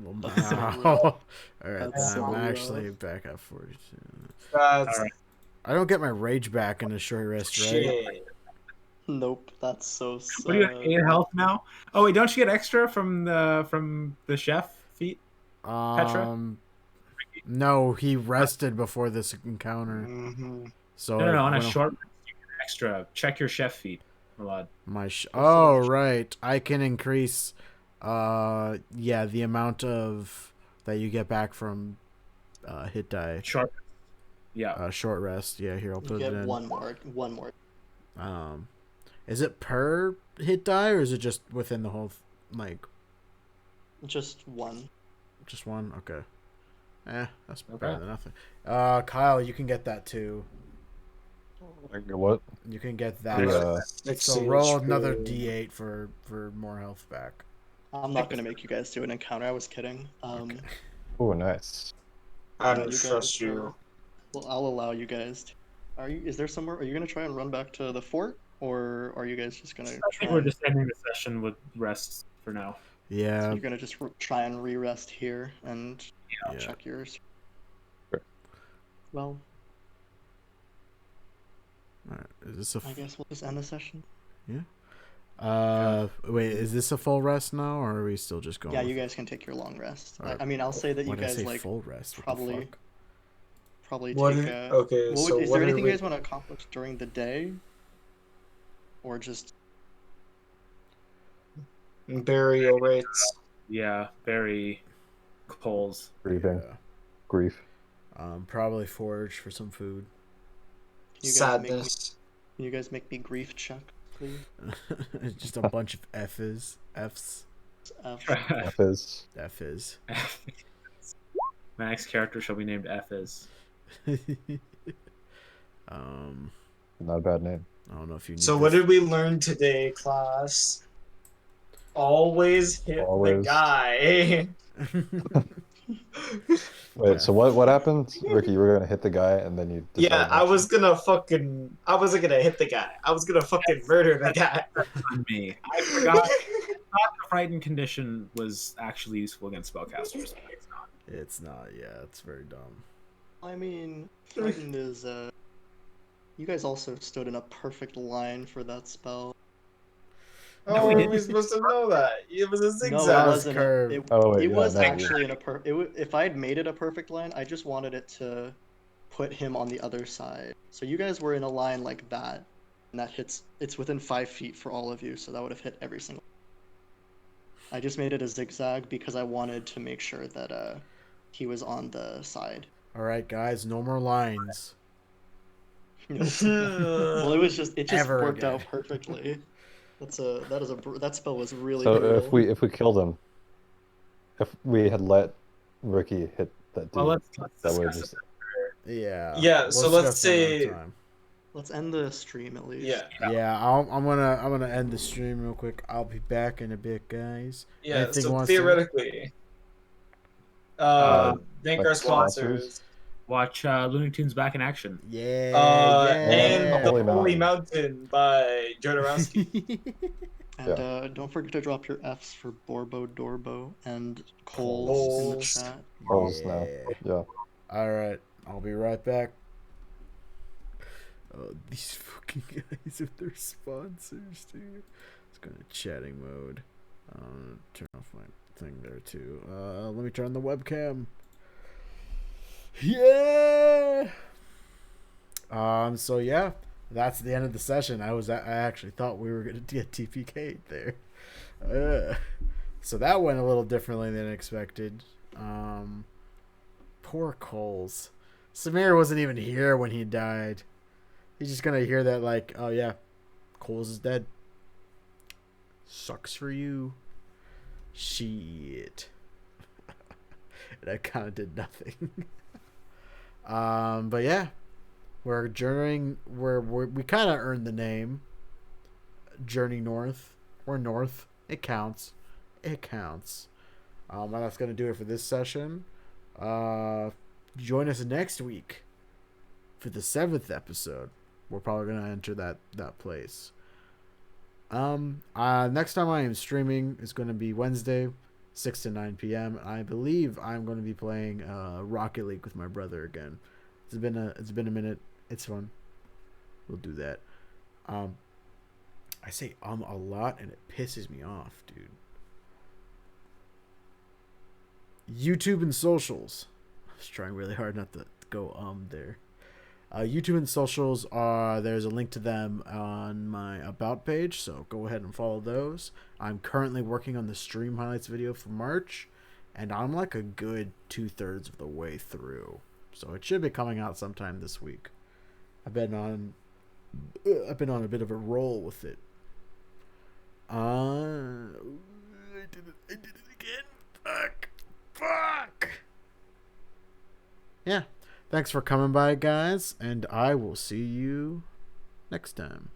Well, That's so now. rude. All right, That's then so I'm rough. actually back at 42. That's Alright. I don't get my rage back in a short rest, right? shit. Nope, that's so sad. What do you have? 8 health now? Oh wait, don't you get extra from the chef feat? Petra? No, he rested before this encounter. Mm-hmm. So No, on a when short rest, you get extra. Check your chef feat, Malad. oh right, I can increase the amount of that you get back from hit die. Short. Yeah. Short rest. Yeah, here I'll You put get it in. one more. Is it per hit die or is it just within the whole Just one. just one? Okay. That's Okay. better than nothing. Kyle, you can get that too. What? You can get that. Yeah. So roll another d8 for more health back. I'm not gonna make you guys do an encounter. I was kidding. Oh, nice. I you don't guys trust are- you. Well, I'll allow you guys. Is there somewhere? Are you gonna try and run back to the fort, or are you guys just gonna I try? think we're just ending the session with rest for now. Yeah. You're gonna just try and re-rest here and Yeah. check yours. Sure. Well, All right. Is this a I guess we'll just end the session. wait, is this a full rest now or are we still just going? Yeah, with you guys can take your long rest. Alright. I mean, I'll say that you Why did I guys say like full rest? What the probably fuck? What take. did- okay, so is what there did anything we- you guys want to accomplish during the day, or just? Burial rates. Yeah, very Coles. Grieving. Yeah. Grief. Probably forage for some food. You guys make me, Sadness. can you guys make me grief check, please? Just a bunch of F's. F's. F is. F is. My next character shall be named F is. Not a bad name. I don't know if you need So what this. did we learn today, class? Always hit the Always. guy. Wait, Yeah. so what happened? Ricky, you were gonna hit the guy and then you decided Yeah, not I to. wasn't gonna hit the guy. I was gonna fucking murder the guy. On me. I forgot. The frightened condition was actually useful against spellcasters. It's not. It's not. Yeah, it's very dumb. I mean, frightened is. You guys also stood in a perfect line for that spell. How we were didn't. we supposed to know that? It was a No, zigzag. it wasn't. curved. It, Oh, wait, it yeah, was no, actually in a if I had made it a perfect line, I just wanted it to put him on the other side. So you guys were in a line like that, and that hits. It's within 5 feet for all of you, so that would have hit every single. I just made it a zigzag because I wanted to make sure that he was on the side. All right, guys, no more lines. Well, it just Ever worked again. out perfectly. That spell was really So brutal. if we killed him, if we had let Ricky hit that dude, Well, let's that would discuss just Yeah. Yeah, so we'll let's discuss that another say- time. Let's end the stream at least. Yeah. Yeah, I'm gonna end the stream real quick. I'll be back in a bit, guys. Yeah. Anything you So wanna say? theoretically, thank like our sponsors? sponsors. Watch Looney Tunes back in action. Yeah, And yeah. The Holy Holy Mountain. Mountain by Jodorowsky. And Yeah. don't forget to drop your F's for Borbo, Dorbo, and Coles. Coles in the Coles. chat. Pearls now. Yeah. All right, I'll be right back. Oh, these fucking guys with their sponsors, dude. Let's go to chatting mode. Turn off my thing there too. Let me turn on the webcam. Yeah. So yeah, that's the end of the session. I actually thought we were gonna get TPK'd there. So that went a little differently than expected. Poor Coles. Samir wasn't even here when he died. He's just gonna hear that like, oh yeah, Coles is dead. Sucks for you. Shit. And I kind of did nothing. But yeah, we're journeying. We kind of earned the name. Journey North. We're north. It counts. It counts. And that's gonna do it for this session. Join us next week for the 7th episode. We're probably gonna enter that place. Next time I am streaming is gonna be Wednesday, 6 to 9 p.m. I believe I'm gonna be playing Rocket League with my brother again. It's been a minute. It's fun. We'll do that. I say a lot and it pisses me off, dude. YouTube and socials. I was trying really hard not to go there. YouTube and socials there's a link to them on my about page, so go ahead and follow those. I'm currently working on the stream highlights video for March, and I'm like a good 2/3 of the way through, so it should be coming out sometime this week. I've been on a bit of a roll with it. I did it again. Fuck. Yeah. Thanks for coming by, guys, and I will see you next time.